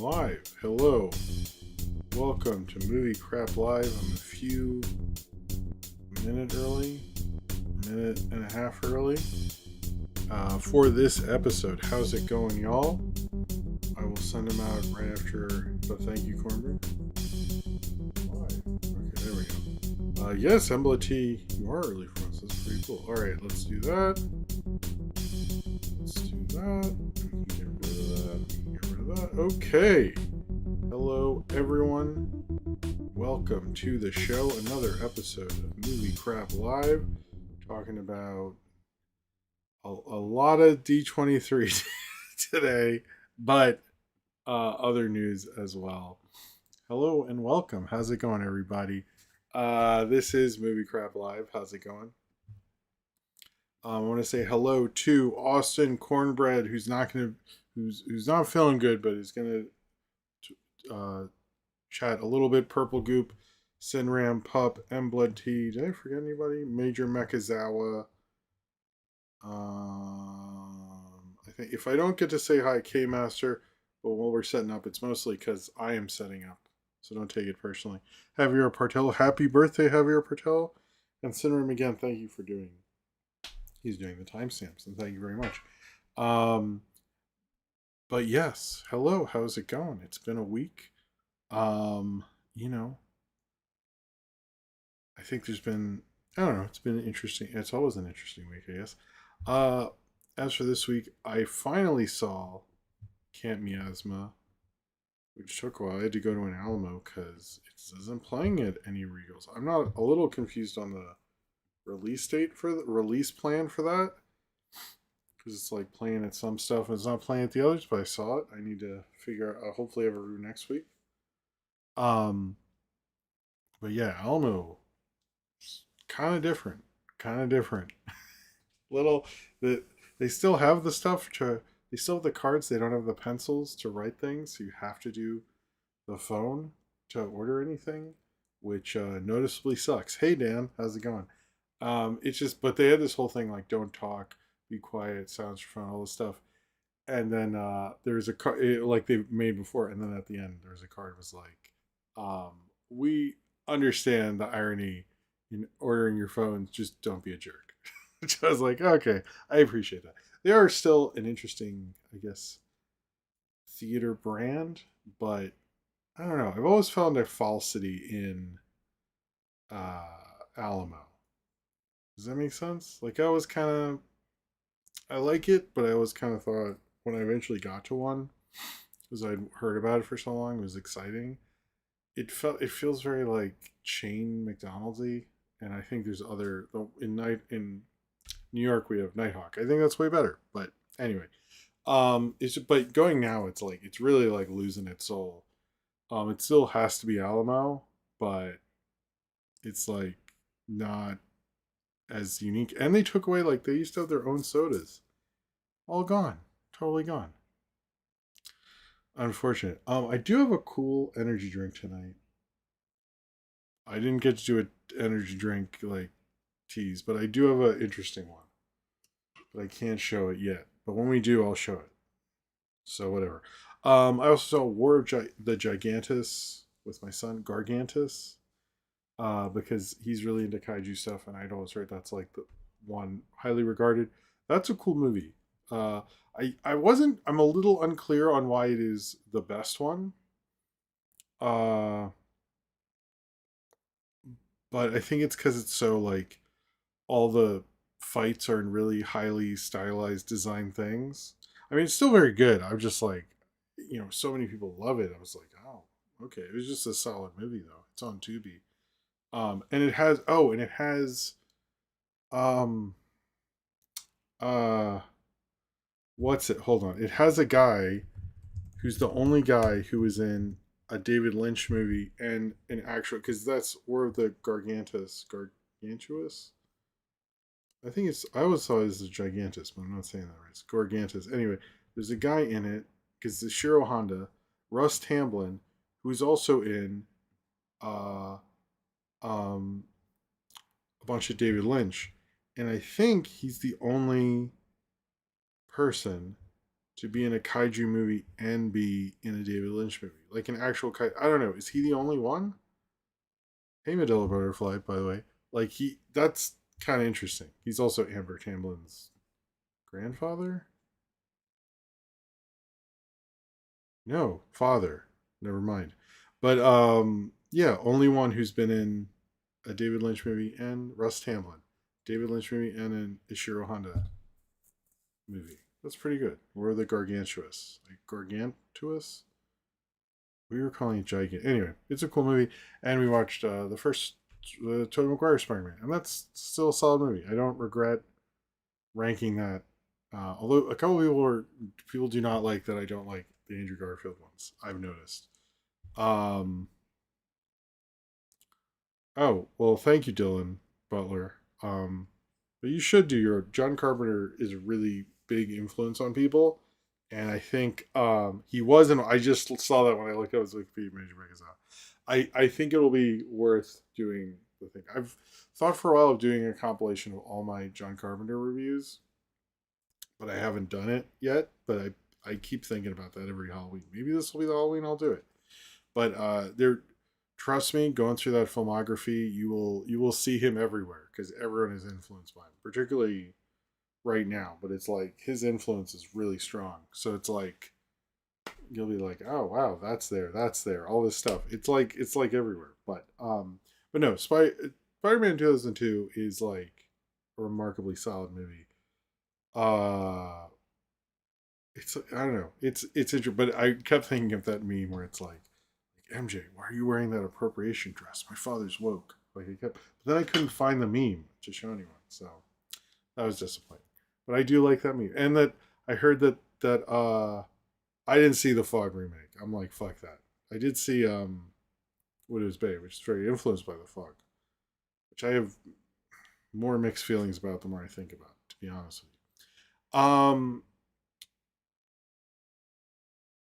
live. Hello. Welcome to Movie Crap Live. I'm a few minute and a half early for this episode. How's it going, y'all? I will send them out right after, but thank you, Cornbread. Why? Okay, there we go. Yes, Embla T, you are early for us. That's pretty cool. Alright, let's do that. Get rid of that. Okay. Hello, everyone. Welcome to the show. Another episode of Movie Crap Live. Talking about a lot of D23 today, but other news as well. Hello and welcome. How's it going, everybody? This is Movie Crap Live. How's it going? I want to say hello to Austin Cornbread, who's not feeling good, but is gonna chat a little bit. Purple Goop, Sinram Pup, M Blood T. Did I forget anybody? Major Mekazawa. I think if I don't get to say hi, K Master, but while we're setting up, it's mostly because I am setting up, so don't take it personally. Javier Partello, happy birthday, Javier Partello, and Sinram again. Thank you for doing. He's doing the timestamps, and thank you very much. But yes, hello, how's it going? It's been a week. I think there's been, I don't know, it's been interesting. It's always an interesting week, I guess. As for this week, I finally saw Camp Miasma, which took a while. I had to go to an Alamo because it isn't playing at any Regals. I'm not a little confused on the release plan for that, because it's like playing at some stuff and it's not playing at the others, but I saw it. I need to figure out, hopefully I have a review next week. But yeah, Alamo, kind of different little, they still have the stuff they still have the cards, they don't have the pencils to write things, so you have to do the phone to order anything, which noticeably sucks. Hey Dan, how's it going? It's just, but they had this whole thing like don't talk, be quiet, silence your phone, all this stuff. And then there's a card like they made before, and then at the end there's a card was like, we understand the irony in ordering your phone, just don't be a jerk. Which I was like, okay, I appreciate that. They are still an interesting, I guess, theater brand, but I don't know. I've always found a falsity in Alamo. Does that make sense? Like, I like it, but I always kind of thought when I eventually got to one, because I'd heard about it for so long, it was exciting. It feels very like chain McDonald's-y, and I think there's other in New York we have Nighthawk. I think that's way better. But anyway, but going now, it's like it's really like losing its soul. It still has to be Alamo, but it's like not as unique, and they took away, like, they used to have their own sodas, all gone, totally gone. Unfortunate. I do have a cool energy drink tonight. I didn't get to do an energy drink like tease, but I do have an interesting one, but I can't show it yet, but when we do, I'll show it, so whatever. I also saw War of the Gigantus with my son Gargantus, because he's really into kaiju stuff, and I'd always heard that's like the one highly regarded. That's a cool movie. I'm a little unclear on why it is the best one. But I think it's because it's so like all the fights are in really highly stylized design things. I mean, it's still very good. I'm just like, so many people love it. I was like, oh, okay. It was just a solid movie though. It's on Tubi. And it has what's it? Hold on. It has a guy who's the only guy who was in a David Lynch movie and an actual, because that's War of the Gargantuous. I think I always thought it was the Gigantus, but I'm not saying that right. It's Gargantus. Anyway, there's a guy in it, because it's Shiro Honda, Russ Tamblyn, who's also in a bunch of David Lynch, and I think he's the only person to be in a kaiju movie and be in a David Lynch movie, like an actual kaiju. I don't know. Is he the only one? Hey, Medela Butterfly, by the way. Like that's kind of interesting. He's also Amber Tamblin's grandfather. No, father. Never mind. But yeah, only one who's been in a David Lynch movie and Russ Tamblyn. David Lynch movie and an Ishiro Honda movie. That's pretty good. Or the Gargantuous. Like Gargantuous? We were calling it Gigant. Anyway, it's a cool movie. And we watched the first Tobey Maguire Spider-Man. And that's still a solid movie. I don't regret ranking that. Although a couple people do not like that I don't like the Andrew Garfield ones. I've noticed. Um, oh well, thank you, Dylan Butler. But you should do your John Carpenter is a really big influence on people, and I think he wasn't. I just saw that when I looked at his Wikipedia page. I think it'll be worth doing the thing. I've thought for a while of doing a compilation of all my John Carpenter reviews, but I haven't done it yet. But I keep thinking about that every Halloween. Maybe this will be the Halloween I'll do it. But there, trust me, going through that filmography, you will see him everywhere because everyone is influenced by him, particularly right now. But it's like his influence is really strong. So it's like you'll be like, oh wow, that's there, all this stuff. It's like everywhere. But no, Spider-Man 2002 is like a remarkably solid movie. Uh, it's I don't know, it's interesting, but I kept thinking of that meme where it's like MJ, why are you wearing that appropriation dress? My father's woke. Like I kept, but then I couldn't find the meme to show anyone, so that was disappointing. But I do like that meme, and that I heard that I didn't see the Fog remake. I'm like fuck that. I did see Widow's Bay, which is very influenced by the Fog, which I have more mixed feelings about the more I think about it, to be honest with you.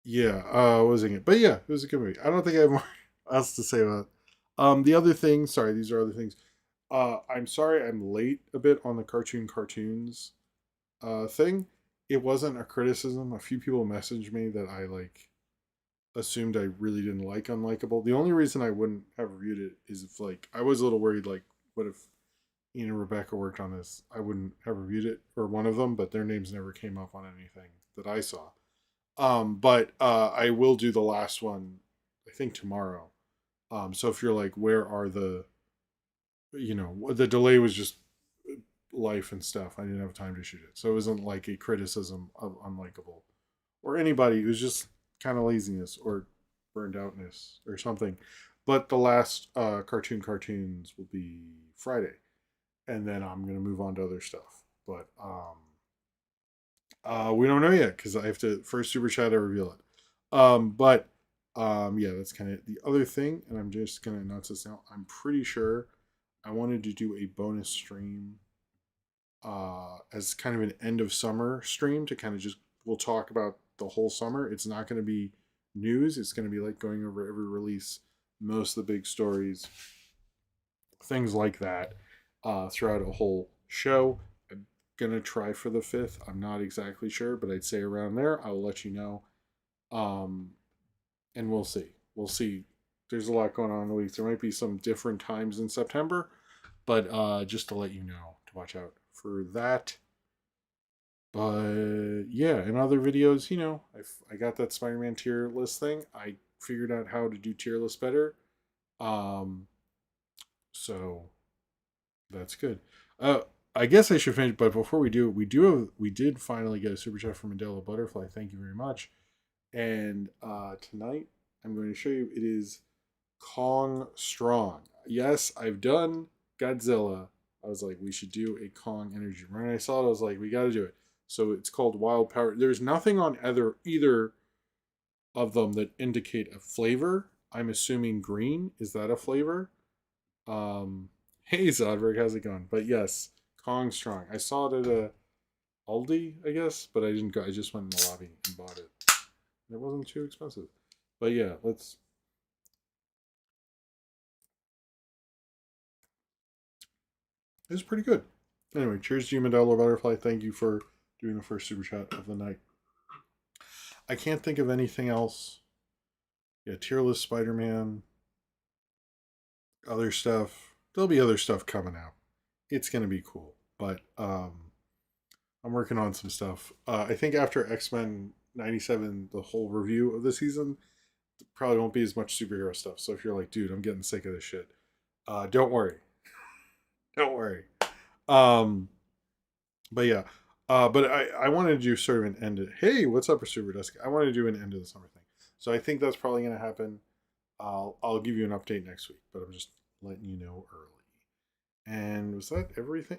Yeah, what was it? But yeah, it was a good movie. I don't think I have more else to say about it. The other thing, sorry, these are other things. I'm sorry I'm late a bit on the cartoons thing. It wasn't a criticism. A few people messaged me that I like assumed I really didn't like Unlikable. The only reason I wouldn't have reviewed it is if like I was a little worried like what if Ian and Rebecca worked on this? I wouldn't have reviewed it or one of them, but their names never came up on anything that I saw. But I will do the last one, I think tomorrow. So if you're like, where are the delay was just life and stuff. I didn't have time to shoot it, so it wasn't like a criticism of Unlikable or anybody. It was just kind of laziness or burned outness or something. But the last cartoons will be Friday, and then I'm gonna move on to other stuff. But we don't know yet because I have to first super chat to reveal it. But yeah, that's kind of the other thing, and I'm just gonna announce this now. I'm pretty sure I wanted to do a bonus stream as kind of an end of summer stream to kind of just we'll talk about the whole summer. It's not going to be news. It's going to be like going over every release, most of the big stories, things like that throughout a whole show. I'm gonna try for the 5th. I'm not exactly sure, but I'd say around there. I'll let you know. Um, and we'll see. We'll see. There's a lot going on in the week. There might be some different times in September, but just to let you know to watch out for that. But yeah, in other videos, I got that Spider-Man tier list thing. I figured out how to do tier lists better. Um, so that's good. I guess I should finish, but before we do, we did finally get a super chat from Mandela Butterfly. Thank you very much. And tonight I'm going to show you. It is Kong Strong. Yes, I've done Godzilla. I was like, we should do a Kong energy. When I saw it, I was like, we got to do it. So it's called Wild Power. There's nothing on either of them that indicate a flavor. I'm assuming green. Is that a flavor? Hey Zodberg, how's it going? But yes, Kong Strong. I saw it at a Aldi, I guess, but I didn't go. I just went in the lobby and bought it. It wasn't too expensive. But yeah, it's pretty good. Anyway, cheers to you, Mandela Butterfly. Thank you for doing the first super chat of the night. I can't think of anything else. Yeah, tier list Spider-Man, other stuff. There'll be other stuff coming out. It's gonna be cool, but I'm working on some stuff. I think after X-Men '97, the whole review of the season probably won't be as much superhero stuff. So if you're like, dude, I'm getting sick of this shit, don't worry, don't worry. Um, but yeah, but I wanted to do sort of an end. Hey, what's up, Super Dusk? I want to do an end of the summer thing. So I think that's probably going to happen. I'll give you an update next week, but I'm just letting you know early. And was that everything?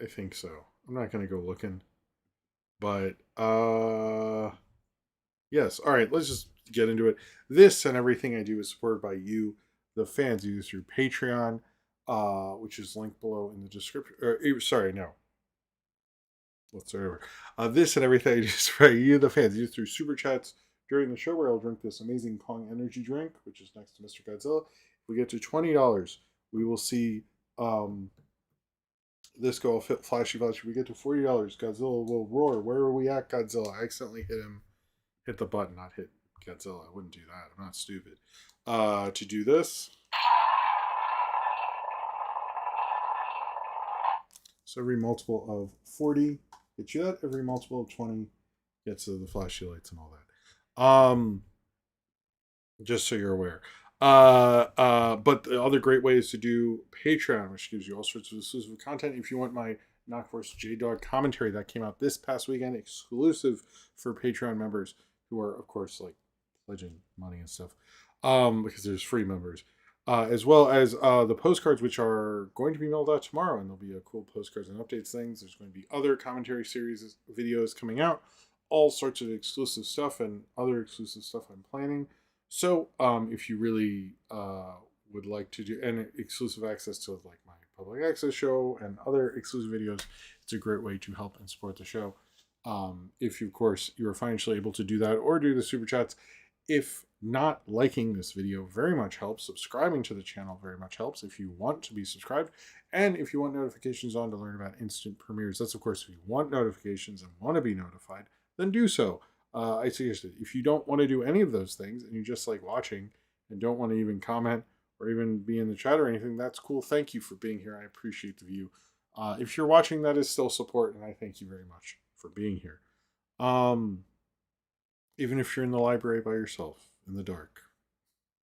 I think so. I'm not going to go looking, but yes. All right, let's just get into it. This and everything I do is supported by you, the fans, either through Patreon, which is linked below in the description. Sorry, no. Whatsoever. This and everything I do is for you, the fans, either through Super Chats during the show where I'll drink this amazing Kong energy drink, which is next to Mr. Godzilla. If we get to $20, we will see this go all fit flashy flash. If we get to $40, Godzilla will roar. Where are we at, Godzilla? I accidentally hit the button, not hit Godzilla. I wouldn't do that. I'm not stupid. To do this. So every multiple of 40 gets you that. Every multiple of 20 gets the flashy lights and all that. Just so you're aware. But the other great way is to do Patreon, which gives you all sorts of exclusive content. If you want my Knockforce J-Dog commentary that came out this past weekend, exclusive for Patreon members who are, of course, like pledging money and stuff, because there's free members, as well as the postcards, which are going to be mailed out tomorrow, and there'll be a cool postcards and updates things. There's going to be other commentary series videos coming out, all sorts of exclusive stuff and other exclusive stuff I'm planning. So, if you really would like to do and exclusive access to like my public access show and other exclusive videos, it's a great way to help and support the show. If you, of course, you are financially able to do that or do the super chats. If not, liking this video very much helps. Subscribing to the channel very much helps if you want to be subscribed. And if you want notifications on to learn about instant premieres, that's, of course, if you want notifications and want to be notified, then do so. I suggest it. If you don't want to do any of those things and you just like watching and don't want to even comment or even be in the chat or anything, that's cool. Thank you for being here. I appreciate the view. If you're watching, that is still support, and I thank you very much for being here. Even if you're in the library by yourself in the dark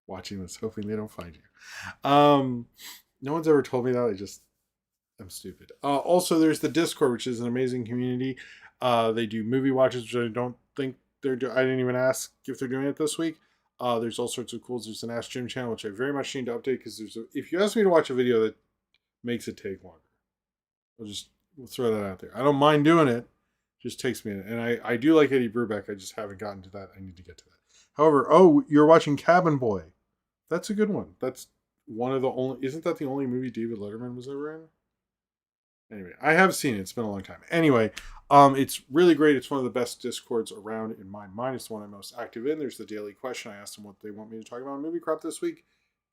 watching this, hoping they don't find you. No one's ever told me that. I'm stupid. Also, there's the Discord, which is an amazing community. They do movie watches, which I don't think I didn't even ask if they're doing it this week. There's all sorts of cools. There's an Ask Jim channel, which I very much need to update because if you ask me to watch a video that makes it take longer, we'll throw that out there. I don't mind doing it. Just takes me, and I do like Eddie Brubeck. I just haven't gotten to that. I need to get to that. However, you're watching Cabin Boy. That's a good one. That's one of the only. Isn't that the only movie David Letterman was ever in? Anyway, I have seen it. It's been a long time. Anyway, it's really great. It's one of the best Discords around in my mind. It's the one I'm most active in. There's the daily question. I asked them what they want me to talk about on Movie Crop this week,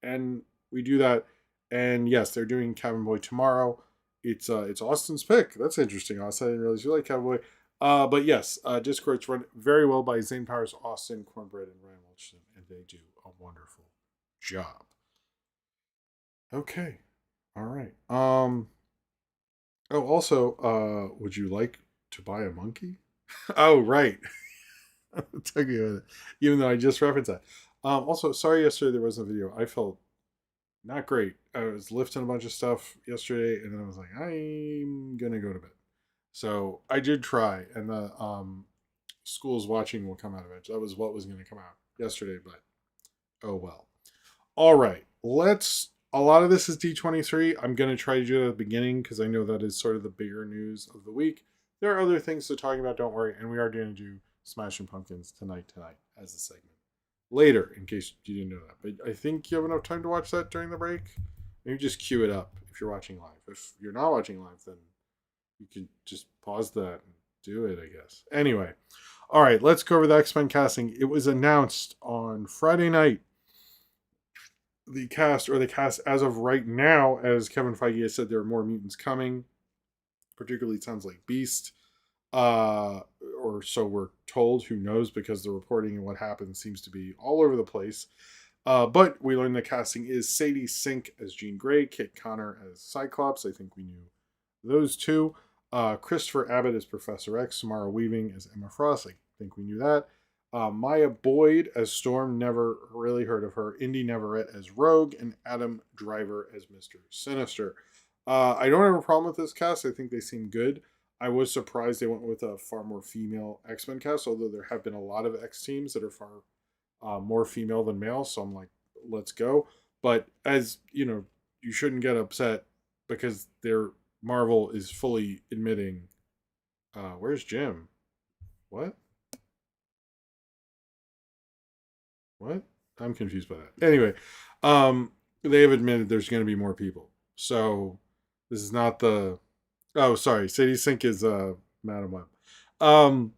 and we do that. And yes, they're doing Cabin Boy tomorrow. It's Austin's pick. That's interesting, Austin. I didn't realize you like Cabin Boy. But yes, Discord's run very well by Zane Powers, Austin, Cornbread, and Ryan Welchton, and they do a wonderful job. Okay. All right. Oh, also, would you like to buy a monkey? Oh, right. It took me a minute, even though I just referenced that. Also, sorry yesterday there wasn't a video. I felt not great. I was lifting a bunch of stuff yesterday, and then I was like, I'm gonna go to bed. So I did try, and the School's Watching will come out eventually. That was what was going to come out yesterday, but oh well. All right, a lot of this is D23. I'm going to try to do it at the beginning because I know that is sort of the bigger news of the week. There are other things to talk about, don't worry, and we are going to do Smashing Pumpkins tonight as a segment. Later, in case you didn't know that. But I think you have enough time to watch that during the break. Maybe just cue it up if you're watching live. If you're not watching live, then you can just pause that and do it, I guess. Anyway, all right, let's go over the X-Men casting. It was announced on Friday night. The cast as of right now, as Kevin Feige has said, there are more mutants coming. Particularly, it sounds like Beast. uh, or so we're told. Who knows? Because the reporting and what happens seems to be all over the place. But we learned the casting is Sadie Sink as Jean Grey, Kit Connor as Cyclops. I think we knew those two. Christopher Abbott as Professor X, Samara Weaving as Emma Frost. I think we knew that. Maya Boyd as Storm, never really heard of her. Indy Neverett as Rogue, and Adam Driver as Mr. Sinister. I don't have a problem with this cast. I think they seem good. I was surprised they went with a far more female X Men cast, although there have been a lot of X teams that are far more female than male. So I'm like, let's go. But as you know, you shouldn't get upset because their Marvel is fully admitting. Where's Jim? What? What? I'm confused by that. Anyway, they have admitted there's going to be more people. So this is not the. Oh, sorry. Sadie Sink is Madam Web. Um,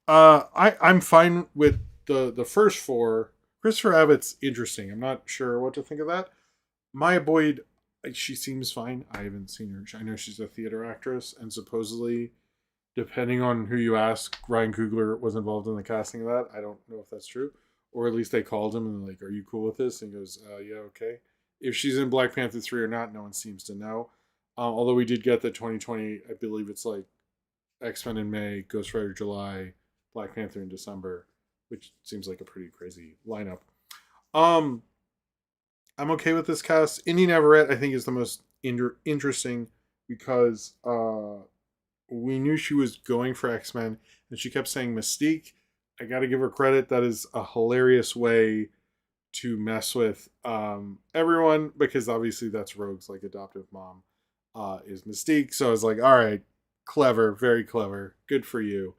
I'm fine with the first four. Christopher Abbott's interesting. I'm not sure what to think of that. Maya Boyd, she seems fine. I haven't seen her. I know she's a theater actress, and supposedly, depending on who you ask, Ryan Coogler was involved in the casting of that. I don't know if that's true, or at least they called him and like, "Are you cool with this?" And he goes, "Yeah, okay." If she's in Black Panther 3 or not, no one seems to know. Although we did get the 2020, I believe it's like X-Men in May, Ghost Rider July, Black Panther in December, which seems like a pretty crazy lineup. Um, I'm okay with this cast. Indy Neverett, I think, is the most interesting because we knew she was going for X-Men, and she kept saying Mystique. I got to give her credit. That is a hilarious way to mess with everyone because obviously that's Rogue's like adoptive mom is Mystique. So I was like, all right, clever, very clever, good for you.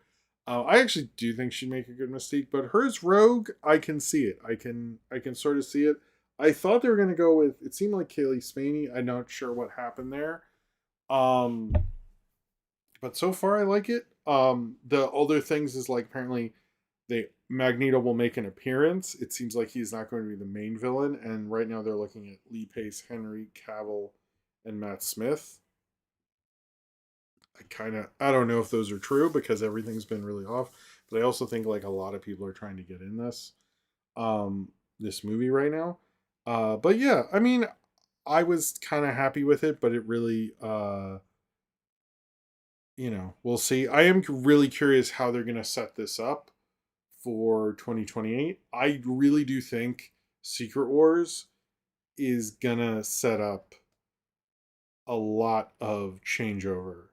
I actually do think she'd make a good Mystique, but hers Rogue, I can see it. I can sort of see it. I thought they were gonna go with. It seemed like Kaylee Spaney. I'm not sure what happened there. Um, but so far I like it. The other things is like apparently they Magneto will make an appearance. It seems like he's not going to be the main villain, and right now they're looking at Lee Pace, Henry Cavill, and Matt Smith. I don't know if those are true because everything's been really off, but I also think like a lot of people are trying to get in this movie right now. But yeah, I mean, I was kind of happy with it, but it really we'll see. I am really curious how they're going to set this up for 2028. I really do think Secret Wars is going to set up a lot of changeover.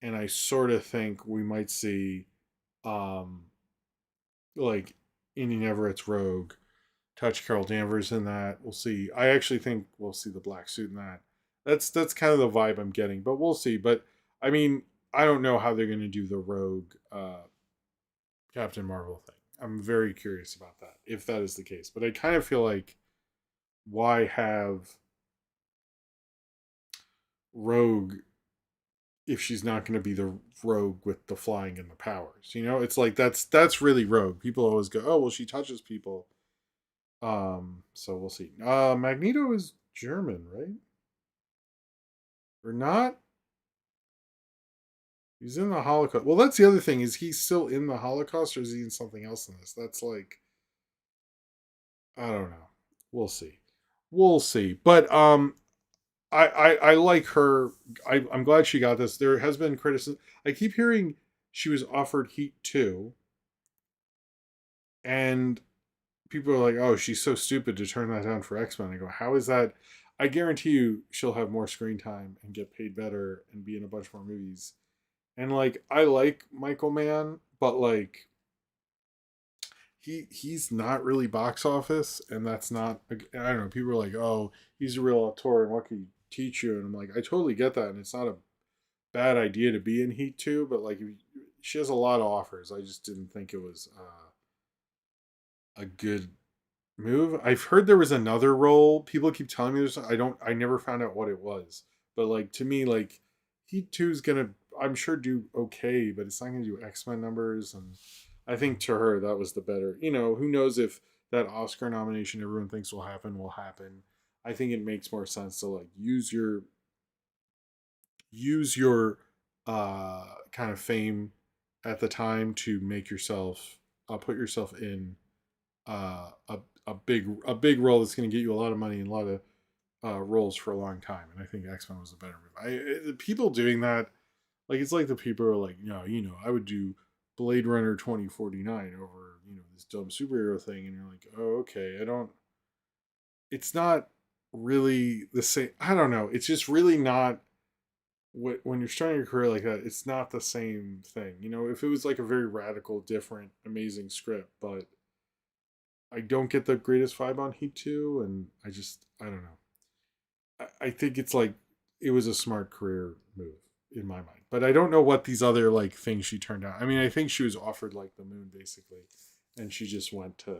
And I sort of think we might see um like Indian Everett's Rogue touch Carol Danvers in that. We'll see. I actually think we'll see the black suit in that. That's kind of the vibe I'm getting, but we'll see. But I mean, I don't know how they're going to do the Rogue Captain Marvel thing. I'm very curious about that if that is the case. But I kind of feel like why have Rogue if she's not going to be the Rogue with the flying and the powers? It's like that's really Rogue. People always go, "Oh, well, she touches people." So we'll see. Magneto is German, right? Or not? He's in the Holocaust. Well, that's the other thing. Is he still in the Holocaust, or is he in something else in this? That's like I don't know. We'll see. We'll see. But I like her. I'm glad she got this. There has been criticism. I keep hearing she was offered Heat 2, and people are like, "Oh, she's so stupid to turn that down for X-Men." I go, "How is that?" I guarantee you, she'll have more screen time and get paid better and be in a bunch more movies. And like, I like Michael Mann, but like, he's not really box office, and that's not. I don't know. People are like, "Oh, he's a real auteur, and what can he teach you?" And I'm like, I totally get that, and it's not a bad idea to be in Heat 2, but like, she has a lot of offers. I just didn't think it was a good move. I've heard there was another role. People keep telling me there's. I never found out what it was. But like to me, like Heat 2 is gonna. I'm sure do okay, but it's not gonna do X-Men numbers. And I think to her that was the better. Who knows if that Oscar nomination everyone thinks will happen will happen. I think it makes more sense to like use your kind of fame at the time to make yourself put yourself in a big role that's going to get you a lot of money and a lot of roles for a long time. And I think X-Men was a better movie. The people doing that, like, it's like the people who are like, no, I would do Blade Runner 2049 over this dumb superhero thing, and you're like, oh, okay, I don't. It's not really the same. I don't know. It's just really not. When you're starting your career like that, it's not the same thing. If it was like a very radical, different, amazing script, but I don't get the greatest vibe on Heat 2, and I don't know. I think it's like it was a smart career move in my mind. But I don't know what these other like things she turned out. I mean, I think she was offered like the moon basically, and she just went to,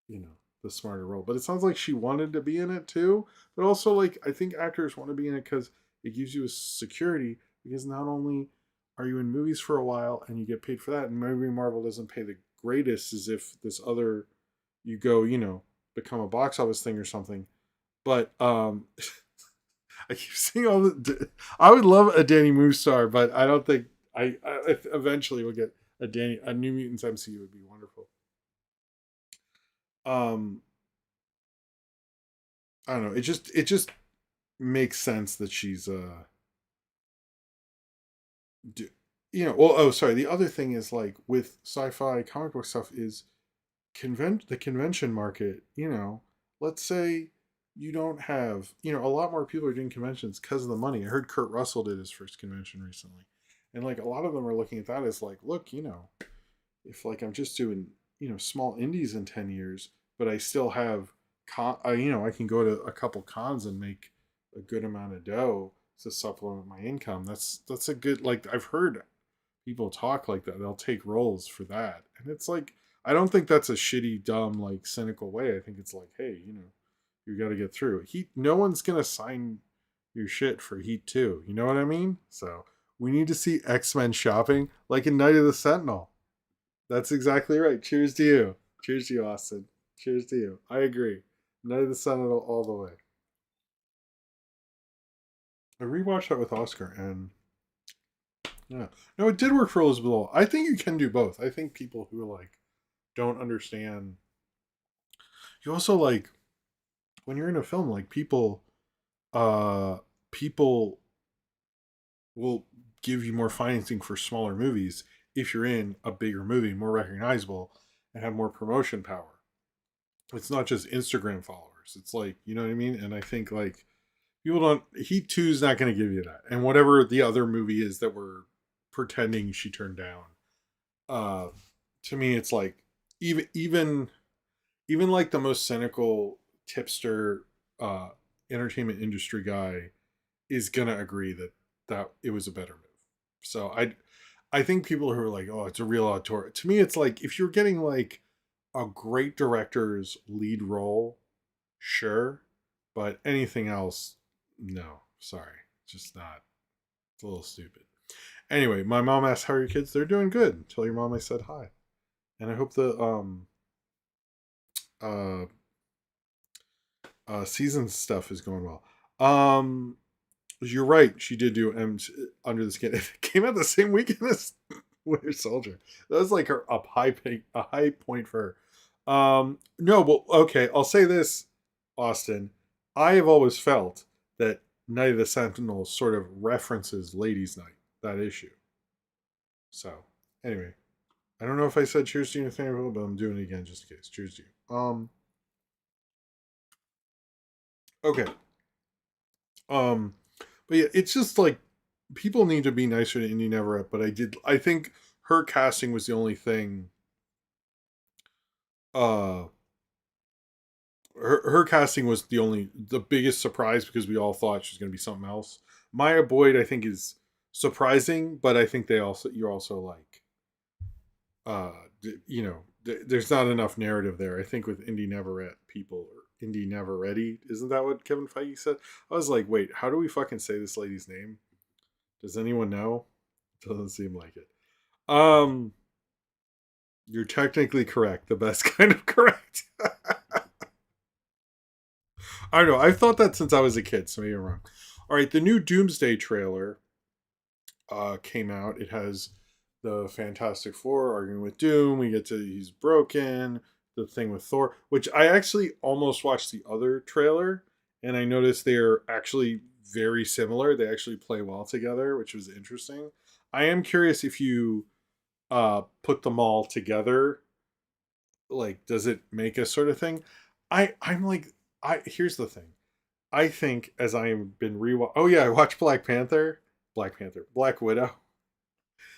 you know, the smarter role. But it sounds like she wanted to be in it too. But also, like, I think actors want to be in it because it gives you a security. Because not only are you in movies for a while and you get paid for that, and maybe Marvel doesn't pay the greatest as if this other you go, become a box office thing or something. But I keep seeing all the. I would love a Danny Moose star, but I don't think I eventually will get a New Mutants MCU would be wonderful. Um, I don't know. It just makes sense that she's do, Well, oh, sorry. The other thing is like with sci-fi comic book stuff is the convention market. Let's say you don't have a lot more people are doing conventions because of the money. I heard Kurt Russell did his first convention recently, and like a lot of them are looking at that as like, look, if like I'm just doing small indies in 10 years, but I still have I can go to a couple cons and make a good amount of dough to supplement my income. That's a good, like, I've heard people talk like that. They'll take roles for that, and it's like I don't think that's a shitty, dumb, like cynical way. I think it's like, hey, you got to get through. Heat. No one's gonna sign your shit for Heat 2. You know what I mean? So we need to see X-Men shopping like in Night of the Sentinel. That's exactly right. Cheers to you. Cheers to you, Austin. Cheers to you. I agree. Night of the Sentinel all the way. I rewatched that with Oscar, and yeah, no, it did work for Elizabeth Olsen. I think you can do both. I think people who like don't understand. You also like when you're in a film, like uh, people will give you more financing for smaller movies if you're in a bigger movie, more recognizable, and have more promotion power. It's not just Instagram followers. It's like, you know what I mean? And I think like people don't Heat 2 is not gonna give you that. And whatever the other movie is that we're pretending she turned down, uh to me it's like even like the most cynical tipster uh entertainment industry guy is gonna agree that it was a better move. So I think people who are like, oh, it's a real auteur. To me, it's like if you're getting like a great director's lead role, sure, but anything else, no. Sorry, just not. It's a little stupid. Anyway, my mom asked how are your kids. They're doing good. Tell your mom I said hi, and I hope the uh season stuff is going well. You're right. She did do Under the Skin. It came out the same weekend as Winter Soldier. That was like her a high point for her. No, but okay. I'll say this, Austin. I have always felt that Night of the Sentinel sort of references Ladies' Night, that issue. So anyway, I don't know if I said cheers to you, Nathaniel, but I'm doing it again just in case. Cheers to you. Okay. Um, but yeah, it's just like people need to be nicer to Indy Neverett. But I think her casting was the only thing. Uh, her casting was the biggest surprise because we all thought she was going to be something else. Maya Boyd, I think, is surprising, but I think you're also like, uh, there's not enough narrative there. I think with Indy Neverett people or Indy Neveretti, isn't that what Kevin Feige said? I was like, wait, how do we fucking say this lady's name? Does anyone know? Doesn't seem like it. Um, you're technically correct. The best kind of correct. I don't know. I've thought that since I was a kid, so maybe I'm wrong. All right, the new Doomsday trailer. came out. It has the Fantastic Four arguing with Doom. We get to he's broken. The thing with Thor, which I actually almost watched the other trailer, and I noticed they're actually very similar. They actually play well together, which was interesting. I am curious if you put them all together, like does it make a sort of thing? I'm like I here's the thing. I think as I have been rewatch. Oh yeah, I watched Black Widow.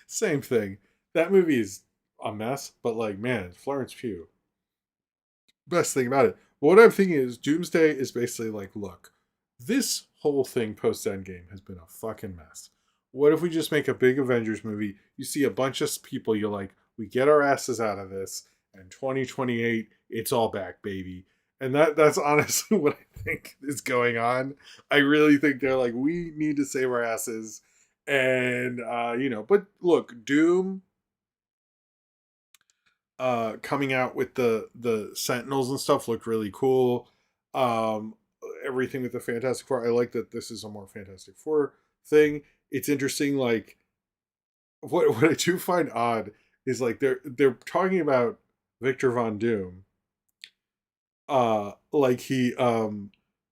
Same thing. That movie is a mess, but like man, Florence Pugh, best thing about it. But what I'm thinking is Doomsday is basically like, look, this whole thing post Endgame has been a fucking mess. What if we just make a big Avengers movie? You see a bunch of people, you're like, we get our asses out of this, and 2028, it's all back, baby. And that's honestly what I think is going on. I really think they're like, we need to save our asses. And but look, Doom coming out with the Sentinels and stuff looked really cool. Um, Everything with the Fantastic Four, I like that this is a more Fantastic Four thing. It's interesting, like what I do find odd is like they're talking about Victor Von Doom, like he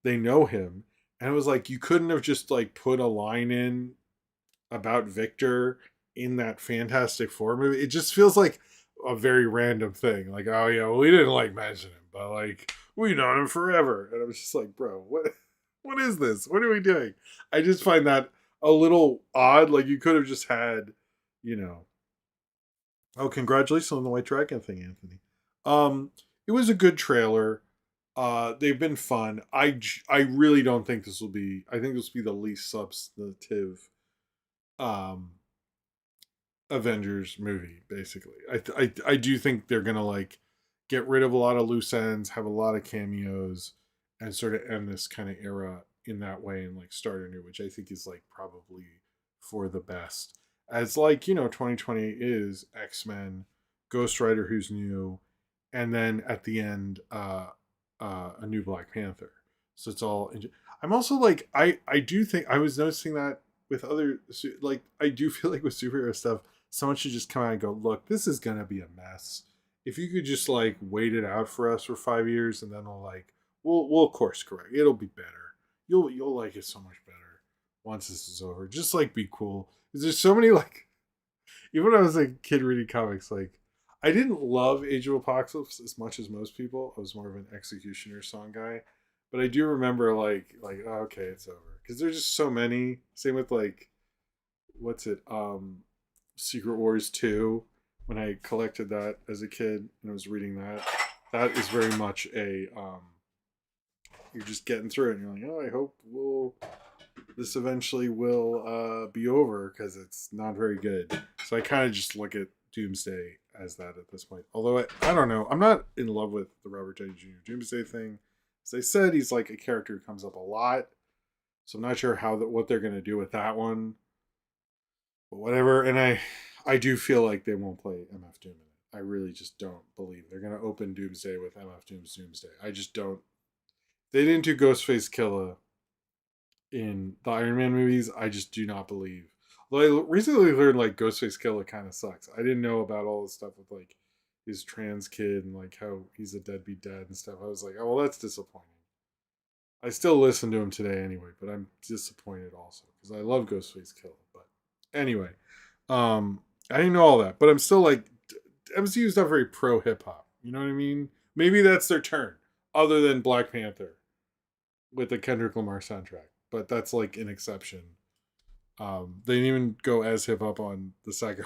they know him, and it was like you couldn't have just like put a line in about Victor in that Fantastic Four movie. It just feels like a very random thing. Like, oh yeah, well, we didn't like mention him, but like we known him forever. And I was just like, bro, what is this? What are we doing? I just find that a little odd. Like you could have just had, you know, oh, congratulations on the White Dragon thing, Anthony. It was a good trailer. They've been fun. I really don't think this will be. I think this will be the least substantive um Avengers movie. Basically, I do think they're gonna like get rid of a lot of loose ends, have a lot of cameos, and sort of end this kind of era in that way and like start anew, which I think is like probably for the best. As like 2020 is X-Men, Ghost Rider who's new, and then at the end a new Black Panther. So it's all. I'm also like I do think I was noticing that with other like I do feel like with superhero stuff, someone should just come out and go, look, this is gonna be a mess. If you could just like wait it out for us for 5 years, and then we'll course correct. It'll be better. You'll like it so much better once this is over. Just like be cool. Because there's so many like even when I was a kid reading comics, like I didn't love Age of Apocalypse as much as most people. I was more of an Executioner song guy. But I do remember like oh, okay, it's over. Because there's just so many. Same with like what's it? Secret Wars 2 when I collected that as a kid and I was reading that. That is very much a you're just getting through it and you're like, oh, I hope this eventually will be over because it's not very good. So I kind of just look at Doomsday as that at this point. Although I don't know, I'm not in love with the Robert Downey Jr. Doomsday thing. As I said, he's like a character who comes up a lot, so I'm not sure what they're gonna do with that one. But whatever, and I do feel like they won't play MF Doom in it. I really just don't believe they're gonna open Doomsday with MF Doom's Doomsday. I just don't. They didn't do Ghostface Killer in the Iron Man movies. I just do not believe. Although I recently learned like Ghostface Killer kind of sucks. I didn't know about all the stuff with like his trans kid and like how he's a deadbeat dad and stuff. I was like, oh well, that's disappointing. I still listen to him today anyway, but I'm disappointed also because I love Ghostface Killer. But anyway, I didn't know all that, but I'm still like MCU's not very pro hip hop. You know what I mean? Maybe that's their turn, other than Black Panther with the Kendrick Lamar soundtrack. But that's like an exception. They didn't even go as hip hop on the second.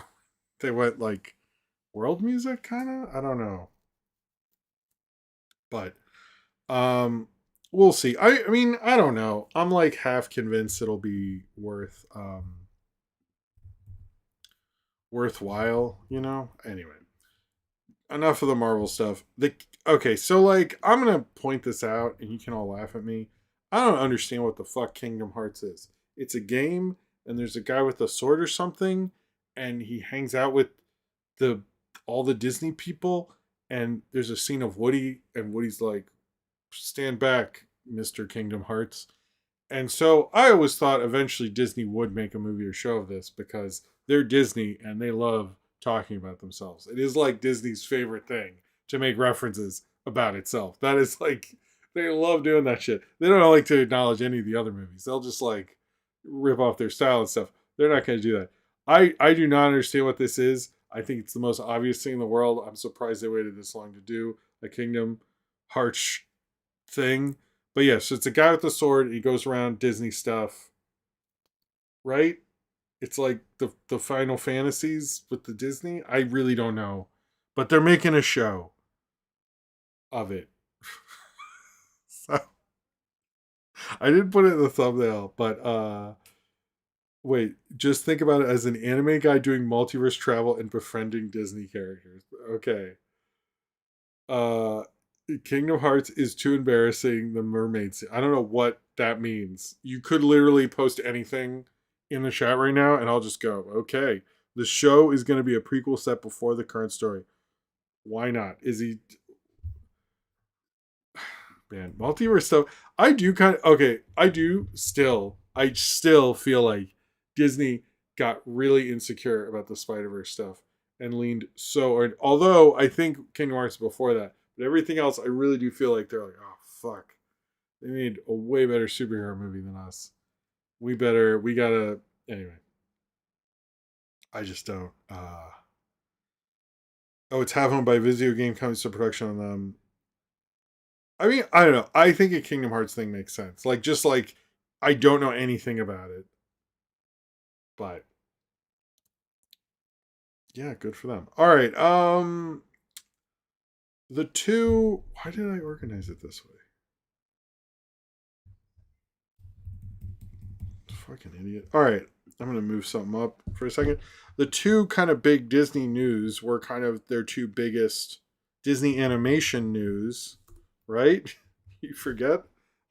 They went like world music, kind of. I don't know, but we'll see. I mean, I don't know. I'm like half convinced it'll be worthwhile. Anyway, enough of the Marvel stuff. Okay, so like I'm gonna point this out, and you can all laugh at me. I don't understand what the fuck Kingdom Hearts is. It's a game, and there's a guy with a sword or something, and he hangs out with the all the Disney people, and there's a scene of Woody, and Woody's like, "Stand back, Mr. Kingdom Hearts," And so I always thought eventually Disney would make a movie or show of this because they're Disney and they love talking about themselves. It is like Disney's favorite thing to make references about itself. That is like, they love doing that shit. They don't like to acknowledge any of the other movies. They'll just like rip off their style and stuff. They're not going to do that. I do not understand what this is. I think it's the most obvious thing in the world. I'm surprised they waited this long to do a Kingdom Hearts thing. But yes, it's a guy with a sword. He goes around Disney stuff, right? It's like the Final Fantasies with the Disney. I really don't know, but they're making a show of it. So I didn't put it in the thumbnail, but wait, just think about it as an anime guy doing multiverse travel and befriending Disney characters. Okay. Uh Kingdom Hearts is too embarrassing. The mermaid scene. I don't know what that means. You could literally post anything in the chat right now, and I'll just go, okay. The show is going to be a prequel set before the current story. Why not? Is he. Man, multiverse stuff. I do kind of. Okay, I still feel like Disney got really insecure about the Spider-Verse stuff and leaned so. Although I think Kingdom Hearts before that, but everything else, I really do feel like they're like, oh fuck, they made a way better superhero movie than us. We gotta. Anyway, I just don't. Oh, it's half owned by video game companies to production on them. I mean, I don't know. I think a Kingdom Hearts thing makes sense. Like, just like I don't know anything about it, but yeah, good for them. All right. The two. Why did I organize it this way? Fucking idiot. All right. I'm going to move something up for a second. The two kind of big Disney news were kind of their two biggest Disney animation news, right? You forget?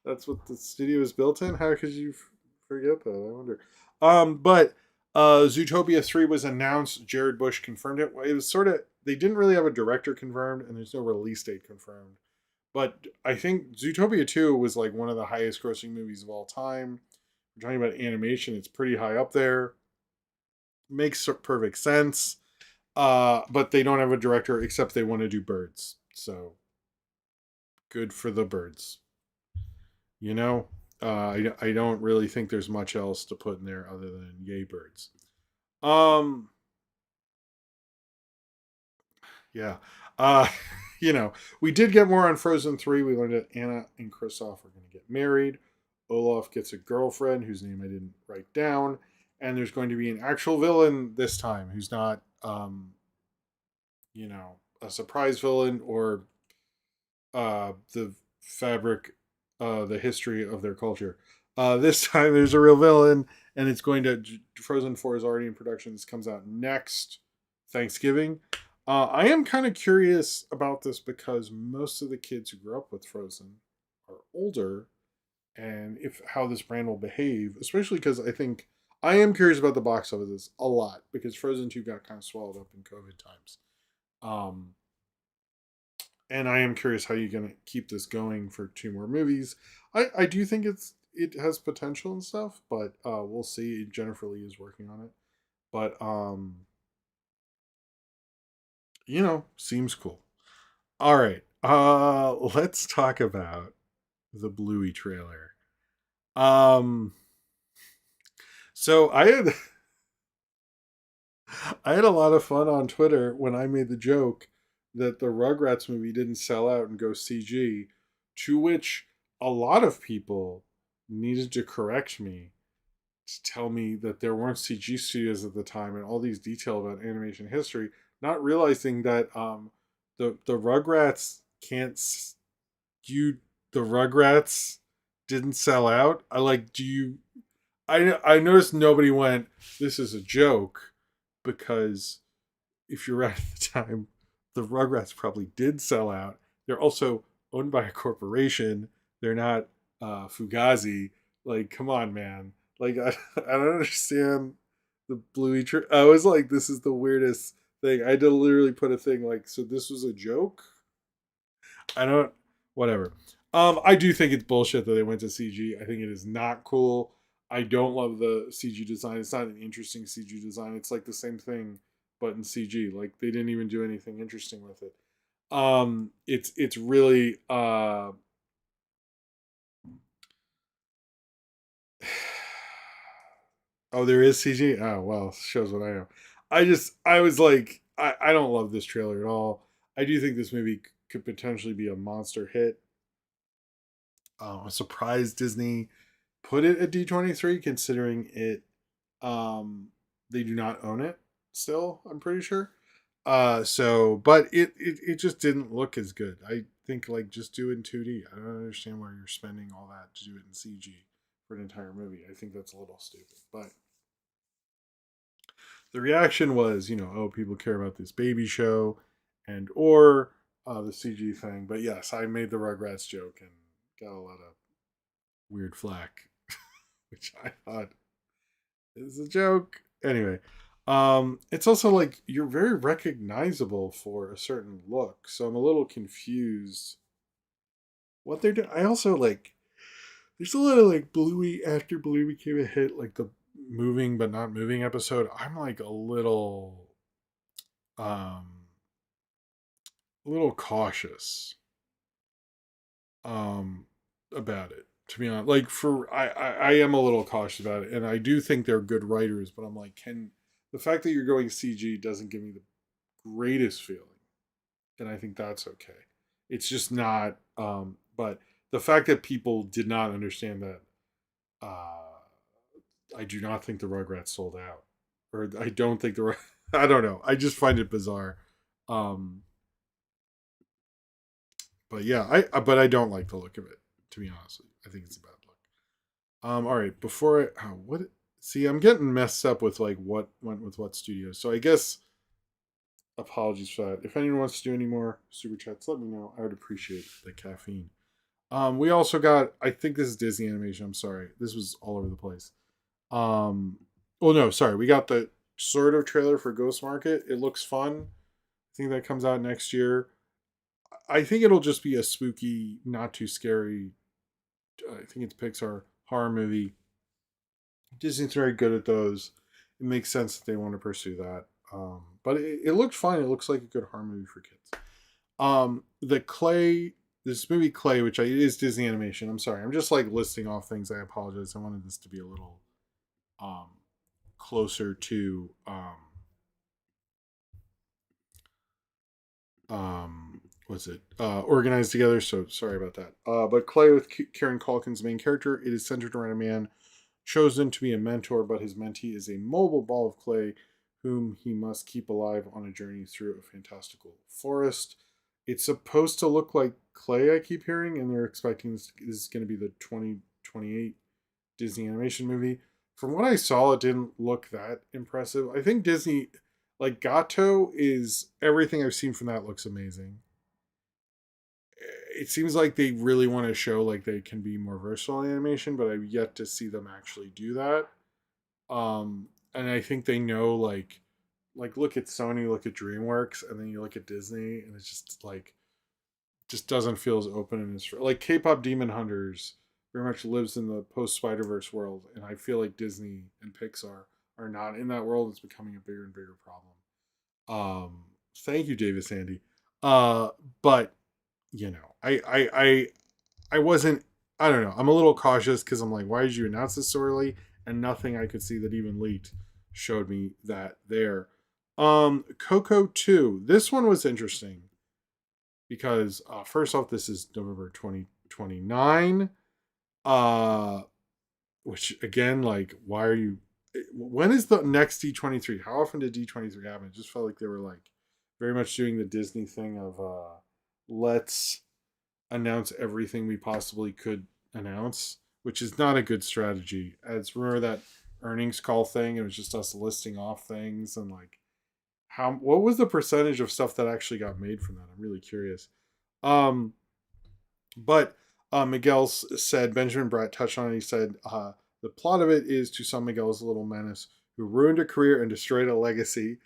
That's what the studio is built in? How could you forget that? I wonder. But Zootopia 3 was announced. Jared Bush confirmed it. It was sort of, they didn't really have a director confirmed, and there's no release date confirmed. But I think Zootopia 2 was like one of the highest grossing movies of all time. We're talking about animation, it's pretty high up there. Makes perfect sense. But they don't have a director except they want to do birds. So good for the birds. You know, I don't really think there's much else to put in there other than yay birds. Um, yeah. Uh, you know, we did get more on Frozen 3. We learned that Anna and Kristoff are going to get married. Olaf gets a girlfriend whose name I didn't write down. And there's going to be an actual villain this time who's not, you know, a surprise villain or the fabric, the history of their culture. This time there's a real villain, and it's going to. Frozen 4 is already in production. This comes out next Thanksgiving. I am kind of curious about this because most of the kids who grew up with Frozen are older, and if how this brand will behave, especially because I think I am curious about the box office a lot because Frozen 2 got kind of swallowed up in COVID times. Um, and I am curious how you're going to keep this going for two more movies. I do think it has potential and stuff, but we'll see. Jennifer Lee is working on it, but you know, seems cool. All right, let's talk about the Bluey trailer. Um, so I had a lot of fun on Twitter when I made the joke that the Rugrats movie didn't sell out and go CG, to which a lot of people needed to correct me to tell me that there weren't CG studios at the time and all these detail about animation history, not realizing that the Rugrats can't you the Rugrats didn't sell out. I like do you I noticed nobody went this is a joke because if you're right at the time, the Rugrats probably did sell out. They're also owned by a corporation. They're not Fugazi. Like, come on, man. Like, I don't understand the Bluey trip. I was like, this is the weirdest thing. I had to literally put a thing like, so this was a joke? I don't, whatever. I do think it's bullshit that they went to CG. I think it is not cool. I don't love the CG design. It's not an interesting CG design. It's like the same thing, but in CG. Like they didn't even do anything interesting with it. It's really oh, there is CG. Oh well, shows what I know. I was like, I don't love this trailer at all. I do think this movie could potentially be a monster hit. I'm surprised Disney put it at D23, considering it. They do not own it still. I'm pretty sure. But it just didn't look as good. I think like just do it in 2D. I don't understand why you're spending all that to do it in CG for an entire movie. I think that's a little stupid. But the reaction was, oh, people care about this baby show, and or the CG thing. But yes, I made the Rugrats joke and got a lot of weird flack, which I thought is a joke. Anyway, it's also like you're very recognizable for a certain look, so I'm a little confused what they're doing. I also like there's a lot of like Bluey after Bluey became a hit, like the moving but not moving episode. I'm like um a little cautious um about it, to be honest. Like for I am a little cautious about it, and I do think they're good writers, but I'm like, can the fact that you're going CG doesn't give me the greatest feeling, and I think that's okay. It's just not but the fact that people did not understand that, uh I do not think the Rugrats sold out, or I don't think the I don't know. I just find it bizarre. Um, but yeah, but I don't like the look of it. To be honest, with you. I think it's a bad look. All right. Before I what see, I'm getting messed up with like what went with what studio. So I guess apologies for that. If anyone wants to do any more super chats, let me know. I would appreciate the caffeine. We also got. I think this is Disney Animation. I'm sorry, this was all over the place. Oh no, sorry. We got the sort of trailer for Ghost Market. It looks fun. I think that comes out next year. I think it'll just be a spooky, not too scary. I think it's Pixar horror movie. Disney's very good at those. It makes sense that they want to pursue that. But it looked fine. It looks like a good horror movie for kids. The Clay, this movie Clay, which is Disney Animation. I'm sorry. I'm just like listing off things. I apologize. I wanted this to be a little um, closer to what's it organized together, so sorry about that. But Clay with Kieran Culkin's main character, it is centered around a man chosen to be a mentor, but his mentee is a mobile ball of clay whom he must keep alive on a journey through a fantastical forest. It's supposed to look like Clay, I keep hearing, and they're expecting this is going to be the 2028 Disney animation movie. From what I saw, it didn't look that impressive. I think Disney, like Gato, is everything I've seen from that looks amazing. It seems like they really want to show like they can be more versatile in animation, but I've yet to see them actually do that. And I think they know like look at Sony, look at DreamWorks, and then you look at Disney, and it's just like just doesn't feel as open and as like K-pop Demon Hunters very much lives in the post Spider-Verse world, and I feel like Disney and Pixar are not in that world. It's becoming a bigger and bigger problem. Thank you, David Sandy. But I wasn't. I don't know. I'm a little cautious because I'm like, why did you announce this so early? And nothing I could see that even leaked showed me that there. Coco 2. This one was interesting because first off, this is November 2029. Uh, which again, like, why are you? When is the next D23? How often did D23 happen? It just felt like they were like very much doing the Disney thing of let's announce everything we possibly could announce, which is not a good strategy. As remember that earnings call thing? It was just us listing off things and like what was the percentage of stuff that actually got made from that? I'm really curious. Um, but Miguel said, Benjamin Bratt touched on it. He said, the plot of it is to some Miguel is a little menace who ruined a career and destroyed a legacy.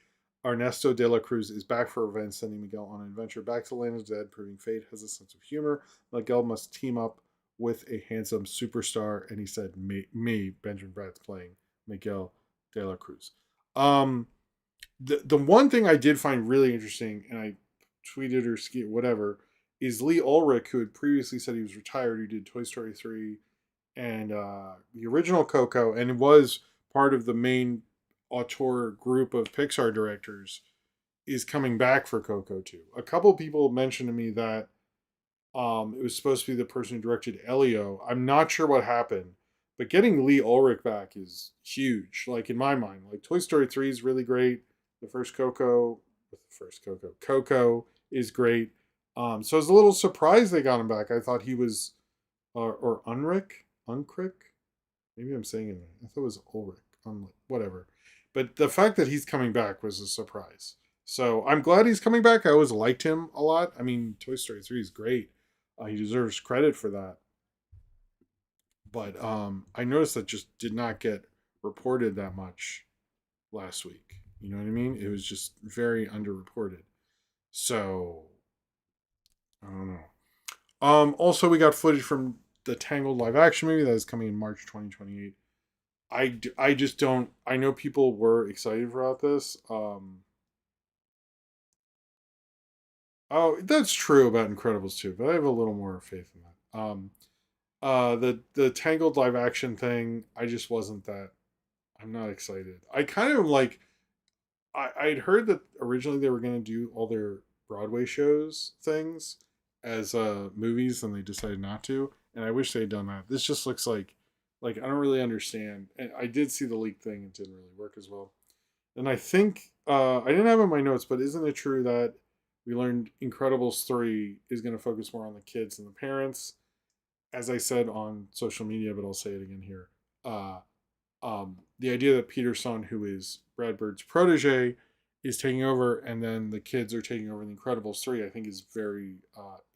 Ernesto de la Cruz is back for revenge, sending Miguel on an adventure back to the land of the dead, proving fate has a sense of humor. Miguel must team up with a handsome superstar, and he said, me Benjamin Bratt's playing Miguel de la Cruz. The one thing I did find really interesting, and I tweeted or whatever, is Lee Ulrich, who had previously said he was retired, who did Toy Story 3 and the original Coco, and was part of the main auteur group of Pixar directors, is coming back for Coco 2. A couple people mentioned to me that it was supposed to be the person who directed Elio. I'm not sure what happened, but getting Lee Ulrich back is huge. Like in my mind, like Toy Story 3 is really great. Coco is great. So I was a little surprised they got him back. I thought he was, or Uncrick. Maybe I'm saying it. I thought it was Ulrich. Whatever. But the fact that he's coming back was a surprise. So I'm glad he's coming back. I always liked him a lot. I mean, Toy Story 3 is great. He deserves credit for that. But I noticed that just did not get reported that much last week. You know what I mean? It was just very underreported. So I don't know. Also, we got footage from the Tangled live action movie that is coming in March 2028. I just don't. I know people were excited about this. Oh, that's true about Incredibles too, but I have a little more faith in that. The Tangled live action thing, I just wasn't that. I'm not excited. I kind of like. I'd heard that originally they were going to do all their Broadway shows things as movies, and they decided not to. And I wish they had done that. This just looks like I don't really understand. And I did see the leak thing; it didn't really work as well. And I think I didn't have it in my notes, but isn't it true that we learned Incredibles 3 is going to focus more on the kids and the parents? As I said on social media, but I'll say it again here. The idea that Peter Son, who is Brad Bird's protege, is taking over, and then the kids are taking over in Incredibles 3, I think is very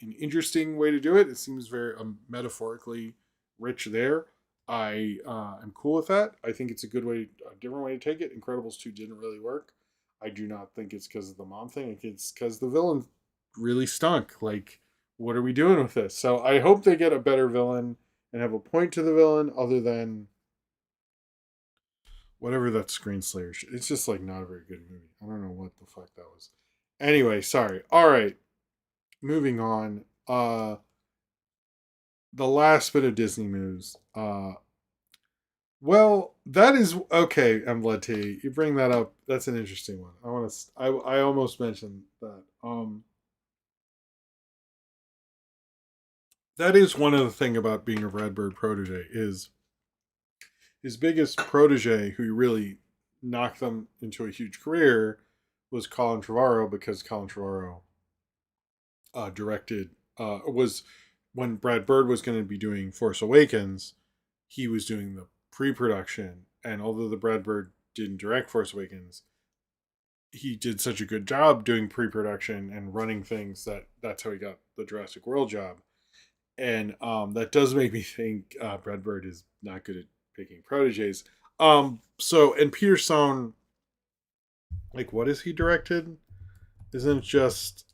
an interesting way to do it. It seems very metaphorically rich there. I am cool with that. I think it's a good way, a different way to take it. Incredibles 2 didn't really work. I do not think it's because of the mom thing. I think it's because the villain really stunk. Like, what are we doing with this? So I hope they get a better villain and have a point to the villain other than whatever that Screen Slayer shit. It's just like not a very good movie. I don't know what the fuck that was. Anyway, sorry. All right. Moving on. The last bit of Disney news. Well, that is okay, MLT. You bring that up. That's an interesting one. I almost mentioned that. That is one of the thing about being a Brad Bird protege is his biggest protege, who really knocked them into a huge career, was Colin Trevorrow, because Colin Trevorrow directed was when Brad Bird was going to be doing Force Awakens, he was doing the pre-production, and although the Brad Bird didn't direct Force Awakens, he did such a good job doing pre-production and running things that's how he got the Jurassic World job. And that does make me think Brad Bird is not good at picking proteges. And Peter Sohn, like, what has he directed? Isn't it just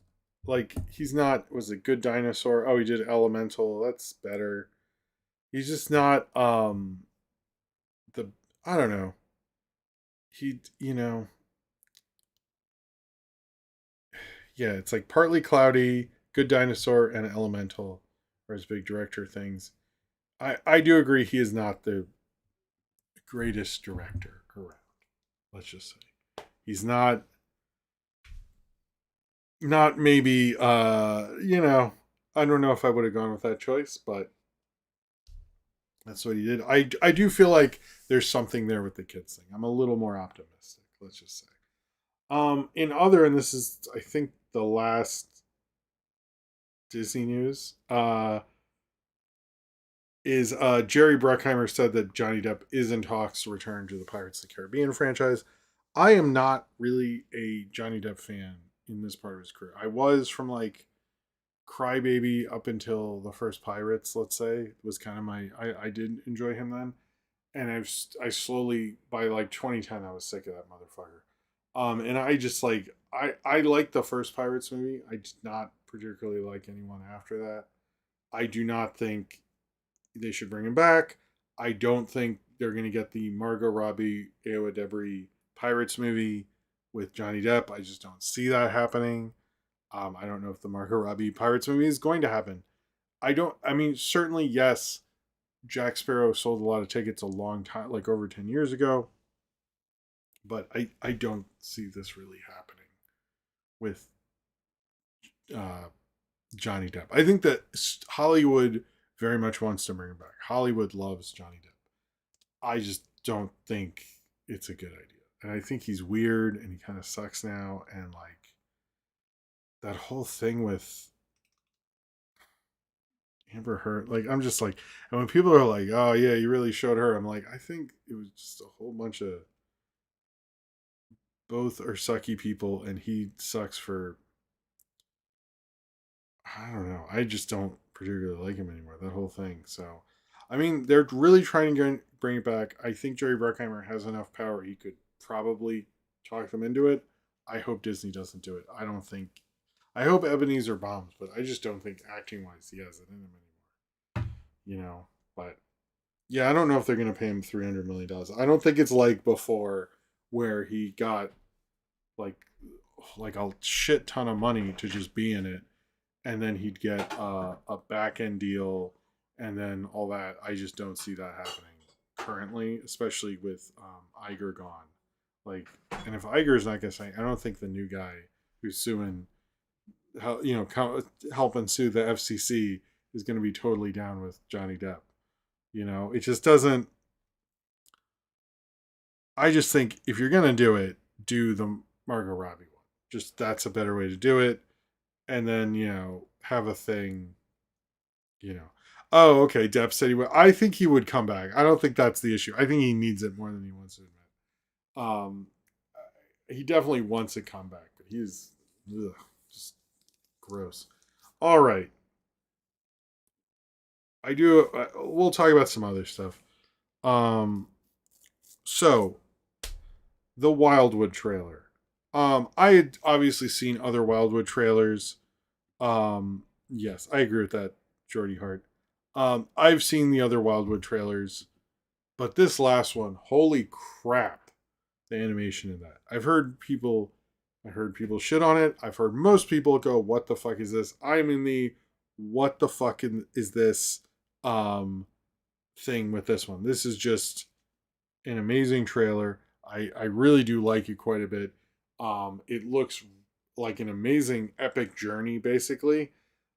like he's not? Was it Good Dinosaur? Oh, he did Elemental. That's better. He's just not. The I don't know. He yeah, it's like Partly Cloudy, Good Dinosaur, and Elemental are his big director things. I do agree he is not the greatest director around. Let's just say he's not maybe I don't know if I would have gone with that choice, but that's what he did. I do feel like there's something there with the kids thing. I'm a little more optimistic, let's just say. And this is I think the last Disney news, is Jerry Bruckheimer said that Johnny Depp is in talks to return to the Pirates of the Caribbean franchise. I am not really a Johnny Depp fan in this part of his career. I was from like Crybaby up until the first Pirates, let's say, was kind of I did enjoy him then. And I slowly, by like 2010, I was sick of that motherfucker. And I just like I like the first Pirates movie. I did not particularly like anyone after that. I do not think they should bring him back. I don't think they're going to get the Margot Robbie, Aowa Debris Pirates movie with Johnny Depp. I just don't see that happening. I don't know if the Margot Robbie Pirates movie is going to happen. I don't. I mean, certainly yes. Jack Sparrow sold a lot of tickets a long time, like over 10 years ago. But I don't see this really happening with uh, Johnny Depp. I think that Hollywood very much wants to bring him back. Hollywood loves Johnny Depp. I just don't think it's a good idea. And I think he's weird and he kind of sucks now. And like that whole thing with Amber Heard, like I'm just like, and when people are like, "Oh yeah, you really showed her," I'm like, I think it was just a whole bunch of both are sucky people, and he sucks for I don't know. I just don't particularly like him anymore. That whole thing. So, I mean, they're really trying to bring it back. I think Jerry Bruckheimer has enough power. He could probably talk them into it. I hope Disney doesn't do it. I don't think. I hope Ebenezer bombs, but I just don't think acting wise he has it in him anymore. But yeah, I don't know if they're going to pay him $300 million. I don't think it's like before where he got like like a shit ton of money to just be in it, and then he'd get a back end deal, and then all that. I just don't see that happening currently, especially with Iger gone. Like, and if Iger's not gonna say, I don't think the new guy who's suing, helping sue the FCC is going to be totally down with Johnny Depp. It just doesn't. I just think if you're gonna do it, do the Margot Robbie one. Just that's a better way to do it, and then have a thing. You know, oh okay, Depp said he would. I think he would come back. I don't think that's the issue. I think he needs it more than he wants to admit. He definitely wants a comeback, but he's just gross. All right, I do. We'll talk about some other stuff. Um, so the Wildwood trailer. I had obviously seen other Wildwood trailers. Yes, I agree with that, Jordy Hart. I've seen the other Wildwood trailers, but this last one, holy crap, the animation in that. I heard people shit on it. I've heard most people go, "What the fuck is this?" I'm in the "What the fuck is this?" Thing with this one. This is just an amazing trailer. I really do like it quite a bit. It looks like an amazing epic journey, basically.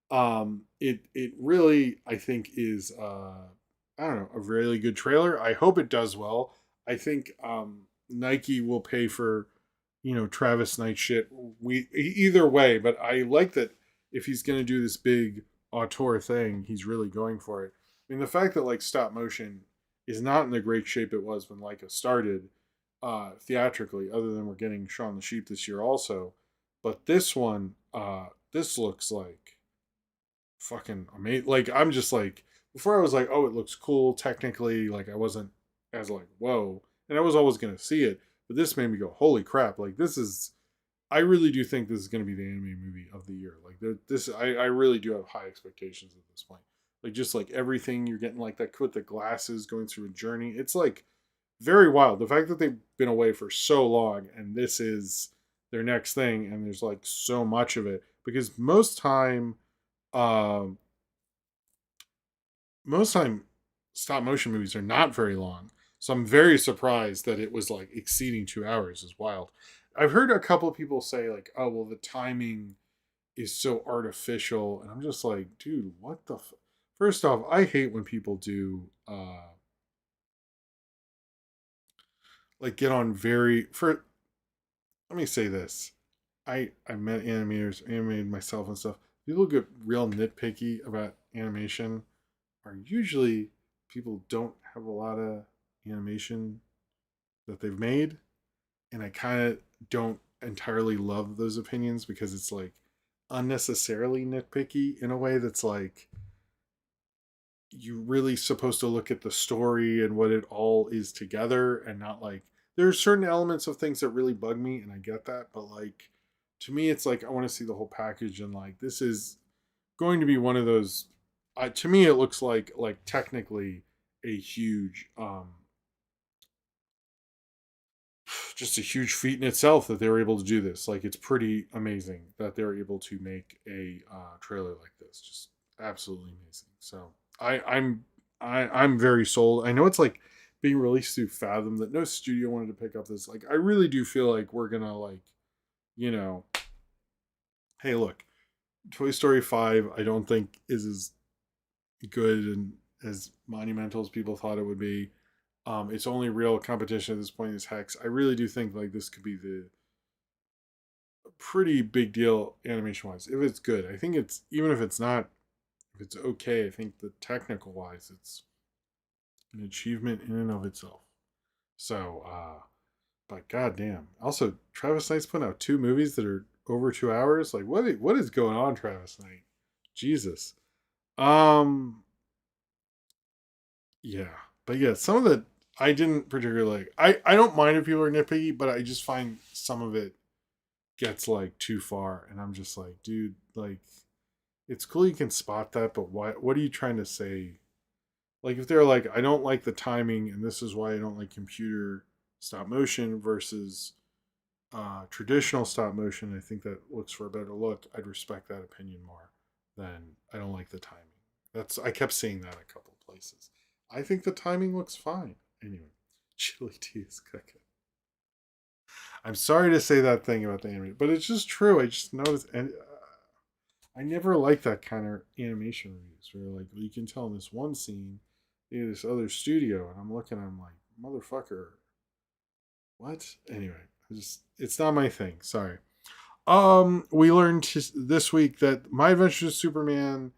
It really I think is I don't know, a really good trailer. I hope it does well. I think Nike will pay for Travis Knight shit. Either way, but I like that if he's gonna do this big auteur thing, he's really going for it. I mean, the fact that like stop motion is not in the great shape it was when Leica started theatrically, other than we're getting Shaun the Sheep this year also. But this one, this looks like fucking amazing. Like I'm just like before I was like, oh, it looks cool technically. Like I wasn't as like whoa, and I was always gonna see it, but this made me go, holy crap! Like this is. I really do think this is going to be the anime movie of the year. Like this, I really do have high expectations at this point. Like just like everything you're getting, like that with the glasses going through a journey. It's like very wild. The fact that they've been away for so long and this is their next thing, and there's like so much of it because um, most time stop motion movies are not very long. So I'm very surprised that it was like exceeding 2 hours is wild. I've heard a couple of people say like, oh well, the timing is so artificial, and I'm just like, dude, what the? First off, I hate when people do like get on very for. Let me say this: I met animators, animated myself and stuff. People get real nitpicky about animation. Are usually people don't have a lot of animation that they've made, and I kind of don't entirely love those opinions because it's like unnecessarily nitpicky in a way that's like you really supposed to look at the story and what it all is together and not like there's certain elements of things that really bug me, and I get that, but like to me, it's like I want to see the whole package, and like this is going to be one of those. To me, it looks like technically a huge, just a huge feat in itself that they were able to do this. Like it's pretty amazing that they're able to make a trailer like this. Just absolutely amazing. So I'm very sold. I know it's like being released through Fathom that no studio wanted to pick up this. Like I really do feel like we're gonna like, you know, hey look, Toy Story 5 I don't think is as good and as monumental as people thought it would be. Its only real competition at this point is Hex. I really do think like this could be the pretty big deal animation wise if it's good. I think it's even if it's not, if it's okay. I think the technical wise, it's an achievement in and of itself. So, but goddamn. Also, Travis Knight's putting out 2 movies that are over 2 hours. Like, what is going on, Travis Knight? Jesus. Um, yeah, but yeah, some of the I didn't particularly like. I don't mind if people are nitpicky, but I just find some of it gets like too far, and I'm just like, dude, like it's cool you can spot that, but what are you trying to say? Like if they're like, I don't like the timing, and this is why I don't like computer stop motion versus traditional stop motion. I think that looks for a better look. I'd respect that opinion more than I don't like the timing. That's I kept seeing that a couple places. I think the timing looks fine. Anyway, chili tea is cooking. I'm sorry to say that thing about the anime, but it's just true. I just noticed, and I never like that kind of animation reviews where like you can tell in this one scene, you know, this other studio, and I'm looking, I'm like, motherfucker, what? Anyway, it's not my thing. Sorry. We learned this week that My Adventures with Superman.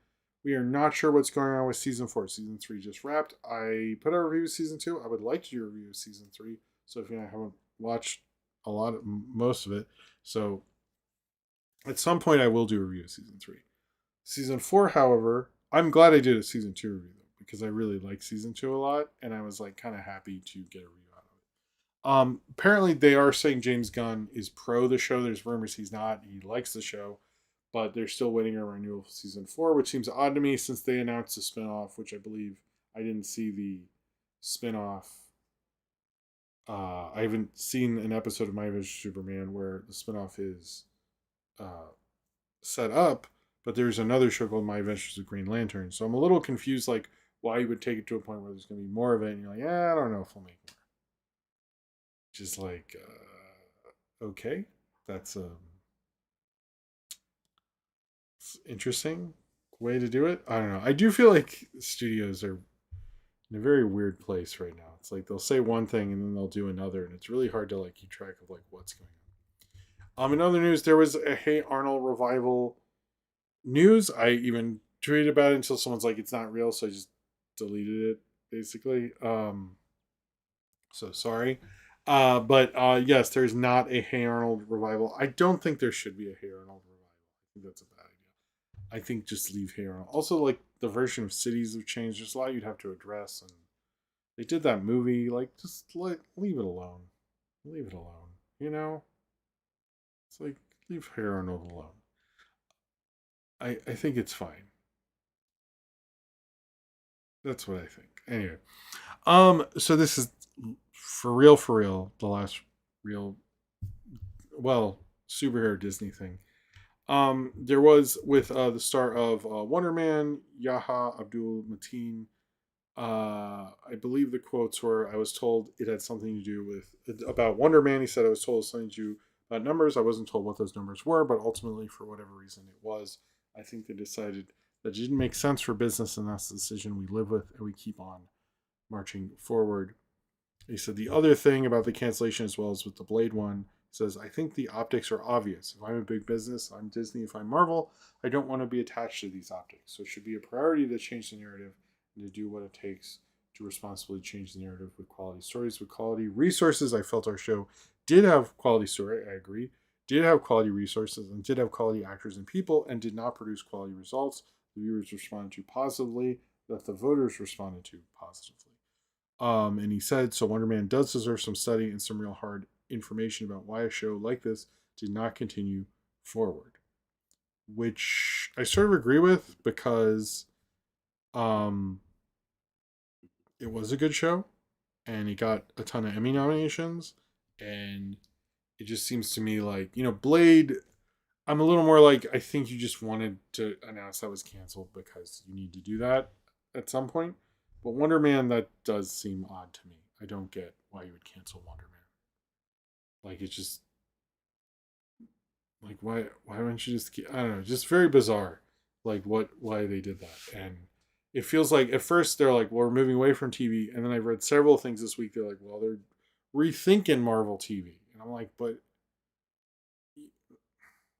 We are not sure what's going on with season 4. Season 3 just wrapped. I put out a review of season 2. I would like to do a review of season 3. So if you haven't watched a lot of most of it, so at some point I will do a review of season 3. Season 4, however, I'm glad I did a season 2 review though, because I really like season 2 a lot, and I was like kind of happy to get a review out of it. Apparently they are saying James Gunn is pro the show. There's rumors he's not. He likes the show, but they're still waiting on renewal for season 4, which seems odd to me since they announced a spinoff, which I believe I didn't see the spinoff. I haven't seen an episode of My Adventures Superman where the spinoff is uh, set up, but there's another show called My Adventures with Green Lantern. So I'm a little confused, like why you would take it to a point where there's going to be more of it, and you're like, yeah, I don't know if we'll make more. Just like, okay, that's interesting way to do it. I don't know. I do feel like studios are in a very weird place right now. It's like they'll say one thing and then they'll do another, and it's really hard to like keep track of like what's going on. In other news, there was a Hey Arnold revival news. I even tweeted about it until someone's like, "It's not real," so I just deleted it. Basically, so sorry. But yes, there's not a Hey Arnold revival. I don't think there should be a Hey Arnold revival. I think that's a bad idea. I think just leave Hey Arnold. Also, like the version of cities have changed. There's a lot you'd have to address, and they did that movie. Like, just leave it alone. Leave it alone. You know, it's like leave Hey Arnold alone. I think it's fine. That's what I think. Anyway, so this is for real, the last real, well, superhero Disney thing. There was with the star of Wonder Man, Yaha Abdul Mateen. I believe the quotes were, "I was told it had something to do with about Wonder Man." He said, "I was told something to do about numbers. I wasn't told what those numbers were, but ultimately, for whatever reason, it was. I think they decided that it didn't make sense for business, and that's the decision we live with, and we keep on marching forward." He said the other thing about the cancellation, as well as with the Blade one, says, "I think the optics are obvious. If I'm a big business, I'm Disney. If I'm Marvel, I don't want to be attached to these optics. So it should be a priority to change the narrative and to do what it takes to responsibly change the narrative with quality stories, with quality resources." I felt our show did have quality story. I agree. Did have quality resources and did have quality actors and people, and did not produce quality results. The viewers responded to positively, that the voters responded to positively. And he said, so Wonder Man does deserve some study and some real hard information about why a show like this did not continue forward. Which I sort of agree with because um, it was a good show and it got a ton of Emmy nominations. And it just seems to me like, Blade, I'm a little more like, I think you just wanted to announce that was canceled because you need to do that at some point. But Wonder Man, that does seem odd to me. I don't get why you would cancel Wonder Man. Like, it's just, like, why wouldn't you just, I don't know, just very bizarre. Like, why they did that. And it feels like, at first, they're like, well, we're moving away from TV. And then I read several things this week. They're like, well, they're rethinking Marvel TV. And I'm like, but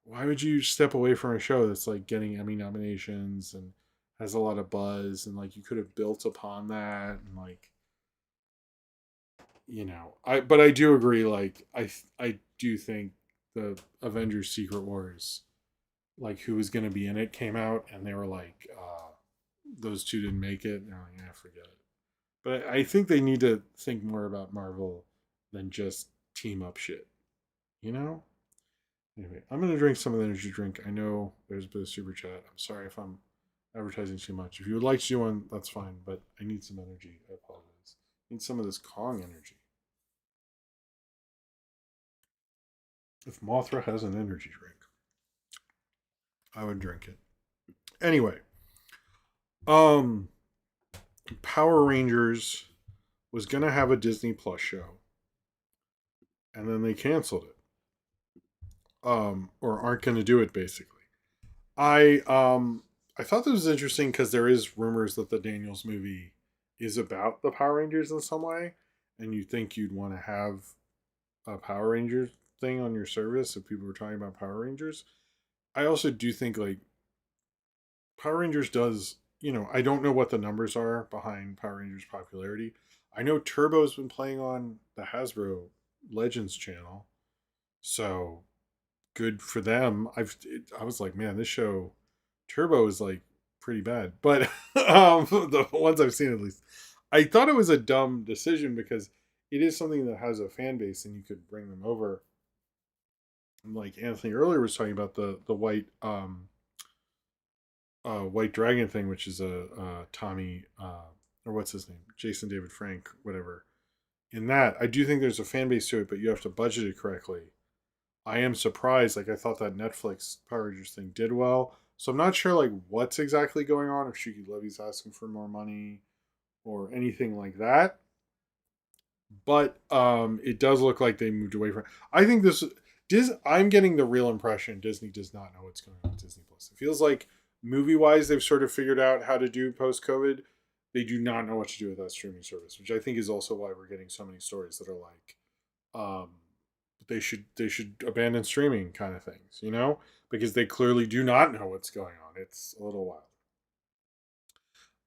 why would you step away from a show that's like getting Emmy nominations and has a lot of buzz and like you could have built upon that and like but I do agree, like I do think the Avengers Secret Wars, like who was going to be in it, came out and they were like those two didn't make it and they're like, yeah, forget it. But I think they need to think more about Marvel than just team up shit, you know. Anyway, I'm going to drink some of the energy drink. I know there's a bit of super chat. I'm sorry if I'm advertising too much. If you would like to do one, that's fine, but I need some energy. I apologize. I need some of this Kong energy. If Mothra has an energy drink, I would drink it. Anyway, Power Rangers was going to have a Disney Plus show, and then they canceled it. Or aren't going to do it, basically. I thought this was interesting because there is rumors that the Daniels movie is about the Power Rangers in some way, and you think you'd want to have a Power Rangers thing on your service if people were talking about Power Rangers. I also do think like Power Rangers does, I don't know what the numbers are behind Power Rangers popularity. I know Turbo's been playing on the Hasbro Legends channel, so good for them. I was like, man, this show Turbo is like pretty bad, but the ones I've seen at least, I thought it was a dumb decision because it is something that has a fan base and you could bring them over. Like Anthony earlier was talking about the white dragon thing, which is a Tommy or what's his name, Jason David Frank, whatever. In that, I do think there's a fan base to it, but you have to budget it correctly. I am surprised. Like I thought that Netflix Power Rangers thing did well, so I'm not sure like what's exactly going on. If Shiki Levy's asking for more money or anything like that, but it does look like they moved away from. I think this. I'm getting the real impression Disney does not know what's going on with Disney Plus. It feels like movie wise they've sort of figured out how to do post COVID. They do not know what to do with that streaming service, which I think is also why we're getting so many stories that are like, they should abandon streaming kind of things, because they clearly do not know what's going on. It's a little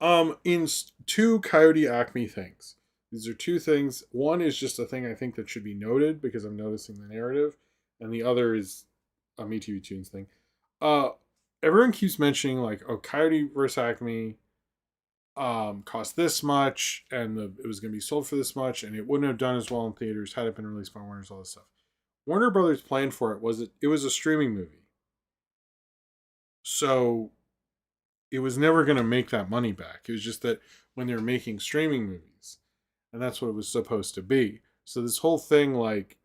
wild. In two Coyote Acme things. These are two things. One is just a thing I think that should be noted because I'm noticing the narrative, and the other is a MeTV Toons thing. Everyone keeps mentioning like, oh, Coyote vs Acme cost this much, and it was going to be sold for this much, and it wouldn't have done as well in theaters had it been released by Warner's, all this stuff. Warner Brothers' plan for it was a streaming movie, so it was never going to make that money back. It was just that when they're making streaming movies, and that's what it was supposed to be. So this whole thing, like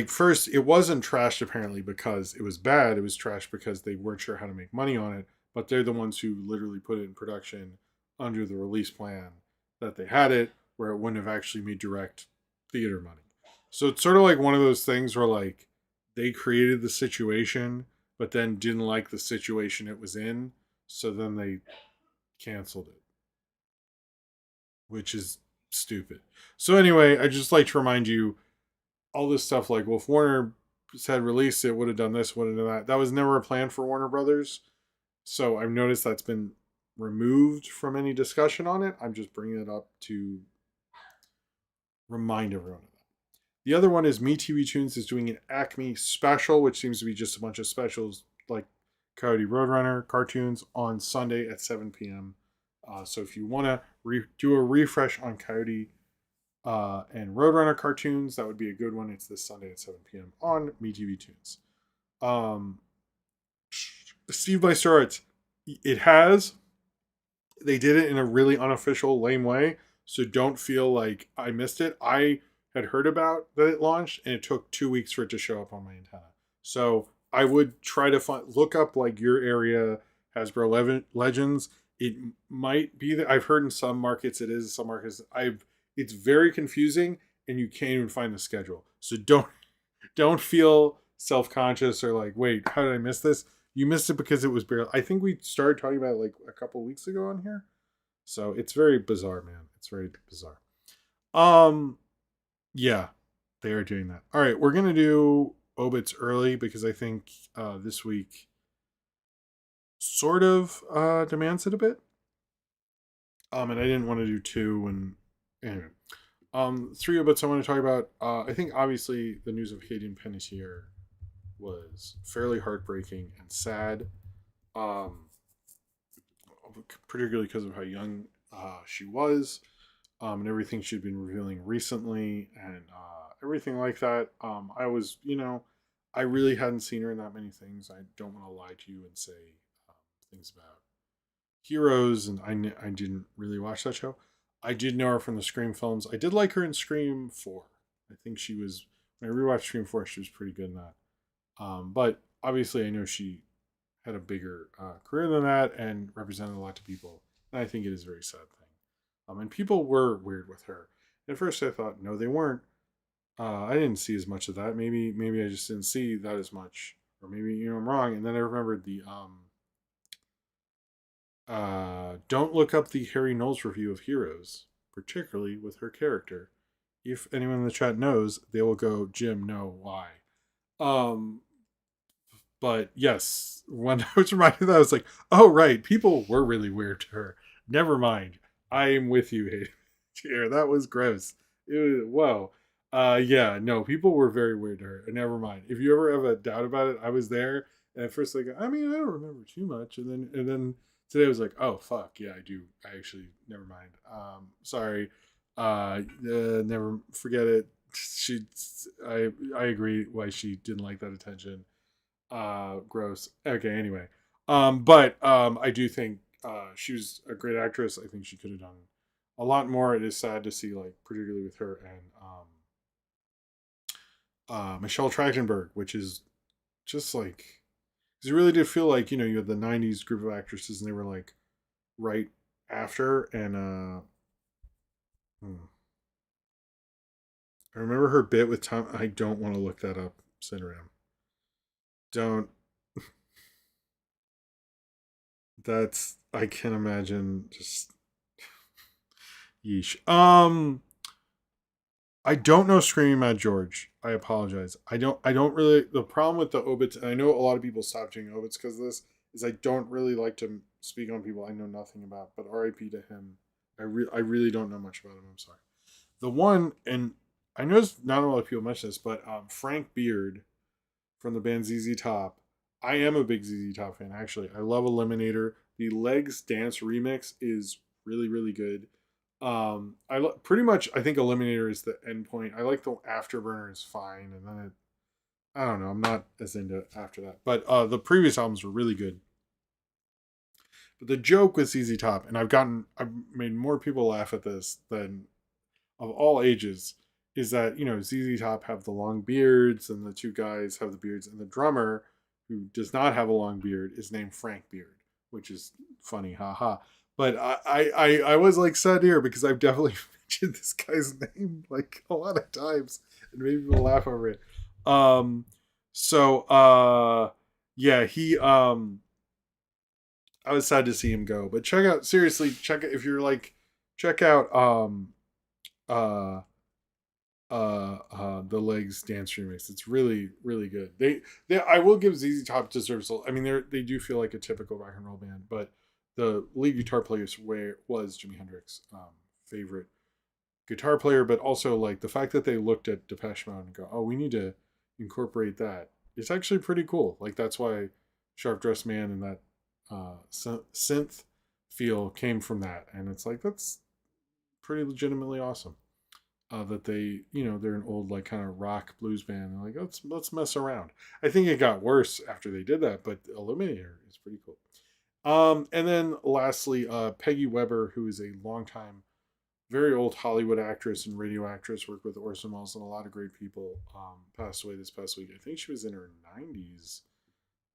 first it wasn't trashed apparently because it was bad. It was trashed because they weren't sure how to make money on it. But they're the ones who literally put it in production under the release plan that they had it, where it wouldn't have actually made direct theater money. So it's sort of like one of those things where like they created the situation, but then didn't like the situation it was in, so then they canceled it, which is stupid. So anyway, I just like to remind you all this stuff like, well, if Warner said release it, would have done this, would have done that. That was never a plan for Warner Brothers. So I've noticed that's been removed from any discussion on it. I'm just bringing it up to remind everyone of that. The other one is MeTV Toons is doing an Acme special, which seems to be just a bunch of specials like Coyote Roadrunner cartoons on Sunday at 7 p.m. So if you want to do a refresh on Coyote and Roadrunner cartoons, that would be a good one. It's this Sunday at 7 p.m. on MeTV Toons. Steve by Star Arts, they did it in a really unofficial, lame way. So don't feel like I missed it. I had heard about that it launched, and it took 2 weeks for it to show up on my antenna. So I would try to look up like your area Hasbro Legends. It might be that I've heard in some markets it is, some markets it's very confusing, and you can't even find the schedule. So don't feel self-conscious or like, wait, how did I miss this? You missed it because it was barely. I think we started talking about it like a couple weeks ago on here. So it's very bizarre, man. It's very bizarre. Yeah, they are doing that. All right, we're gonna do obits early because I think this week sort of demands it a bit. And I didn't want to do two. And anyway, three obits I want to talk about. I think obviously the news of Hayden Panettiere was fairly heartbreaking and sad. Particularly because of how young she was, and everything she'd been revealing recently, and everything like that. I really hadn't seen her in that many things. I don't want to lie to you and say things about Heroes, and I didn't really watch that show. I did know her from the Scream films. I did like her in Scream 4. I think she was, when I rewatched Scream 4, she was pretty good in that. But obviously, I know she had a bigger career than that and represented a lot to people. And I think it is a very sad thing. And people were weird with her. At first, I thought, no, they weren't. I didn't see as much of that. Maybe I just didn't see that as much, or maybe I'm wrong. And then I remembered the don't look up the Harry Knowles review of Heroes, particularly with her character. If anyone in the chat knows, they will go, Jim, no, why? But yes, when I was reminded of that, I was like, oh, right, people were really weird to her. Never mind. I am with you, Hayden. That was gross. Whoa. Yeah, no, people were very weird to her. Never mind. If you ever have a doubt about it, I was there. And at first, like, I don't remember too much. And then today I was like, oh, fuck. Yeah, I do. I actually, never mind. Sorry. Never forget it. I agree why she didn't like that attention. Gross. Okay, anyway. But I do think she was a great actress. I think she could have done a lot more. It is sad to see, like, particularly with her and Michelle Trachtenberg, which is just like, because it really did feel like, you had the 90s group of actresses and they were like right after. And I remember her bit with Tom. I don't want to look that up, Cinderam. Don't. That's, I can imagine, just yeesh. I don't know Screaming Mad George. I apologize. I don't really, the problem with the obits, and I know a lot of people stopped doing obits because of this, is I don't really like to speak on people I know nothing about, but RIP to him. I really don't know much about him. I'm sorry. The one, and I know not a lot of people mention this, but Frank Beard from the band ZZ Top. I am a big ZZ Top fan, actually. I love Eliminator. The Legs Dance remix is really, really good. Pretty much, I think Eliminator is the end point. I like the Afterburner is fine, and then I don't know. I'm not as into it after that. But the previous albums were really good. But the joke with ZZ Top, and I've made more people laugh at this than of all ages, is that ZZ Top have the long beards, and the two guys have the beards, and the drummer, who does not have a long beard, is named Frank Beard, which is funny, haha. But I was like sad here because I've definitely mentioned this guy's name like a lot of times and made people laugh over it. Yeah, he I was sad to see him go. But check out if you're like, check out the Legs Dance remix. It's really, really good. They I will give ZZ Top deserves. I mean, they do feel like a typical rock and roll band, but the lead guitar player was Jimi Hendrix's favorite guitar player. But also, like, the fact that they looked at Depeche Mode and go, "Oh, we need to incorporate that." It's actually pretty cool. Like, that's why Sharp Dressed Man and that synth feel came from that, and it's like that's pretty legitimately awesome. That they, they're an old like kind of rock blues band. They're like, let's mess around. I think it got worse after they did that, but Illuminator is pretty cool. And then lastly, Peggy Webber, who is a longtime, very old Hollywood actress and radio actress, worked with Orson Welles and a lot of great people. Passed away this past week. I think she was in her 90s.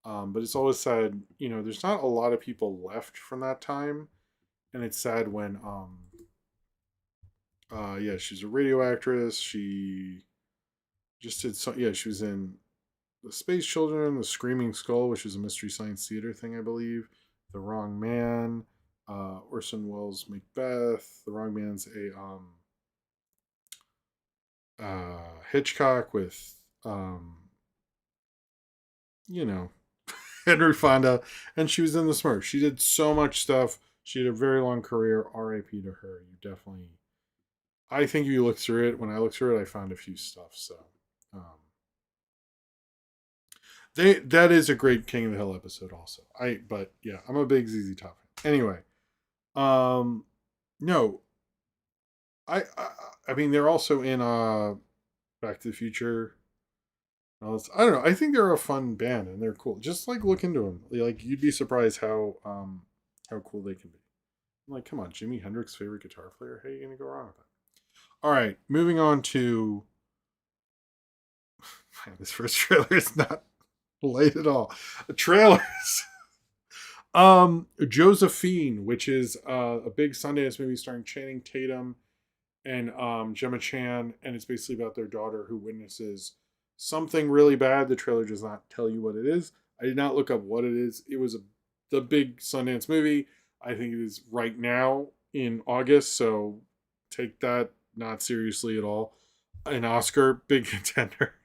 But it's always sad, there's not a lot of people left from that time, and it's sad when yeah, she's a radio actress. She just did so. Yeah, she was in the Space Children, the Screaming Skull, which is a mystery science theater thing, I believe. The Wrong Man, Orson Welles' Macbeth. The Wrong Man's a Hitchcock with you know Henry Fonda, and she was in The Smurfs. She did so much stuff. She had a very long career. R.I.P. to her. You definitely. I think if you look through it, when I looked through it, I found a few stuff. So, um, that is a great King of the Hill episode. Also, but yeah, I'm a big ZZ Top fan. Anyway, um, no, I mean they're also in Back to the Future. I don't know. I think they're a fun band and they're cool. Just like look into them. Like you'd be surprised how cool they can be. I'm like, come on, Jimi Hendrix' favorite guitar player. How are you gonna go wrong with that? All right, moving on to man, this first trailer is not light at all. Trailers. Josphine, which is a big Sundance movie starring Channing Tatum and Gemma Chan, and it's basically about their daughter who witnesses something really bad. The trailer does not tell you what it is. I did not look up what it is. It was the big Sundance movie. I think it is right now in August, so take that not seriously at all. An Oscar big contender.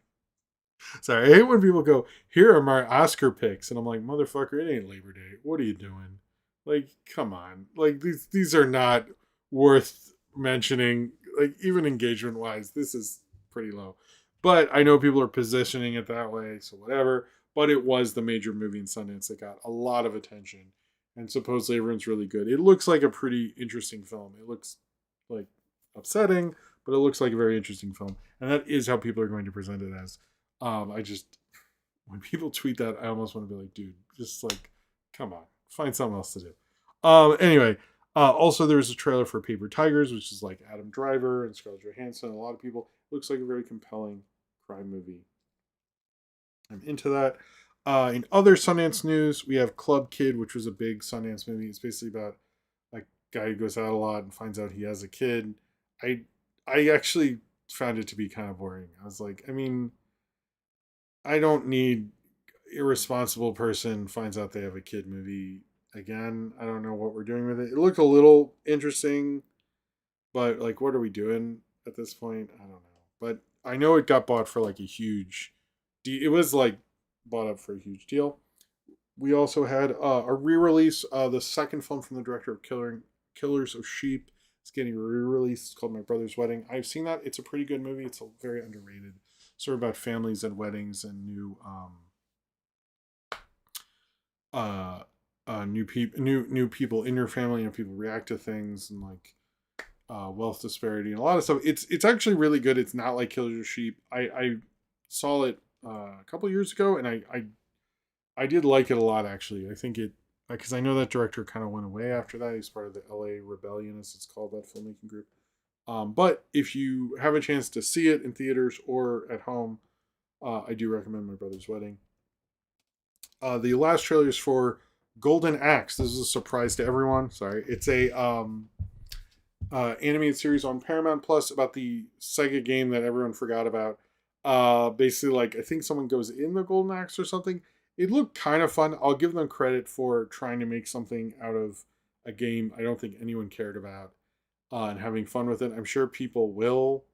Sorry, I hate when people go, "Here are my Oscar picks," and I'm like, "Motherfucker, it ain't Labor Day. What are you doing? Like, come on. Like these are not worth mentioning. Like even engagement wise, this is pretty low." But I know people are positioning it that way, so whatever. But it was the major movie in Sundance that got a lot of attention, and supposedly everyone's really good. It looks like a pretty interesting film. It looks like upsetting, but it looks like a very interesting film, and that is how people are going to present it as. I just when people tweet that, I almost want to be like, dude, just like, come on, find something else to do. Anyway, also there's a trailer for Paper Tigers, which is like Adam Driver and Scarlett Johansson. A lot of people looks like a very compelling crime movie. I'm into that. In other Sundance news, we have Club Kid, which was a big Sundance movie. It's basically about a guy who goes out a lot and finds out he has a kid. I actually found it to be kind of boring. I was like, I mean, I don't need irresponsible person finds out they have a kid movie again. I don't know what we're doing with it. It looked a little interesting, but like, what are we doing at this point? I don't know. But I know it got bought for like a huge. It was like bought up for a huge deal. We also had a re-release. The second film from the director of Killers of Sheep. It's getting re-released. It's called My Brother's Wedding. I've seen that. It's a pretty good movie. It's a very underrated. Sort of about families and weddings and new people in your family and people react to things and like wealth disparity and a lot of stuff. It's actually really good. It's not like Killers of Sheep. I saw it a couple years ago and I did like it a lot actually. I think it because I know that director kind of went away after that. He's part of the LA Rebellion, as it's called, that filmmaking group. But if you have a chance to see it in theaters or at home, I do recommend My Brother's Wedding. The last trailer is for Golden Axe. This is a surprise to everyone. Sorry, it's a animated series on Paramount Plus about the Sega game that everyone forgot about. Basically, like I think someone goes in the Golden Axe or something. It looked kind of fun. I'll give them credit for trying to make something out of a game I don't think anyone cared about and having fun with it. I'm sure people will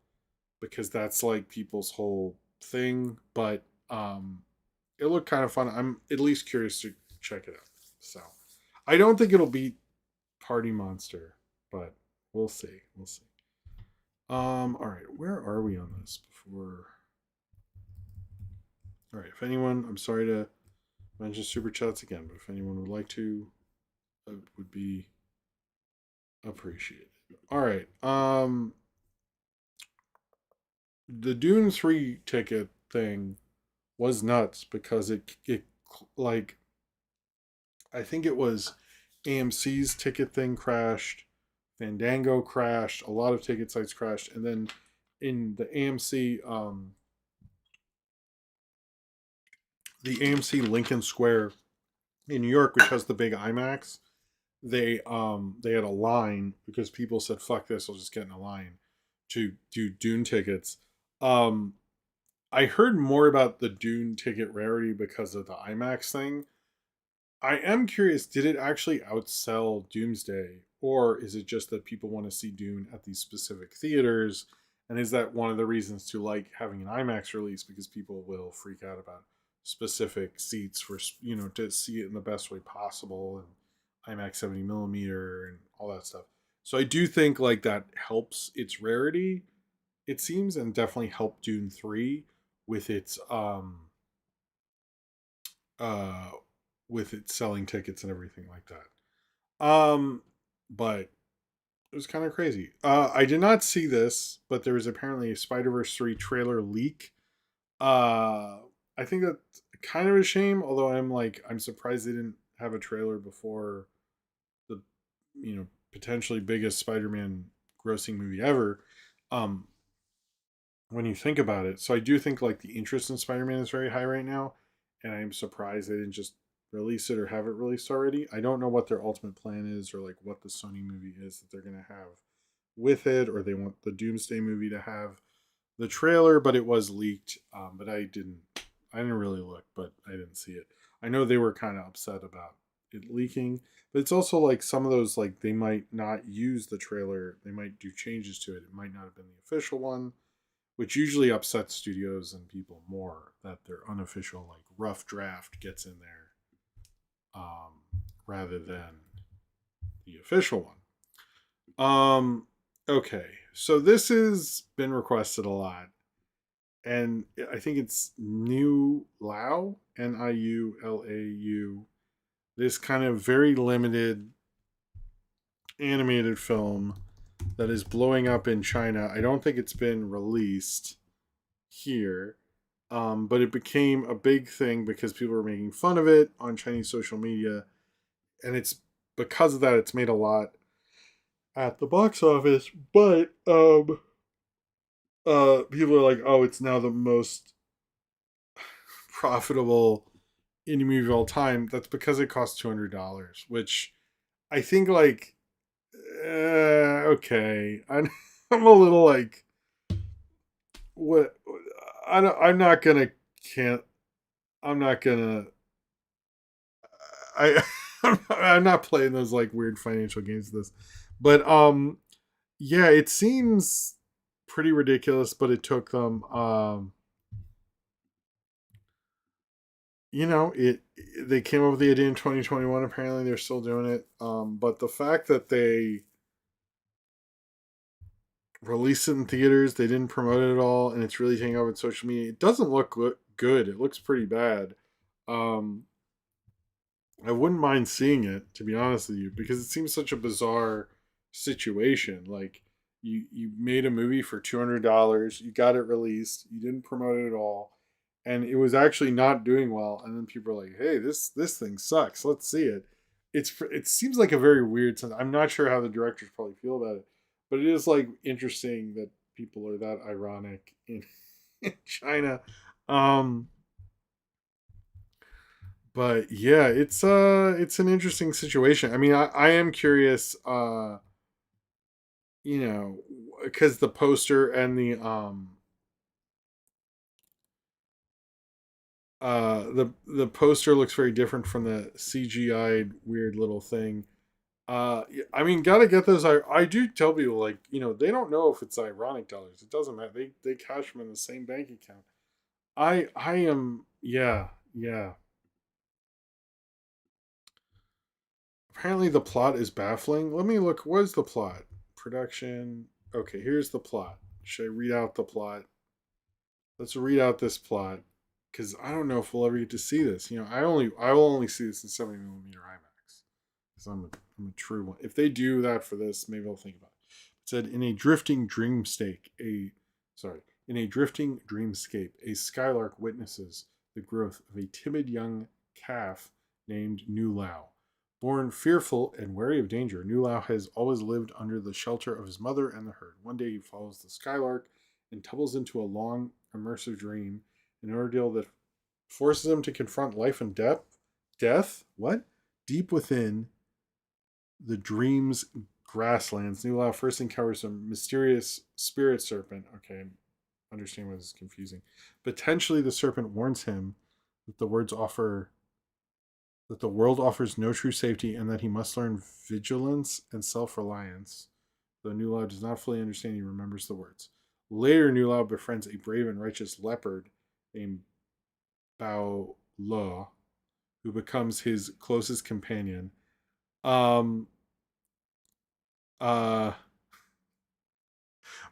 because that's like people's whole thing. But it looked kind of fun. I'm at least curious to check it out. So I don't think it'll beat Party Monster, but we'll see. We'll see. All right, where are we on this before? All right, if anyone, I'm sorry to mention super chats again, but if anyone would like to, it would be Appreciate it. All right. The Dune 3 ticket thing was nuts because it like I think it was AMC's ticket thing crashed, Fandango crashed, a lot of ticket sites crashed, and then in the AMC Lincoln Square in New York, which has the big IMAX, they had a line because people said fuck this, I'll just get in a line to do Dune tickets. Um I heard more about the Dune ticket rarity because of the IMAX thing. I am curious, did it actually outsell Doomsday? Or is it just that people want to see Dune at these specific theaters? And is that one of the reasons to like having an IMAX release? Because people will freak out about specific seats for, to see it in the best way possible and IMAX 70 millimeter and all that stuff. So I do think like that helps its rarity, it seems, and definitely helped Dune 3 with its uh with its selling tickets and everything like that. But it was kind of crazy. I did not see this, but there was apparently a Spider-Verse 3 trailer leak. I think that's kind of a shame, although I'm surprised they didn't have a trailer before the potentially biggest Spider-Man grossing movie ever. Um when you think about it. So I do think like the interest in Spider-Man is very high right now, and I am surprised they didn't just release it or have it released already. I don't know what their ultimate plan is or like what the Sony movie is that they're going to have with it, or they want the Doomsday movie to have the trailer, but it was leaked. But I didn't really look, but I didn't see it. I know they were kind of upset about it leaking, but it's also like some of those like they might not use the trailer, they might do changes to it. It might not have been the official one, which usually upsets studios and people more that their unofficial like rough draft gets in there, um, rather than the official one. Okay, so this has been requested a lot, and I think it's Niu Lau, Niulau. This kind of very limited animated film that is blowing up in China. I don't think it's been released here, but it became a big thing because people were making fun of it on Chinese social media, and it's because of that it's made a lot at the box office. But people are like, oh, it's now the most profitable indie movie of all time. That's because it cost $200, which I think like okay. I'm a little like what I'm not gonna can't I'm not gonna I I'm not playing those like weird financial games with this. But yeah, it seems pretty ridiculous, but it took them it they came up with the idea in 2021. Apparently they're still doing it. But the fact that they released it in theaters, they didn't promote it at all, and it's really taking over on social media, it doesn't look good. It looks pretty bad. Um I wouldn't mind seeing it, to be honest with you, because it seems such a bizarre situation. Like you made a movie for $200, you got it released, you didn't promote it at all, and it was actually not doing well. And then people are like, "Hey, this thing sucks. Let's see it." It seems like a very weird sense. I'm not sure how the directors probably feel about it, but it is like interesting that people are that ironic in, in China. Um, but yeah, it's an interesting situation. I mean, I am curious, you know because the poster and the poster looks very different from the CGI weird little thing. I mean, gotta get those. I do tell people like, they don't know if it's ironic dollars. It doesn't matter. They cash them in the same bank account. I am, yeah, yeah. Apparently, the plot is baffling. Let me look. What is the plot? Production. Okay, here's the plot. Should I read out the plot? Let's read out this plot because I don't know if we'll ever get to see this. I will only see this in 70 millimeter IMAX. because I'm a true one. If they do that for this, maybe I'll think about it. It said in a drifting dreamscape, a skylark witnesses the growth of a timid young calf named Niu Lai. Born fearful and wary of danger, Niu Lai has always lived under the shelter of his mother and the herd. One day he follows the skylark and tumbles into a long, immersive dream, an ordeal that forces him to confront life and death. Death? What? Deep within the dream's grasslands, Niu Lai first encounters a mysterious spirit serpent. Okay, I understand why this is confusing. Potentially, the serpent warns him that the world offers no true safety and that he must learn vigilance and self-reliance. Though Niu Lai does not fully understand, he remembers the words. Later, Niu Lai befriends a brave and righteous leopard named Bao Lo, who becomes his closest companion. Um, Bao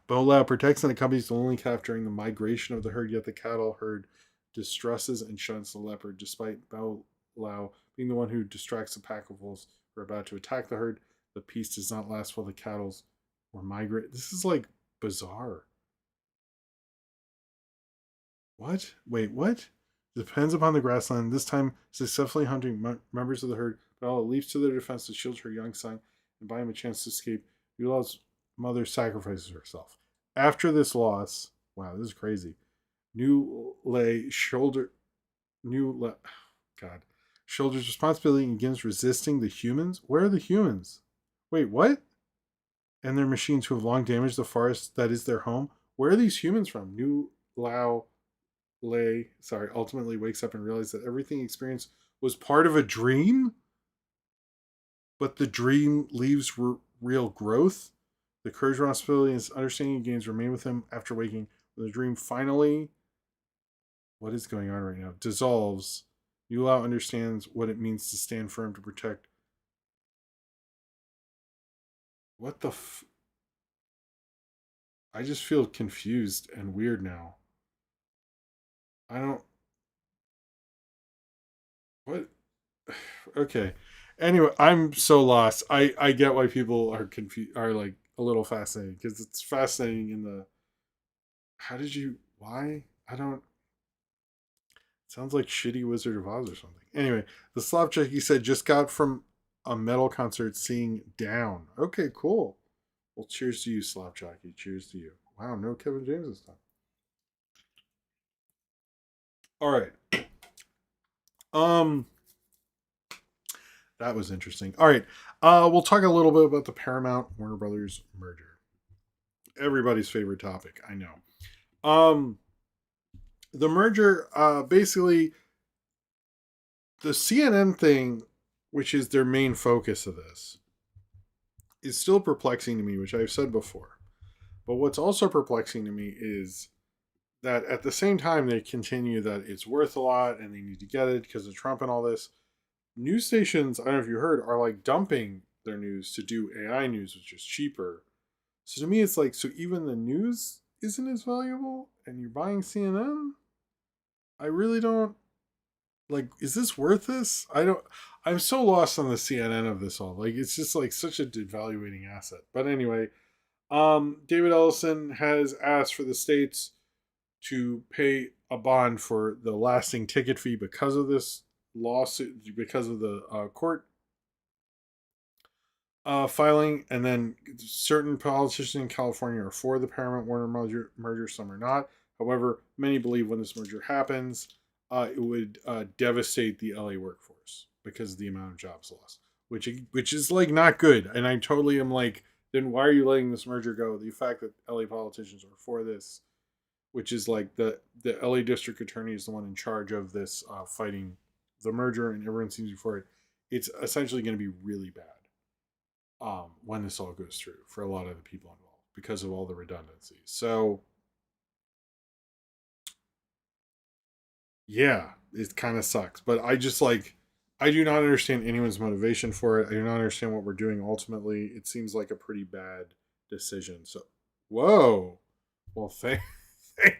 Lo protects and accompanies the lonely calf during the migration of the herd, yet the cattle herd distresses and shuns the leopard, despite Bao Lo being the one who distracts the pack of wolves who are about to attack the herd. The peace does not last while the cattle were migrate. This is like bizarre. What? Wait, what? Depends upon the grassland. This time, successfully hunting members of the herd, Bella leaps to their defense to shield her young son and buy him a chance to escape. Yula's mother sacrifices herself. After this loss, wow, this is crazy. Niu Lai shoulders responsibility and begins resisting the humans. Where are the humans? Wait, what? And their machines who have long damaged the forest that is their home. Where are these humans from? Niu Lai ultimately wakes up and realizes that everything he experienced was part of a dream, but the dream leaves real growth. The courage, responsibility, and understanding he gains remain with him after waking. When the dream finally, what is going on right now, dissolves, Niu Lai understands what it means to stand firm to protect. What the I just feel confused and weird now. I don't. What? Okay. Anyway, I'm so lost. I get why people are confused, are like a little fascinated, because it's fascinating in the. How did you? Why? I don't. Sounds like shitty Wizard of Oz or something. Anyway, the Slapjack, he said, just got from a metal concert seeing Down. Okay, cool. Well, cheers to you, Slapjacky. Cheers to you. Wow, no Kevin James this time. All right. That was interesting. All right. We'll talk a little bit about the Paramount Warner Brothers merger. Everybody's favorite topic, I know. The merger, basically, the CNN thing, which is their main focus of this, is still perplexing to me, which I've said before. But what's also perplexing to me is that at the same time they continue that it's worth a lot and they need to get it because of Trump and all this. News stations, I don't know if you heard, are like dumping their news to do AI news, which is cheaper. So to me, it's like, so even the news isn't as valuable and you're buying CNN? I really don't, like, is this worth this? I'm so lost on the CNN of this all. Like, it's just like such a devaluating asset. But anyway, David Ellison has asked for the states to pay a bond for the lasting ticket fee because of this lawsuit, because of the court filing. And then certain politicians in California are for the Paramount Warner merger, some are not. However, many believe when this merger happens, it would devastate the LA workforce because of the amount of jobs lost, which is like not good. And I totally am like, then why are you letting this merger go? The fact that LA politicians are for this, which is like the LA district attorney is the one in charge of this fighting the merger, and everyone seems to be for it. It's essentially going to be really bad when this all goes through for a lot of the people involved because of all the redundancies. So yeah, it kind of sucks. But I just like, I do not understand anyone's motivation for it. I do not understand what we're doing ultimately. It seems like a pretty bad decision. So, whoa. Well, thank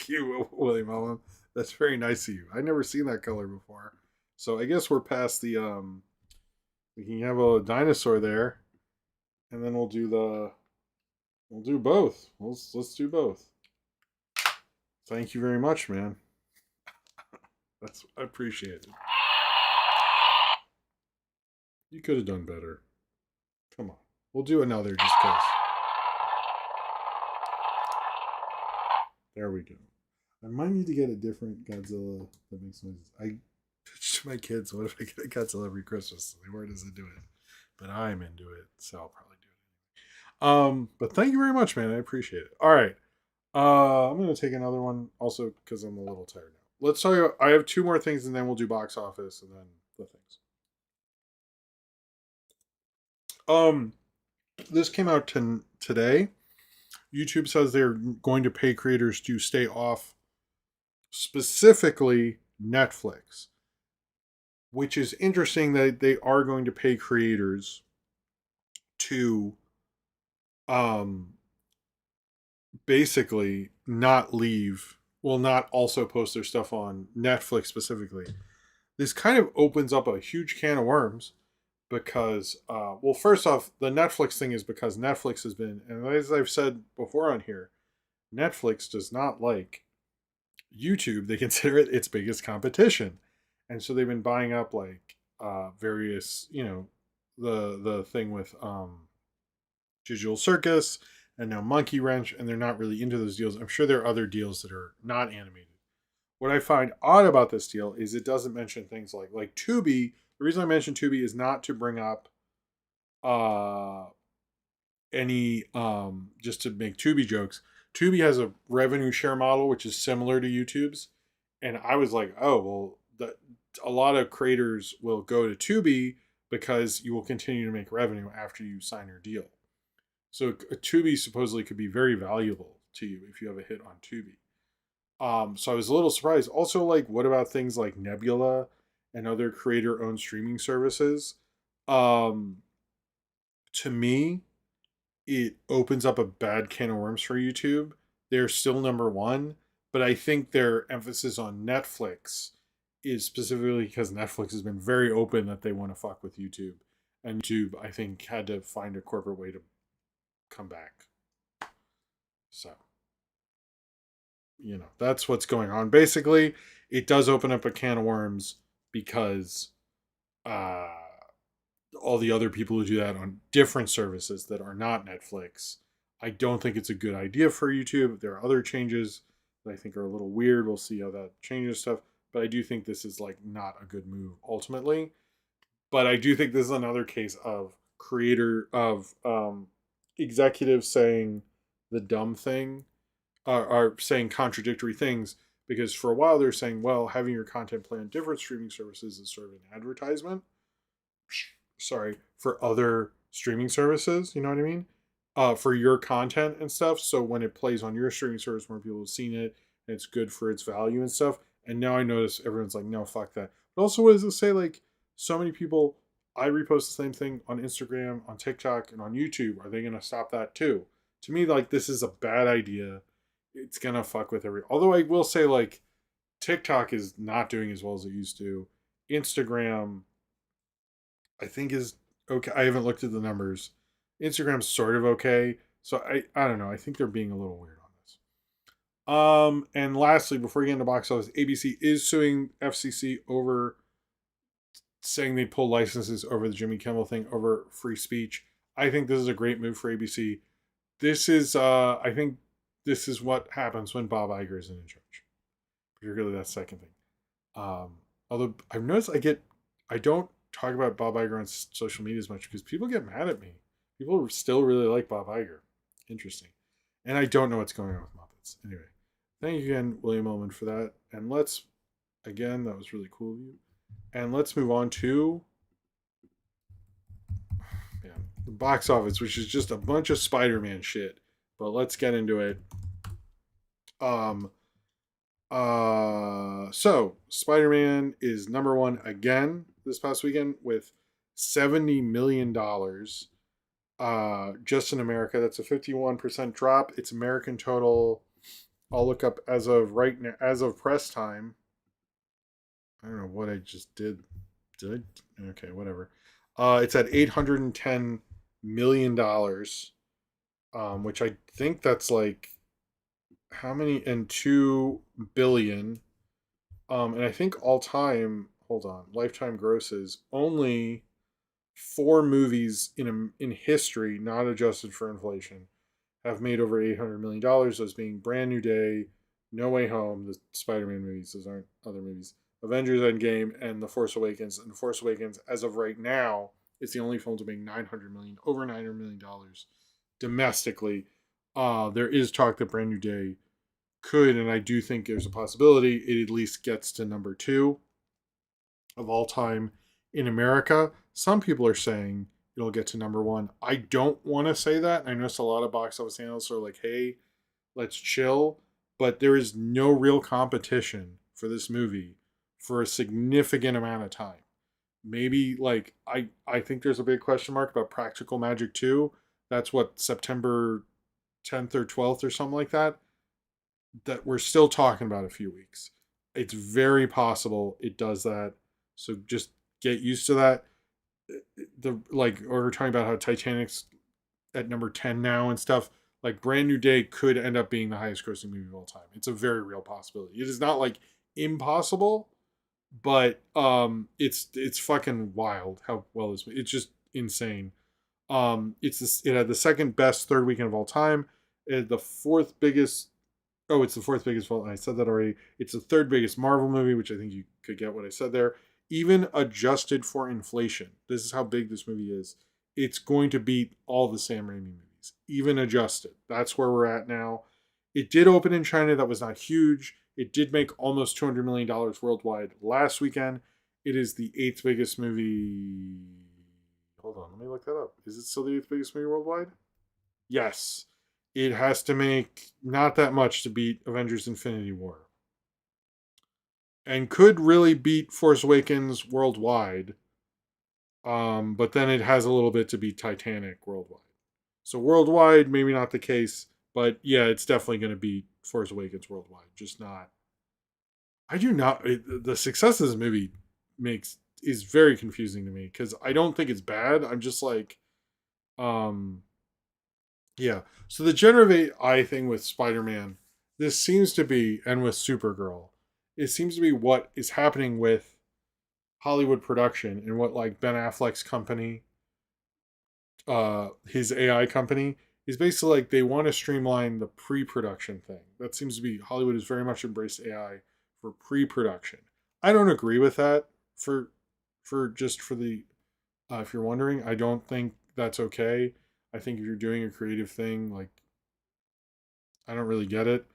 you, William Allen. That's very nice of you. I've never seen that color before. So I guess we're past the We can have a dinosaur there, and then we'll do both. Let's do both. Thank you very much, man. I appreciate it. You could have done better. Come on. We'll do another just because. There we go. I might need to get a different Godzilla that makes noises. I pitched my kids, what if I get a Godzilla every Christmas? Where does it do it? But I'm into it, so I'll probably do it. But thank you very much, man. I appreciate it. All right. I'm gonna take another one also because I'm a little tired now. Let's tell you. I have two more things, and then we'll do box office, and then the things. This came out today. YouTube says they're going to pay creators to stay off, specifically Netflix, which is interesting that they are going to pay creators to basically not leave, well, not also post their stuff on Netflix specifically. This kind of opens up a huge can of worms because, well, first off, the Netflix thing is because Netflix has been, and as I've said before on here, Netflix does not like YouTube. They consider it its biggest competition. And so they've been buying up like various, the thing with Digital Circus and now Monkey Wrench, and they're not really into those deals. I'm sure there are other deals that are not animated. What I find odd about this deal is it doesn't mention things like Tubi. The reason I mention Tubi is not to bring up any just to make Tubi jokes. Tubi has a revenue share model which is similar to YouTube's, and I was like, oh well, a lot of creators will go to Tubi because you will continue to make revenue after you sign your deal. So a Tubi supposedly could be very valuable to you if you have a hit on Tubi. So I was a little surprised. Also, like, what about things like Nebula and other creator-owned streaming services? To me, it opens up a bad can of worms for YouTube. They're still number one, but I think their emphasis on Netflix is specifically because Netflix has been very open that they want to fuck with YouTube. And YouTube, I think, had to find a corporate way to come back. So, that's what's going on. Basically, it does open up a can of worms because all the other people who do that on different services that are not Netflix. I don't think it's a good idea for YouTube. There are other changes that I think are a little weird. We'll see how that changes stuff. But I do think this is like not a good move ultimately. But I do think this is another case of executives saying the dumb thing, are saying contradictory things, because for a while they're saying, well, having your content play on different streaming services is sort of an advertisement. Sorry, for other streaming services, you know what I mean? For your content and stuff. So when it plays on your streaming service, more people have seen it, and it's good for its value and stuff. And now I notice everyone's like, no, fuck that. But also, what does it say? Like, so many people, I repost the same thing on Instagram, on TikTok, and on YouTube. Are they going to stop that too? To me, like, this is a bad idea. It's going to fuck with Although I will say, like, TikTok is not doing as well as it used to. Instagram, I think, is okay. I haven't looked at the numbers. Instagram's sort of okay. So I don't know. I think they're being a little weird on this. And lastly, before we get into box office, ABC is suing FCC over saying they pull licenses over the Jimmy Kimmel thing over free speech. I think this is a great move for ABC. This is I think this is what happens when Bob Iger isn't in charge. Particularly that second thing. Although I've noticed I don't talk about Bob Iger on social media as much because people get mad at me. People still really like Bob Iger. Interesting. And I don't know what's going on with Muppets. Anyway, thank you again, William Ullman, for that. And that was really cool of you. And let's move on to the box office, which is just a bunch of Spider-Man shit. But let's get into it. So Spider-Man is number one again this past weekend with $70 million. Just in America. That's a 51% drop. It's American total. I'll look up as of right now, as of press time. I don't know what I just did. Okay, whatever. It's at $810 million, which I think that's like how many, and 2 billion. And I think all time, hold on, lifetime grosses, only four movies in history, not adjusted for inflation, have made over $800 million. Those being Brand New Day, No Way Home, the Spider-Man movies. Those aren't other movies. Avengers Endgame and The Force Awakens. And The Force Awakens, as of right now, is the only film to make over $900 million domestically. There is talk that Brand New Day could, and I do think there's a possibility it at least gets to number two of all time in America. Some people are saying it'll get to number one. I don't want to say that. I noticed a lot of box office analysts are like, hey, let's chill. But there is no real competition for this movie for a significant amount of time. Maybe like I think there's a big question mark about Practical Magic 2. That's what, September 10th or 12th or something like that. That we're still talking about a few weeks. It's very possible it does that. So just get used to that. Or we're talking about how Titanic's at number 10 now and stuff. Like Brand New Day could end up being the highest grossing movie of all time. It's a very real possibility. It is not like impossible, but it's fucking wild how well this, it's just insane. It had the second best third weekend of all time. It had the fourth biggest. Oh, it's the fourth biggest. Well, I said that already. It's the third biggest Marvel movie, which I think you could get what I said there. Even adjusted for inflation, this is how big this movie is. It's going to beat all the Sam Raimi movies, even adjusted. That's where we're at now. It did open in China. That was not huge. It did make almost $200 million worldwide last weekend. It is the eighth biggest movie. Hold on, let me look that up. Is it still the eighth biggest movie worldwide? Yes. It has to make not that much to beat Avengers Infinity War. And could really beat Force Awakens worldwide. But then it has a little bit to beat Titanic worldwide. So worldwide, maybe not the case. But yeah, it's definitely going to beat Force Awakens worldwide. Just not. I do not. The success of this movie is very confusing to me because I don't think it's bad. I'm just like, yeah. So the generative AI thing with Spider-Man, this seems to be, and with Supergirl, it seems to be what is happening with Hollywood production and what like Ben Affleck's company, his AI company, is basically like they want to streamline the pre-production thing. That seems to be Hollywood has very much embraced AI for pre-production. I don't agree with that for just for the if you're wondering, I don't think that's okay. I think if you're doing a creative thing, like I don't really get it.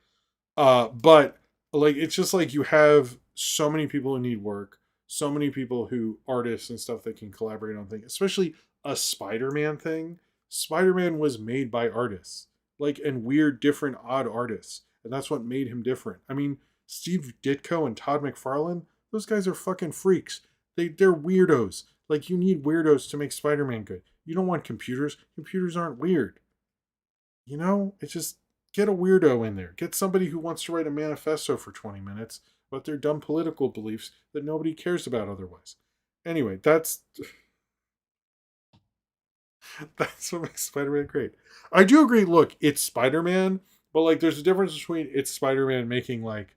But like it's just like you have so many people who need work, so many people who artists and stuff that can collaborate on things, especially a Spider-Man thing. Spider-Man was made by artists, like and weird, different, odd artists, and that's what made him different. I mean, Steve Ditko and Todd McFarlane, those guys are fucking freaks. They're weirdos. Like you need weirdos to make Spider-Man good. You don't want computers. Computers aren't weird. You know, it's just get a weirdo in there. Get somebody who wants to write a manifesto for 20 minutes about their dumb political beliefs that nobody cares about otherwise. Anyway, that's what makes Spider-Man great. I do agree, look, it's Spider-Man, but like there's a difference between it's Spider-Man making like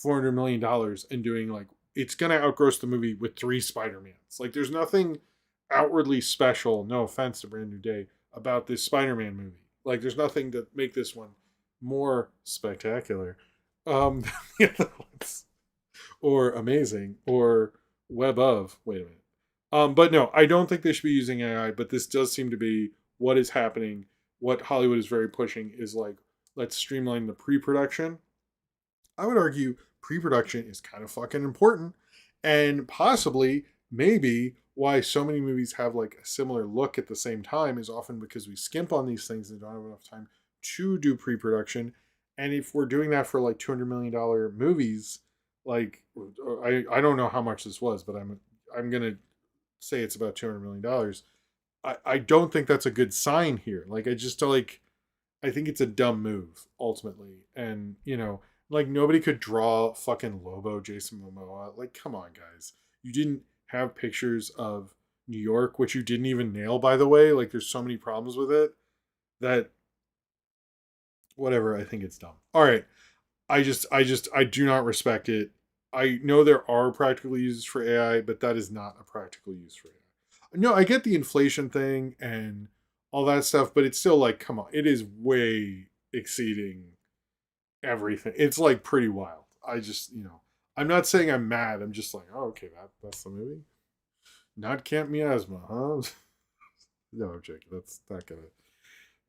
$400 million and doing like it's gonna outgross the movie with three Spider-Mans. Like there's nothing outwardly special, no offense to Brand New Day, about this Spider-Man movie. Like there's nothing to make this one more spectacular than the other ones. Or amazing. Or web of. Wait a minute. But no, I don't think they should be using AI, but this does seem to be what is happening. What Hollywood is very pushing is like, let's streamline the pre-production. I would argue pre-production is kind of fucking important. And possibly, maybe, why so many movies have like a similar look at the same time is often because we skimp on these things and don't have enough time to do pre-production. And if we're doing that for like $200 million movies, like I don't know how much this was, but I'm gonna say it's about $200 million. I don't think that's a good sign here. Like I just like I think it's a dumb move ultimately, and you know like nobody could draw fucking Lobo Jason Momoa. Like come on guys, you didn't have pictures of New York, which you didn't even nail, by the way. Like, there's so many problems with it that whatever. I think it's dumb. All right, I do not respect it. I know there are practical uses for AI, but that is not a practical use for AI. No, I get the inflation thing and all that stuff, but it's still like, come on, it is way exceeding everything. It's like pretty wild. I just, I'm not saying I'm mad. I'm just like, oh, okay, that's the movie. Not Camp Miasma, huh? No, I'm joking. That's not gonna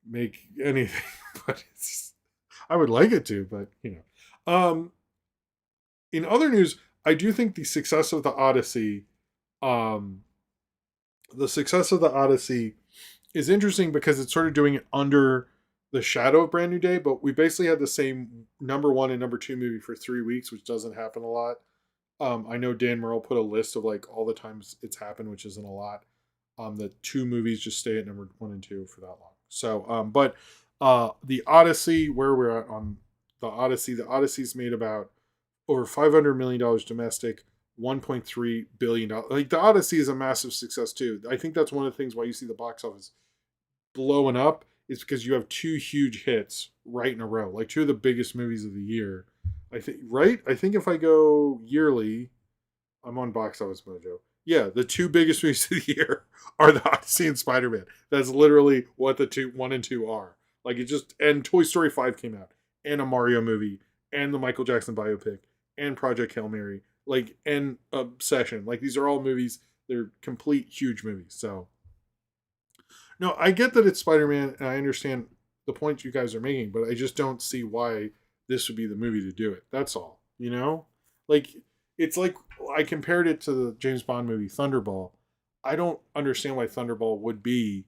make anything, but I would like it to, but in other news, I do think um, the success of the Odyssey is interesting because it's sort of doing it under the shadow of Brand New Day, but we basically had the same number one and number two movie for 3 weeks, which doesn't happen a lot. I know Dan Merle put a list of like all the times it's happened, which isn't a lot. The two movies just stay at number one and two for that long. So, but the Odyssey, where we're at on the Odyssey's made about over $500 million domestic, $1.3 billion. Like the Odyssey is a massive success too. I think that's one of the things why you see the box office blowing up is because you have two huge hits right in a row, like two of the biggest movies of the year. I think, right? I think if I go yearly, I'm on Box Office Mojo. Yeah, the two biggest movies of the year are the Odyssey and Spider Man. That's literally what the two, one and two are. Like it just, and Toy Story 5 came out, and a Mario movie, and the Michael Jackson biopic, and Project Hail Mary, like, and Obsession. Like these are all movies. They're complete huge movies. So, no, I get that it's Spider Man, and I understand the point you guys are making, but I just don't see why this would be the movie to do it. That's all. Like it's like I compared it to the James Bond movie Thunderball. I don't understand why Thunderball would be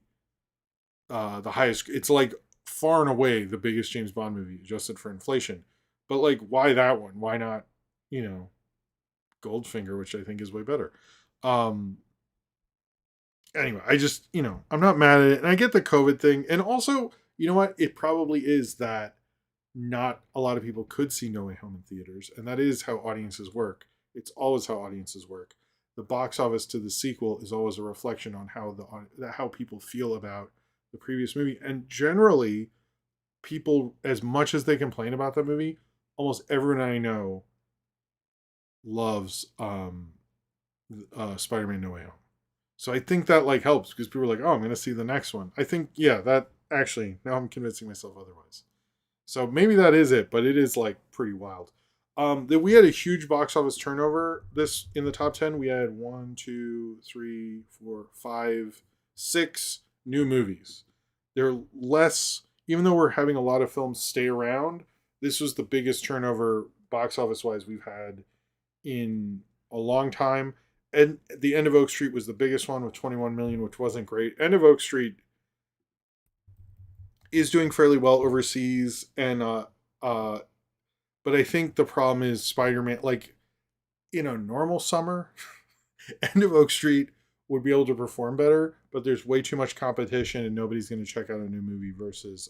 the highest. It's like far and away the biggest James Bond movie adjusted for inflation. But like, why that one? Why not, Goldfinger, which I think is way better. Um, anyway, I just, I'm not mad at it. And I get the COVID thing. And also, you know what? It probably is that not a lot of people could see No Way Home in theaters. And that is how audiences work. It's always how audiences work. The box office to the sequel is always a reflection on how people feel about the previous movie. And generally, people, as much as they complain about that movie, almost everyone I know loves Spider-Man No Way Home. So I think that like helps because people are like, oh, I'm going to see the next one. I think, yeah, that actually, now I'm convincing myself otherwise. So maybe that is it, but it is like pretty wild. That we had a huge box office turnover this in the top 10. We had 1, 2, 3, 4, 5, 6 new movies. They're less, even though we're having a lot of films stay around, this was the biggest turnover box office wise we've had in a long time. And The End of Oak Street was the biggest one with 21 million, which wasn't great. End of Oak Street is doing fairly well overseas, and but I think the problem is Spider-Man. Like in a normal summer, End of Oak Street would be able to perform better, but there's way too much competition, and nobody's going to check out a new movie versus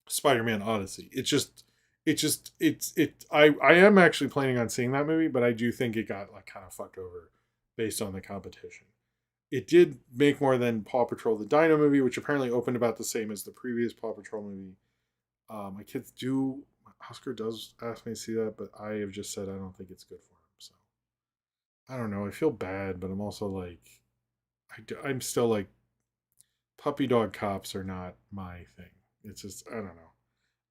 Spider-Man Odyssey. I am actually planning on seeing that movie, but I do think it got like kind of fucked over based on the competition. It did make more than Paw Patrol the Dino movie, which apparently opened about the same as the previous Paw Patrol movie. My kids do. Oscar does ask me to see that, but I have just said I don't think it's good for him. So I don't know. I feel bad, but I'm also like, I'm still like, puppy dog cops are not my thing. It's just, I don't know.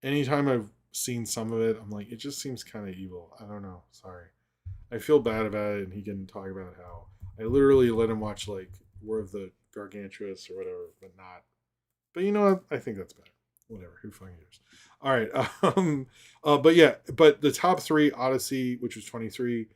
Anytime I've seen some of it, I'm like, it just seems kind of evil. I don't know. Sorry. I feel bad about it, and he can talk about how I literally let him watch like War of the Gargantuous or whatever, but not. But you know what? I think that's better. Whatever. Who fucking cares? All right. But yeah, but the top three: Odyssey, which was 23,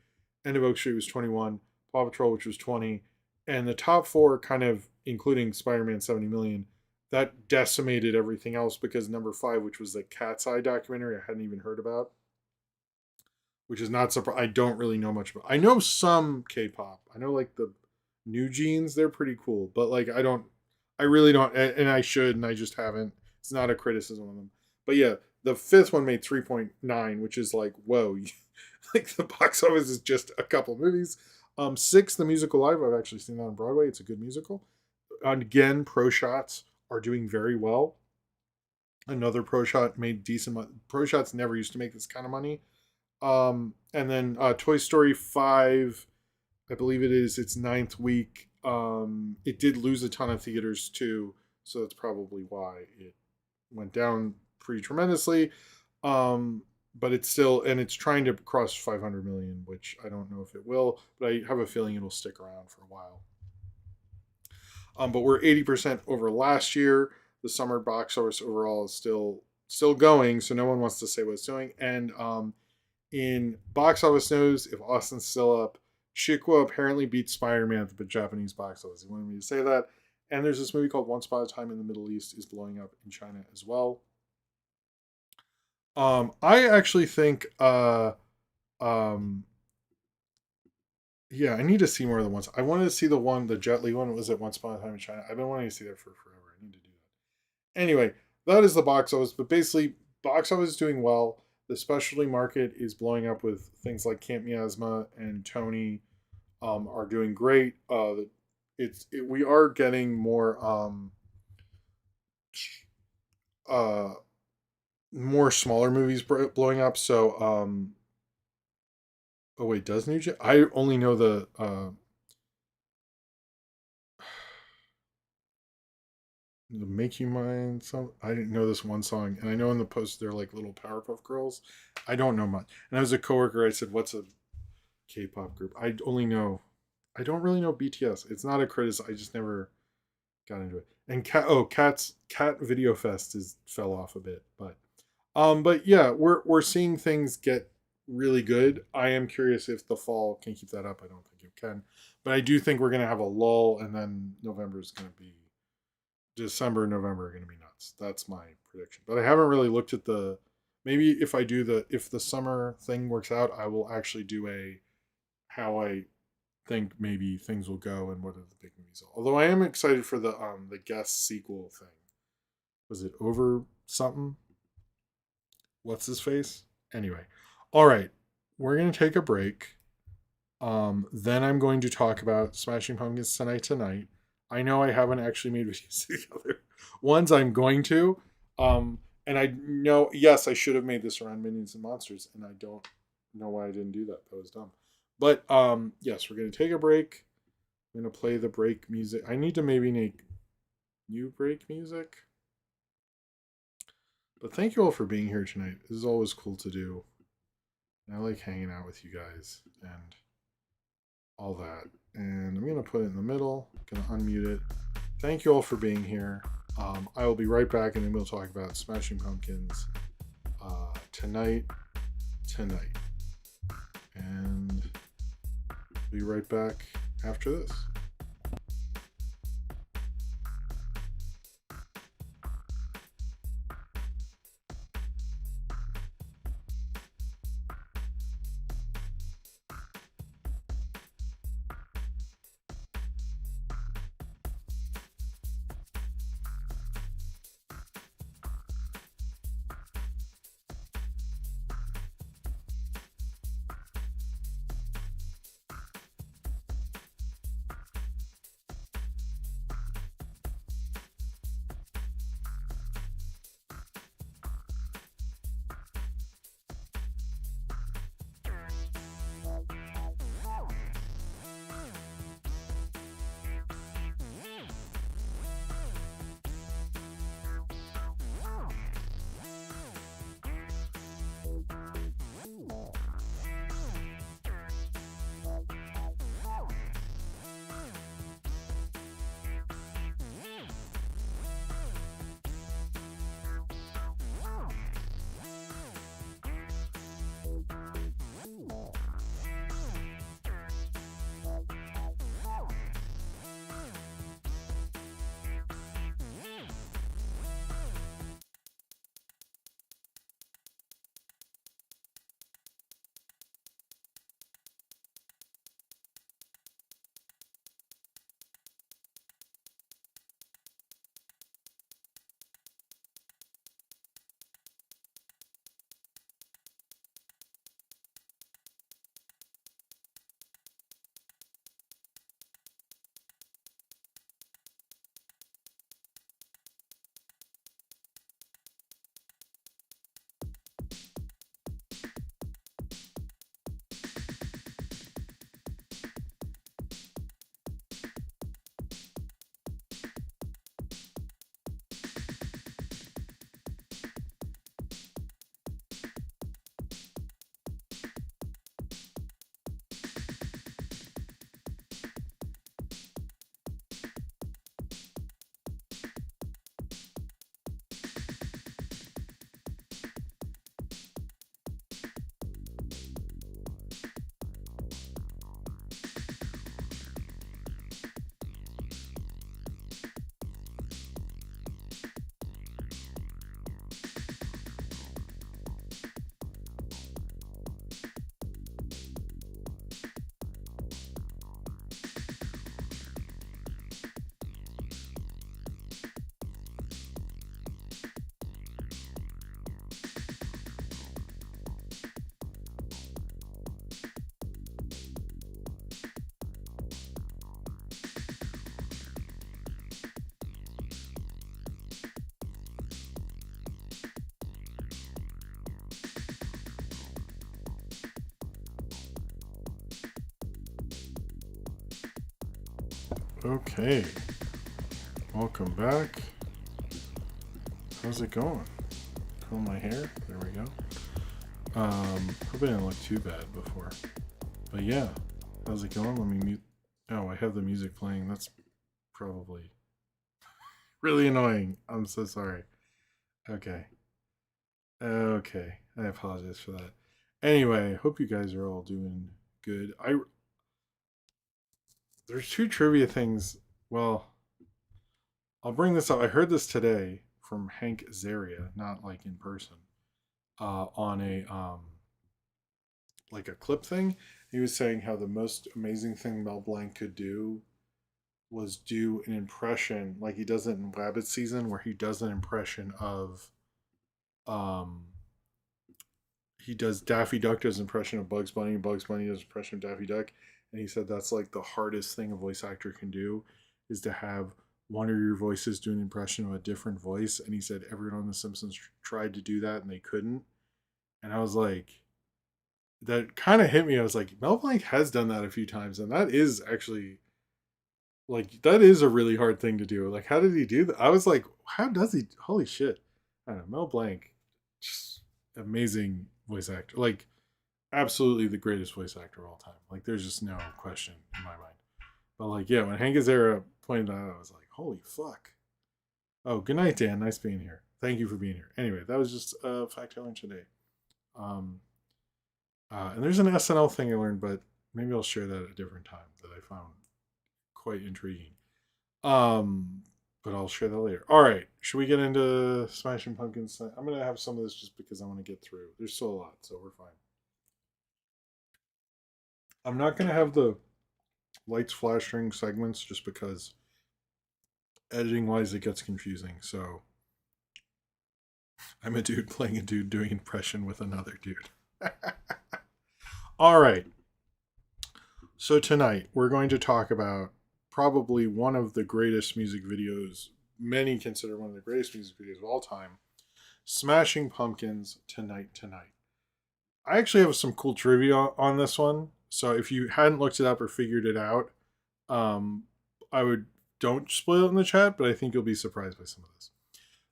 End of Oak Street was 21, Paw Patrol, which was 20, and the top four, kind of including Spider-Man 70 million, that decimated everything else because number 5, which was the Cat's Eye documentary, I hadn't even heard about, which is not surprising. I don't really know much about. I know some K-pop. I know like the New Jeans. They're pretty cool, but like I really don't, and I should, and I just haven't. It's not a criticism of them, but yeah, the 5th one made 3.9, which is like whoa, like the box office is just a couple movies. Six, the musical live. I've actually seen that on Broadway. It's a good musical. And again, Pro Shots are doing very well. Another Pro Shot made decent money. Pro Shots never used to make this kind of money. And then Toy Story 5, I believe it is its ninth week. It did lose a ton of theaters too, so that's probably why it went down pretty tremendously. But it's still, and it's trying to cross 500 million, which I don't know if it will, but I have a feeling it'll stick around for a while. But we're 80% over last year. The summer box office overall is still going, so no one wants to say what it's doing. And in box office news, if Austin's still up, Chikwa apparently beat Spider-Man at the Japanese box office. He wanted me to say that. And there's this movie called Once Upon a Time in the Middle East is blowing up in China as well. I actually think yeah, I need to see more of the ones. I wanted to see the Jet Li one. Was it Once Upon a Time in China? I've been wanting to see that for forever. I need to do that. Anyway, that is the box office. But basically, box office is doing well. The specialty market is blowing up with things like Camp Miasma and Tony are doing great. We are getting more smaller movies blowing up. So oh wait, does New Jack? I only know the Make You Mine song. I didn't know this one song, and I know in the post they're like little Powerpuff Girls. I don't know much. And as a coworker, I said, "What's a K-pop group?" I don't really know BTS. It's not a criticism. I just never got into it. And Cat Video Fest fell off a bit, but yeah, we're seeing things get really good. I am curious if the fall can keep that up. I don't think it can, but I do think we're gonna have a lull, and then December, November are gonna be nuts. That's my prediction. But I haven't really looked at maybe if the summer thing works out, I will actually do how I think maybe things will go and what are the big movies. Although I am excited for the guest sequel thing. Was it Over something? What's his face? Anyway, all right, we're gonna take a break. Then I'm going to talk about Smashing Pumpkins tonight. I know I haven't actually made videos together. Ones I'm going to. And I know, yes, I should have made this around Minions and Monsters, and I don't know why I didn't do that. That was dumb. But yes, we're gonna take a break. I'm gonna play the break music. I need to maybe make new break music. But thank you all for being here tonight. This is always cool to do. And I like hanging out with you guys and all that. And I'm going to put it in the middle. I'm going to unmute it. Thank you all for being here. I will be right back, and then we'll talk about Smashing Pumpkins tonight. And be right back after this. Okay, welcome back. How's it going? Curl my hair. There we go. Hope I didn't look too bad before. But yeah, how's it going? Let me mute. Oh, I have the music playing. That's probably really annoying. I'm so sorry. Okay. Okay. I apologize for that. Anyway, hope you guys are all doing good. There's two trivia things. Well, I'll bring this up. I heard this today from Hank Azaria, not like in person, on a like a clip thing. He was saying how the most amazing thing Mel Blanc could do was do an impression like he does it in Rabbit Season, where he does an impression of he does Daffy Duck does impression of Bugs Bunny, and Bugs Bunny does impression of Daffy Duck, and he said that's like the hardest thing a voice actor can do is to have one of your voices do an impression of a different voice. And he said everyone on The Simpsons tried to do that and they couldn't. And I was like, that kind of hit me. I was like, Mel Blanc has done that a few times, and that is actually like that is a really hard thing to do. Like, how did he do that? I was like, how does he? Holy shit! I don't know. Mel Blanc, just amazing voice actor. Like, absolutely the greatest voice actor of all time. Like, there's just no question in my mind. But like, yeah, when Hank Azaria pointed that out, I was like, holy fuck. Oh, good night, Dan. Nice being here. Thank you for being here. Anyway, that was just a fact I learned today. And there's an SNL thing I learned, but maybe I'll share that at a different time that I found quite intriguing. But I'll share that later. All right, should we get into Smashing Pumpkins? I'm gonna have some of this just because I want to get through. There's still a lot, so we're fine. I'm not gonna have the lights flashing segments just because editing wise it gets confusing. So I'm a dude playing a dude doing impression with another dude. All right. So tonight we're going to talk about probably one of the greatest music videos, many consider one of the greatest music videos of all time, Smashing Pumpkins, Tonight Tonight. I actually have some cool trivia on this one. So if you hadn't looked it up or figured it out, I would don't spoil it in the chat, but I think you'll be surprised by some of this.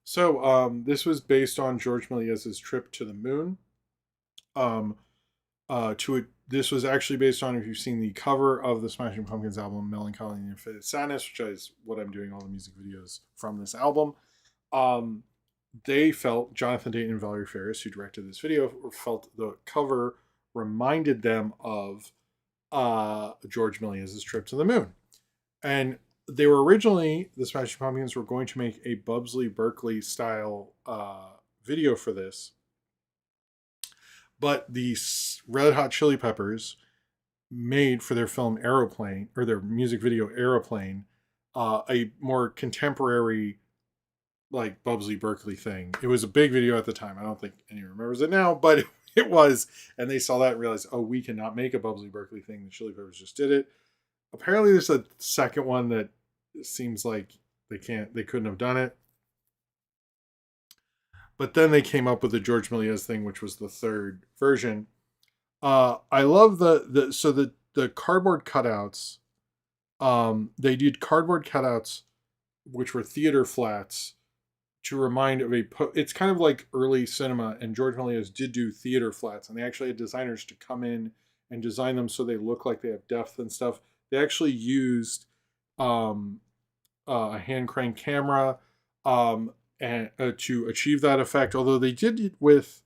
So this was based on George Méliès's trip to the moon. This was actually based on, if you've seen the cover of the Smashing Pumpkins album, Melancholy and Infinite Sadness, which is what I'm doing all the music videos from this album. They felt, Jonathan Dayton and Valerie Faris, who directed this video, felt the cover reminded them of George Méliès's trip to the moon. And they were originally, the Smashing Pumpkins were going to make a Bubsley Berkeley style video for this. But the Red Hot Chili Peppers made for their film Aeroplane, or their music video Aeroplane, a more contemporary, like Bubsley Berkeley thing. It was a big video at the time. I don't think anyone remembers it now, but it was. And they saw that and realized, oh, we cannot make a Bubsley Berkeley thing. The Chili Peppers just did it. Apparently there's a second one that seems like they couldn't have done it. But then they came up with the George Méliès thing, which was the third version. I love the cardboard cutouts. They did cardboard cutouts, which were theater flats, to remind of it's kind of like early cinema, and George Méliès did do theater flats, and they actually had designers to come in and design them so they look like they have depth and stuff. They actually used a hand crank camera and to achieve that effect, although they did it with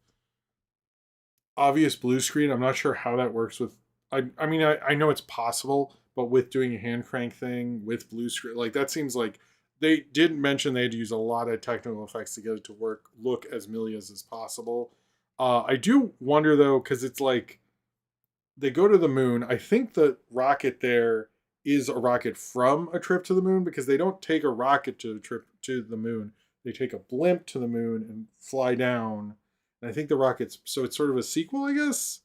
obvious blue screen. I'm not sure how that works with, I mean, I know it's possible, but with doing a hand crank thing with blue screen, like that seems like they didn't mention they had to use a lot of technical effects to get it to look as Méliès as possible. I do wonder though, because it's like they go to the moon. I think the rocket there is a rocket from a trip to the moon, because they don't take a rocket to a trip to the moon. They take a blimp to the moon and fly down. And I think the rocket's, so it's sort of a sequel, I guess.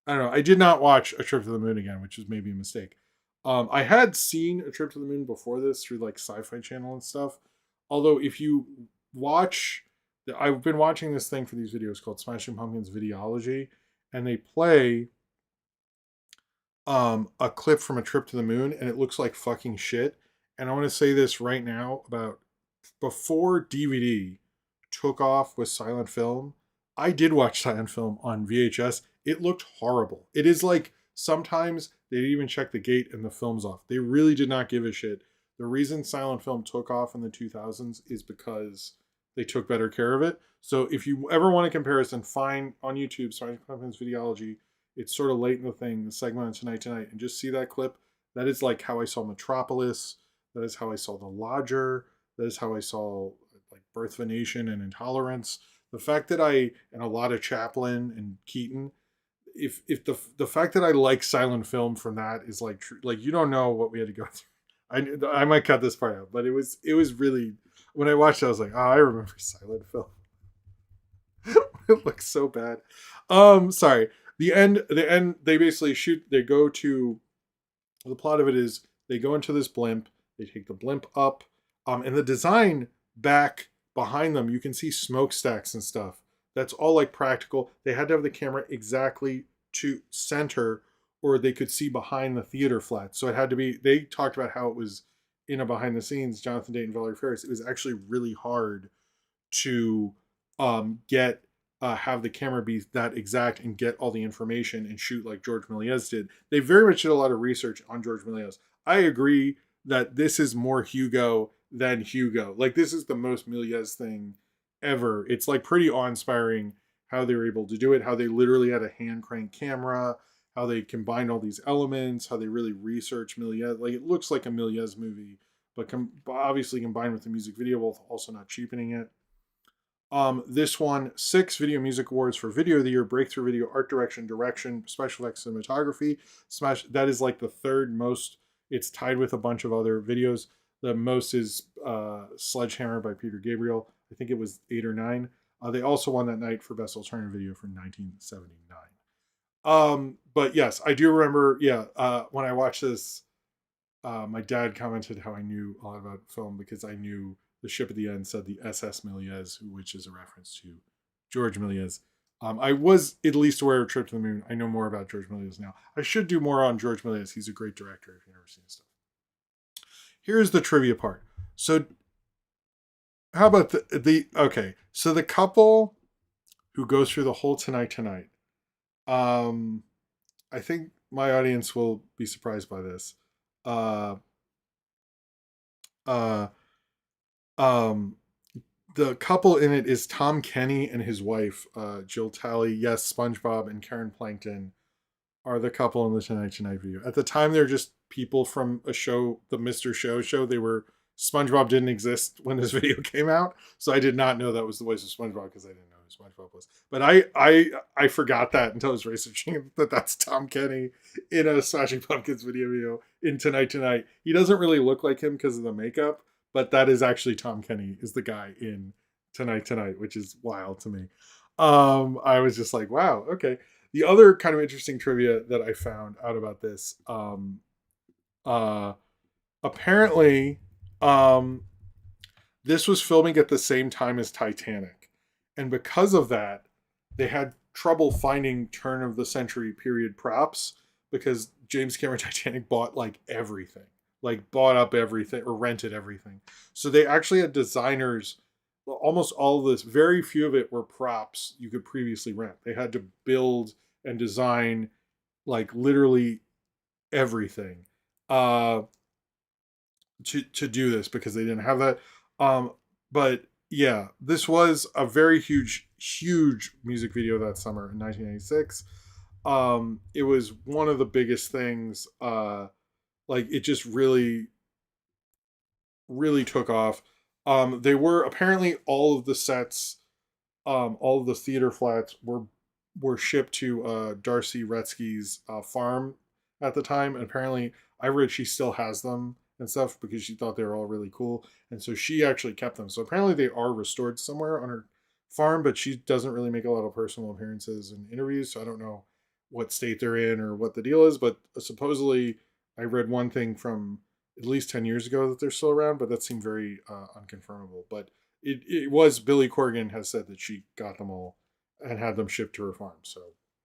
I don't know. I did not watch A Trip to the Moon again, which was maybe a mistake. I had seen A Trip to the Moon before this through like Sci-Fi Channel and stuff. Although if you watch, I've been watching this thing for these videos called Smashing Pumpkins Videology, and they play a clip from A Trip to the Moon, and it looks like fucking shit. and I want to say this right now about before DVD took off with silent film, I did watch silent film on VHS. It looked horrible. It is like sometimes they didn't even check the gate and the film's off. They really did not give a shit. The reason silent film took off in the 2000s is because they took better care of it. So if you ever want a comparison, find on YouTube, Sergeant Pumpkin's Videology. It's sort of late in the thing, the segment on Tonight Tonight, and just see that clip. That is like how I saw Metropolis. That is how I saw The Lodger. That is how I saw like Birth of a Nation and Intolerance. The fact that and a lot of Chaplin and Keaton, if the fact that I like silent film from that is like true, like you don't know what we had to go through. I might cut this part out, but it was really, when I watched it, I was like, oh, I remember silent film. It looks so bad. Sorry. The end, they basically shoot, they go to, the plot of it is they go into this blimp, they take the blimp up, and the design back behind them, you can see smokestacks and stuff. That's all like practical. They had to have the camera exactly to center, or they could see behind the theater flat. So it had to be, they talked about how it was in a behind the scenes, Jonathan Dayton, Valerie Faris, it was actually really hard to get have the camera be that exact and get all the information and shoot like George Méliès did. They very much did a lot of research on George Méliès. I agree that this is more Hugo than Hugo. Like this is the most Méliès thing ever. It's like pretty awe-inspiring how they were able to do it, how they literally had a hand crank camera, how they combined all these elements, how they really researched Méliès. Like it looks like a Méliès movie, but obviously combined with the music video, while also not cheapening it. This won 6 Video Music Awards for Video of the Year, Breakthrough Video, Art Direction, Special Effects, Cinematography. Smash. That is like the third most. It's tied with a bunch of other videos. The most is Sledgehammer by Peter Gabriel. I think it was 8 or 9. They also won that night for Best Alternative Video for 1979. But yes, I do remember. Yeah, when I watched this, my dad commented how I knew a lot about film because I knew the ship at the end said the SS Méliès, which is a reference to George Méliès. I was at least aware of Trip to the Moon. I know more about George Méliès now. I should do more on George Méliès. He's a great director if you've never seen his stuff. Here's the trivia part. So how about okay. So the couple who goes through the whole Tonight Tonight. I think my audience will be surprised by this. The couple in it is Tom Kenny and his wife, Jill Talley. Yes, SpongeBob and Karen Plankton are the couple in the Tonight Tonight video. At the time, they're just people from a show, the Mr. Show. They were, SpongeBob didn't exist when this video came out, so I did not know that was the voice of SpongeBob because I didn't know who SpongeBob was. But I forgot that until I was researching that that's Tom Kenny in a Smashing Pumpkins video in Tonight Tonight. He doesn't really look like him because of the makeup, but that is actually Tom Kenny is the guy in Tonight Tonight, which is wild to me. I was just like, wow, okay. The other kind of interesting trivia that I found out about this, apparently, this was filming at the same time as Titanic. And because of that, they had trouble finding turn of the century period props because James Cameron Titanic bought like everything, like bought up everything or rented everything. So they actually had designers, almost all of this, very few of it were props you could previously rent. They had to build and design like literally everything to do this because they didn't have that. But yeah, this was a very huge music video that summer in 1996. It was one of the biggest things. Like it just really took off. They were apparently all of the sets, all of the theater flats were shipped to Darcy Retzky's farm at the time, and apparently I read she still has them and stuff because she thought they were all really cool, and so she actually kept them. So apparently they are restored somewhere on her farm, but she doesn't really make a lot of personal appearances and interviews, so I don't know what state they're in or what the deal is, but supposedly I read one thing from at least 10 years ago that they're still around, but that seemed very unconfirmable. But it was, Billy Corgan has said that she got them all and had them shipped to her farm. So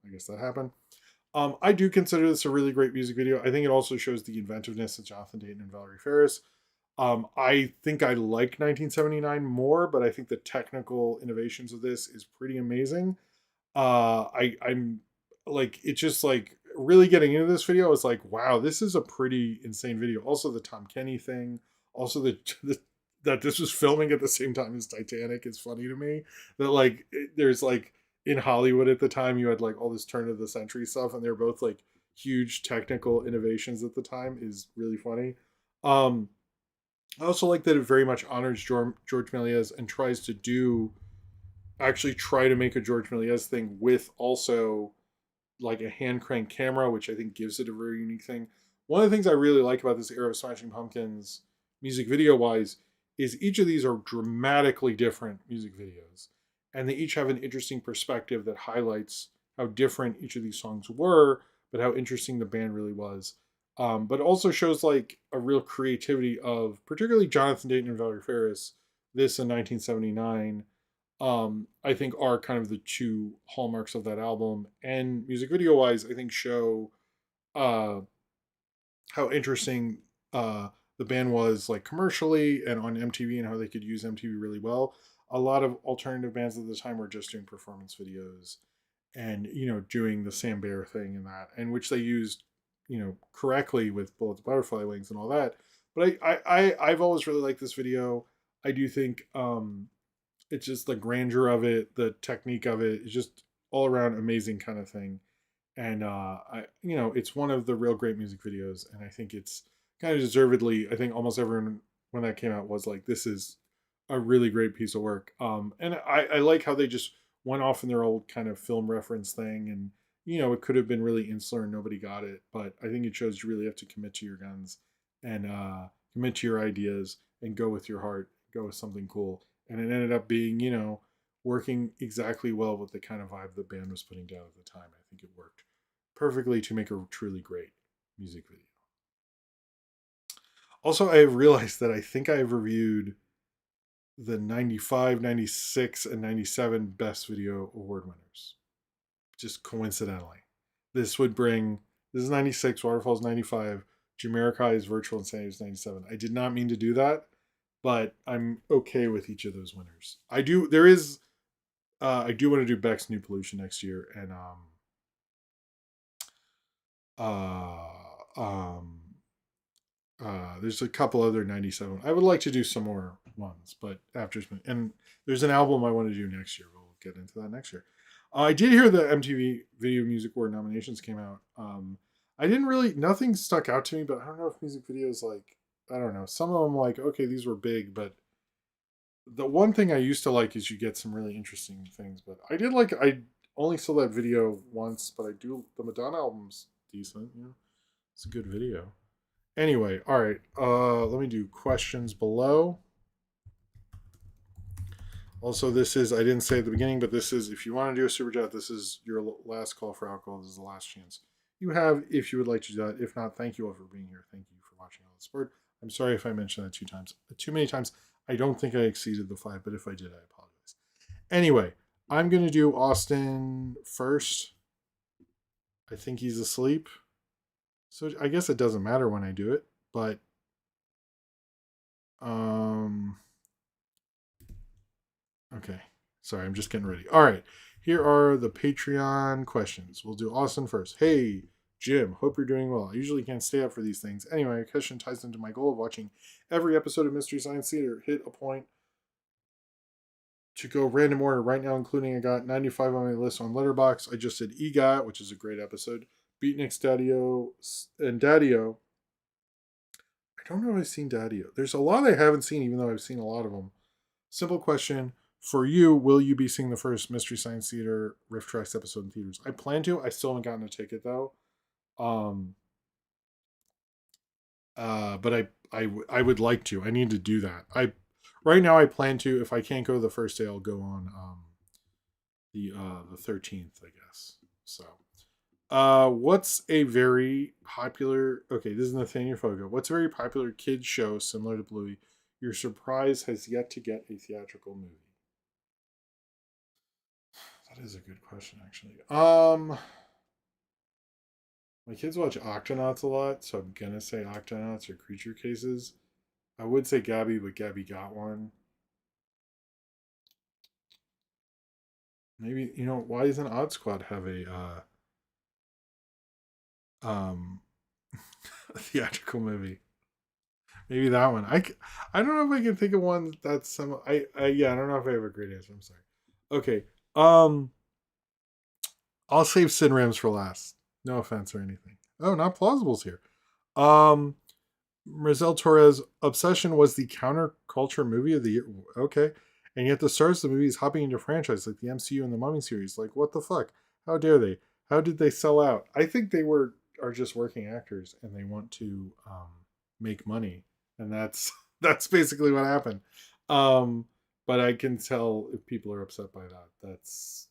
I guess that happened. I do consider this a really great music video. I think it also shows the inventiveness of Jonathan Dayton and Valerie Faris. I think I like 1979 more, but I think the technical innovations of this is pretty amazing. I'm like, it's just like really getting into this video is like, wow, this is a pretty insane video. Also, the Tom Kenny thing, also the that this was filming at the same time as Titanic is funny to me. That like there's like in Hollywood at the time you had like all this turn of the century stuff, and they're both like huge technical innovations at the time is really funny. Um, I also like that it very much honors George Méliès and tries to do actually try to make a George Méliès thing with also like a hand crank camera, which I think gives it a very unique thing. One of the things I really like about this era of Smashing Pumpkins, music video wise, is each of these are dramatically different music videos, and they each have an interesting perspective that highlights how different each of these songs were, but how interesting the band really was. But also shows like a real creativity of particularly Jonathan Dayton and Valerie Faris. This in 1979 I think are kind of the two hallmarks of that album. And music video wise, I think show uh, how interesting the band was like commercially and on MTV and how they could use MTV really well. A lot of alternative bands at the time were just doing performance videos and doing the Sam Bear thing and that, and which they used correctly with Bullets Butterfly Wings and all that. But I've always really liked this video. I do think it's just the grandeur of it, the technique of it. It's just all around amazing kind of thing. And it's one of the real great music videos. And I think it's kind of deservedly. I think almost everyone when that came out was like, this is a really great piece of work. And I like how they just went off in their old kind of film reference thing, and it could have been really insular and nobody got it. But I think it shows you really have to commit to your guns and commit to your ideas and go with your heart, go with something cool, and it ended up being working exactly well with the kind of vibe the band was putting down at the time. I think it worked perfectly to make a truly great music video. Also, I have realized that I think I've reviewed the 95, 96, and 97 Best Video Award winners. Just coincidentally. This is 96, Waterfall's 95, Jamiroquai's Virtual Insanity is 97. I did not mean to do that, but I'm okay with each of those winners. I do want to do Beck's New Pollution next year, and uh um there's a couple other 97. I would like to do some more ones, but and there's an album I want to do next year. We'll get into that next year. I did hear the MTV Video Music Award nominations came out. I didn't really, nothing stuck out to me, but I don't know if music videos like, I don't know. Some of them like, okay, these were big, but the one thing I used to like is you get some really interesting things. But I only saw that video once, but the Madonna album's decent. It's a good video. Anyway, all right. Let me do questions below. Also, this is, I didn't say at the beginning, but this is, if you want to do a super chat, this is your last call for alcohol. This is the last chance you have if you would like to do that. If not, thank you all for being here. Thank you for watching all the sport. I'm sorry if I mentioned that too many times. I don't think I exceeded the 5, but if I did, I apologize. Anyway, I'm going to do Austin first. I think he's asleep. So I guess it doesn't matter when I do it, but okay. Sorry, I'm just getting ready. All right. Here are the Patreon questions. We'll do Austin first. Hey, Jim, hope you're doing well. I usually can't stay up for these things. Anyway, a question ties into my goal of watching every episode of Mystery Science Theater. Hit a point to go random order right now, including I got 95 on my list on Letterboxd. I just did EGOT, which is a great episode. Beatnik's Daddio and Daddio. I don't know if I've seen Daddio. There's a lot I haven't seen, even though I've seen a lot of them. Simple question. For you, will you be seeing the first Mystery Science Theater Riff Tracks episode in theaters? I plan to. I still haven't gotten a ticket though. But I would like to. I need to do that. Right now I plan to. If I can't go the first day, I'll go on the 13th, I guess. So, what's a very popular? Okay, this is Nathaniel Fogo. What's a very popular kids show similar to Bluey? Your surprise has yet to get a theatrical movie. That is a good question, actually. My kids watch Octonauts a lot, so I'm gonna say Octonauts or Creature Cases. I would say Gabby, but Gabby got one. Maybe, why doesn't Odd Squad have a a theatrical movie? Maybe that one. I don't know if I can think of one that's some. Yeah, I don't know if I have a great answer. I'm sorry. Okay. Um, I'll save Sin Rams for last. No offense or anything. Oh, not plausibles here. Um, Marisol Torres' Obsession was the counterculture movie of the year. Okay. And yet the stars of the movie is hopping into franchise like the MCU and the Mummy series. Like, what the fuck? How dare they? How did they sell out? I think they are just working actors and they want to make money. And that's that's basically what happened. Um, but I can tell if people are upset by that. That's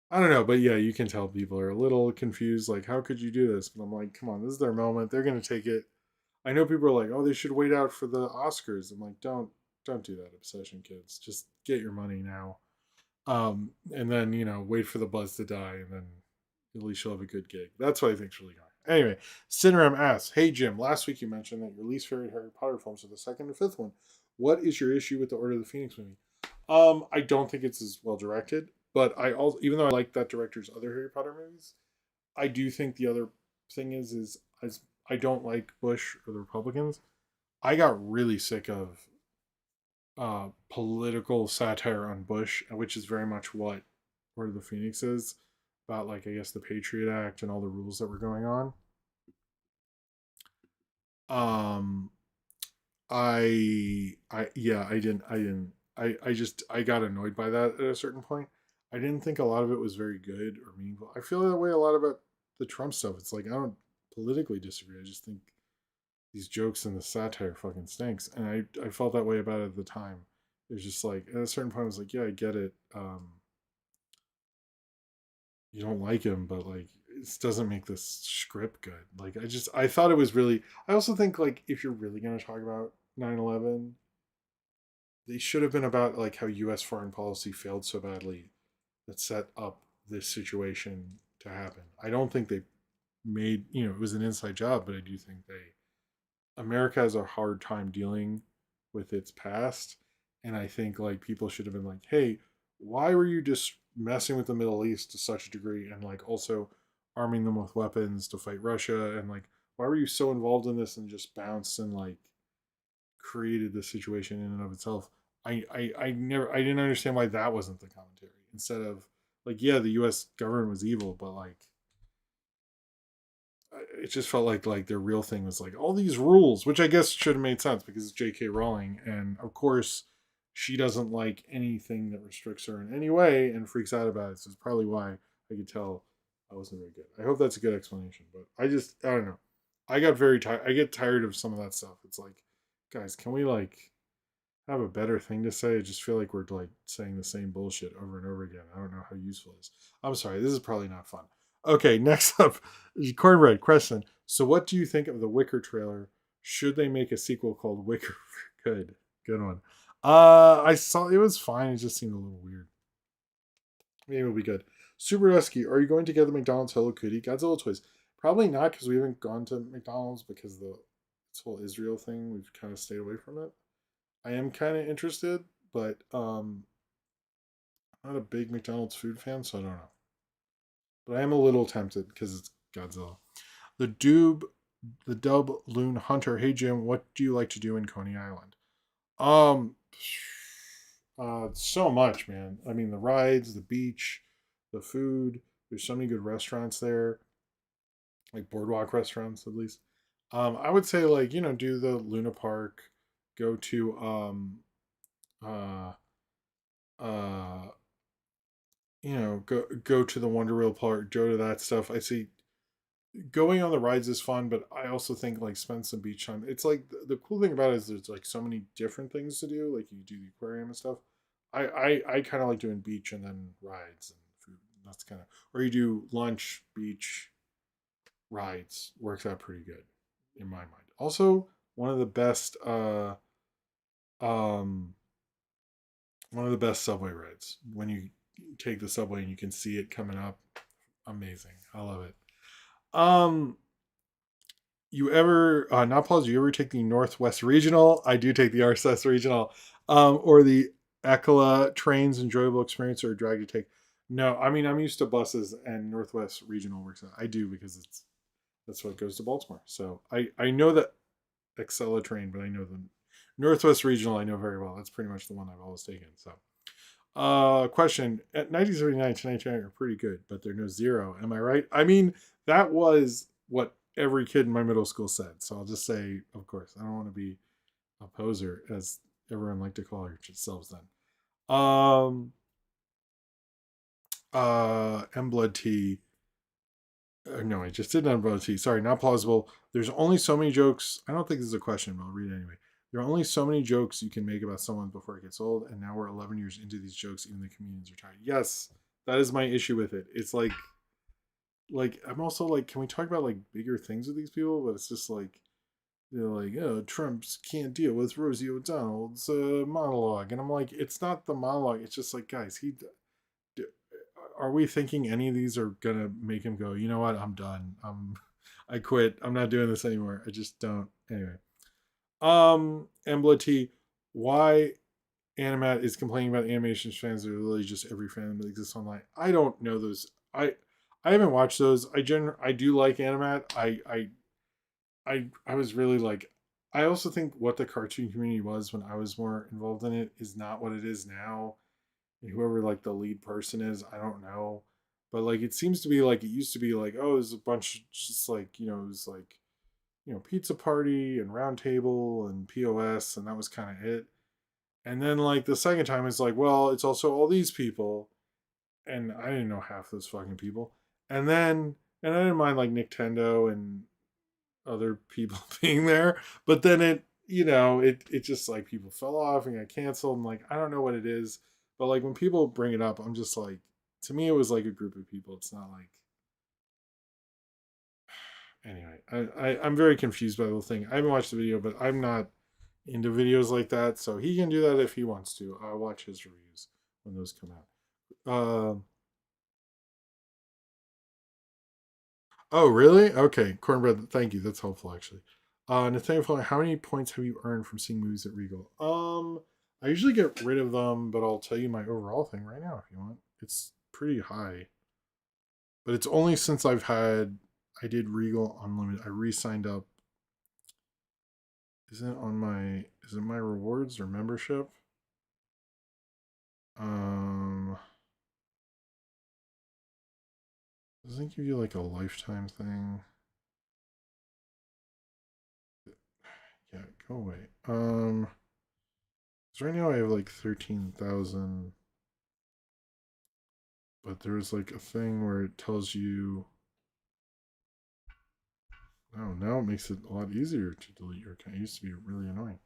I don't know, but yeah, you can tell people are a little confused. Like, how could you do this? But I'm like, come on, this is their moment. They're gonna take it. I know people are like, oh, they should wait out for the Oscars. I'm like, don't do that, Obsession kids. Just get your money now. And then wait for the buzz to die, and then at least you'll have a good gig. That's what I think's really going. Anyway, Cineram asks, "Hey Jim, last week you mentioned that your least favorite Harry Potter films are the second and fifth one. What is your issue with the Order of the Phoenix movie?" I don't think it's as well directed, but I also, even though I like that director's other Harry Potter movies, I do think the other thing is as I don't like Bush or the Republicans. I got really sick of political satire on Bush, which is very much what Order of the Phoenix is about, like I guess the Patriot Act and all the rules that were going on. Um, I yeah, I just I got annoyed by that at a certain point. I didn't think a lot of it was very good or meaningful. I feel that way a lot about the Trump stuff. It's like I don't politically disagree. I just think these jokes and the satire fucking stinks. And I felt that way about it at the time. It was just like at a certain point I was like, yeah, I get it. You don't like him, but like it doesn't make this script good. Like I thought it was really I also think like if you're really gonna talk about 9/11, they should have been about like how US foreign policy failed so badly that set up this situation to happen. I don't think they made it was an inside job, but I do think they America has a hard time dealing with its past, and I think like people should have been like, "Hey, why were you just messing with the Middle East to such a degree, and like also arming them with weapons to fight Russia, and like why were you so involved in this and just bounced and like created this situation in and of itself?" I didn't understand why that wasn't the commentary instead of like yeah the U.S. government was evil, but like it just felt like their real thing was like all these rules, which I guess should have made sense because it's J.K. Rowling, and of course she doesn't like anything that restricts her in any way and freaks out about it. So it's probably why I could tell I wasn't very good. I hope that's a good explanation, but I don't know. I got very tired. I get tired of some of that stuff. It's like, guys, can we like have a better thing to say? I just feel like we're like saying the same bullshit over and over again. I don't know how useful it is. I'm sorry, this is probably not fun. Okay, next up, Cornbread question. So, what do you think of the Wicker trailer? Should they make a sequel called Wicker? Good one. I saw it was fine. It just seemed a little weird. Maybe it'll be good. Super Husky, are you going to get the McDonald's Hello Kitty Godzilla toys? Probably not because we haven't gone to McDonald's because the this whole Israel thing. We've kind of stayed away from it. I am kind of interested, but I'm not a big McDonald's food fan, so I don't know. But I am a little tempted because it's Godzilla. The Doob, the Dub Loon Hunter. Hey Jim, what do you like to do in Coney Island? Um, so much, man. I mean, the rides, the beach, the food. There's so many good restaurants there, like boardwalk restaurants at least. I would say like do the Luna Park, go to uh uh go to the Wonder Wheel Park, go to that stuff. I see going on the rides is fun, but I also think like spend some beach time. It's like the cool thing about it is there's like so many different things to do. Like you do the aquarium and stuff. I kind of like doing beach and then rides and food. That's kind of or you do lunch, beach, rides. Works out pretty good in my mind. Also, one of the best um one of the best subway rides when you take the subway and you can see it coming up. Amazing. I love it. Um you ever not pause? You ever take the Northwest Regional? I do take the RSS Regional, or the Akala trains. Enjoyable experience or a drag to take? No, I mean I'm used to buses and Northwest Regional works out. I do because that's what goes to Baltimore. So I know that Acela train, but I know the Northwest Regional I know very well. That's pretty much the one I've always taken. So question at 1979 to 1990 are pretty good, but they're no zero. Am I right? I mean, that was what every kid in my middle school said. So I'll just say, of course, I don't want to be a poser, as everyone liked to call themselves then. M Blood T. No, I just did not Blood T. Sorry, not plausible. There's only so many jokes. I don't think this is a question, but I'll read it anyway. There are only so many jokes you can make about someone before it gets old, and now we're 11 years into these jokes. Even the comedians are tired. Yes, that is my issue with it. It's like I'm also like, can we talk about like bigger things with these people? But it's just like they're like, oh, Trump's can't deal with Rosie O'Donnell's monologue, and I'm like, it's not the monologue. It's just like, guys, are we thinking any of these are gonna make him go, you know what, I'm done. I quit. I'm not doing this anymore. I just don't. Anyway. Embla T, why Animat is complaining about animation fans that are literally just every fan that exists online. I don't know those. I haven't watched those. I do like Animat. I was really like, I also think what the cartoon community was when I was more involved in it is not what it is now. And whoever like the lead person is, I don't know. But like it seems to be like it used to be like, oh, there's a bunch just like, it was like, Pizza Party and Round Table and POS, and that was kind of it. And then like the second time it's like, well, it's also all these people. And I didn't know half those fucking people. And I didn't mind like Nintendo and other people being there. But then it just like people fell off and got canceled. And like, I don't know what it is. But like when people bring it up, I'm just like, to me, it was like a group of people. It's not like, anyway, I'm very confused by the whole thing. I haven't watched the video, but I'm not into videos like that. So he can do that if he wants to. I'll watch his reviews when those come out. Oh, really? Okay, Cornbread. Thank you. That's helpful, actually. Nathaniel, how many points have you earned from seeing movies at Regal? I usually get rid of them, but I'll tell you my overall thing right now if you want. It's pretty high, but it's only since I did Regal Unlimited. I re-signed up. Is it my rewards or membership? Um, doesn't it give you like a lifetime thing? Yeah, go away. So right now I have like 13,000, but there's like a thing where it tells you. Oh, now it makes it a lot easier to delete your account. It used to be really annoying.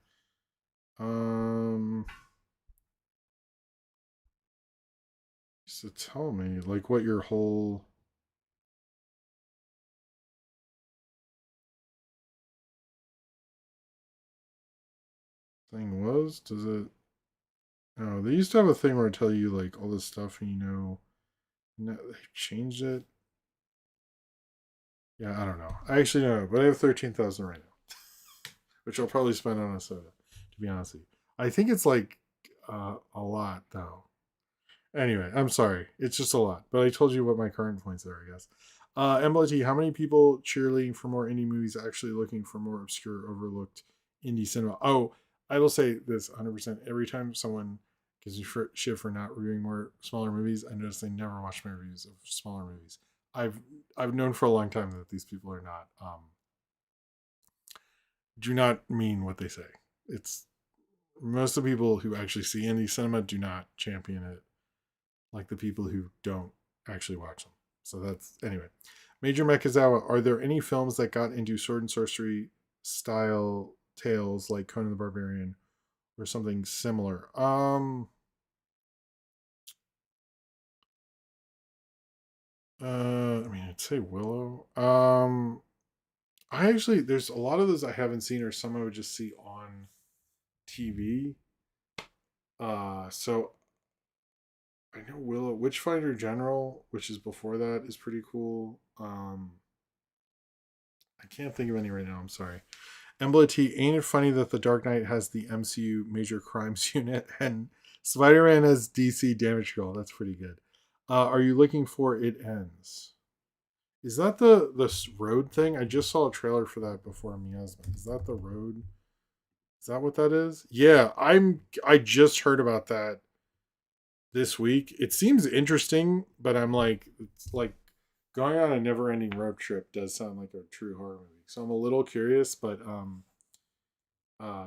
Um, used to tell me like what your whole thing was. Does it? No, they used to have a thing where it tell you like all this stuff, and no, they've changed it. Yeah, I don't know. I actually don't know, but I have 13,000 right now, which I'll probably spend on a soda. To be honest with you, I think it's like a lot though. Anyway, I'm sorry. It's just a lot. But I told you what my current points are, I guess. MLT, how many people cheerleading for more indie movies actually looking for more obscure, overlooked indie cinema? Oh, I will say this 100%. Every time someone gives me shit for not reviewing more smaller movies, I notice they never watch my reviews of smaller movies. I've I've known for a long time that these people are not do not mean what they say. It's most of the people who actually see indie cinema do not champion it like the people who don't actually watch them. So that's anyway. Major Mekazawa, are there any films that got into sword and sorcery style tales like Conan the Barbarian or something similar? I mean, I'd say Willow. I actually there's a lot of those I haven't seen or some I would just see on TV. So I know Willow Witchfinder General, which is before that, is pretty cool. I can't think of any right now. I'm sorry. Embla T, ain't it funny that the Dark Knight has the MCU Major Crimes Unit and Spider-Man has DC Damage Control? That's pretty good. Are you looking for It Ends? Is that the road thing? I just saw a trailer for that before Miasma. Is that the road? Is that what that is? Yeah, I just heard about that this week. It seems interesting, but I'm like, it's like going on a never-ending road trip does sound like a true horror movie. So I'm a little curious, but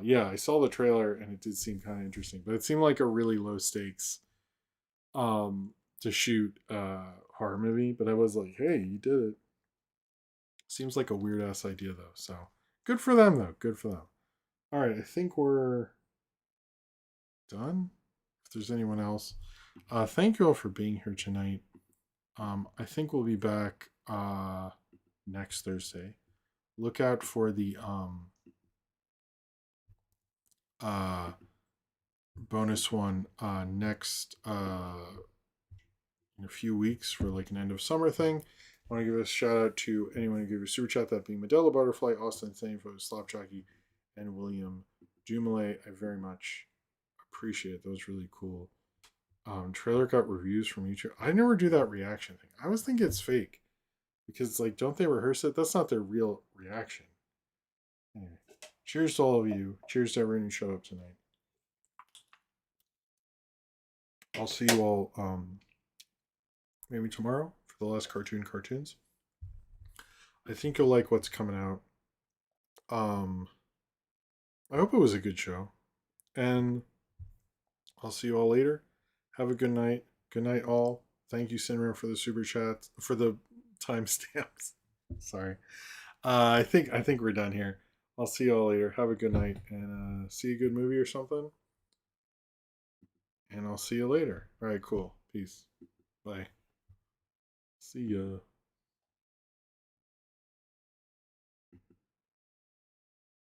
yeah, I saw the trailer and it did seem kind of interesting, but it seemed like a really low stakes to shoot horror movie. But I was like, hey, you did it. Seems like a weird ass idea though. So good for them though. Good for them. All right, I think we're done. If there's anyone else, thank you all for being here tonight. I think we'll be back next Thursday. Look out for the uh, bonus one next in a few weeks for like an end of summer thing. I want to give a shout out to anyone who gave a super chat, that being Medella Butterfly, Austin Thainfo, Slapjockey, and William Dumoulin. I very much appreciate it. That was really cool. Trailer got reviews from YouTube. I never do that reaction thing. I always think it's fake because, like, don't they rehearse it? That's not their real reaction. Anyway, cheers to all of you. Cheers to everyone who showed up tonight. I'll see you all maybe tomorrow for the last cartoons. I think you'll like what's coming out. I hope it was a good show, and I'll see you all later. Have a good night. Good night, all. Thank you, Sinra, for the super chat, for the timestamps. Sorry. I think we're done here. I'll see you all later. Have a good night and see a good movie or something. And I'll see you later. All right, cool. Peace. Bye. See ya.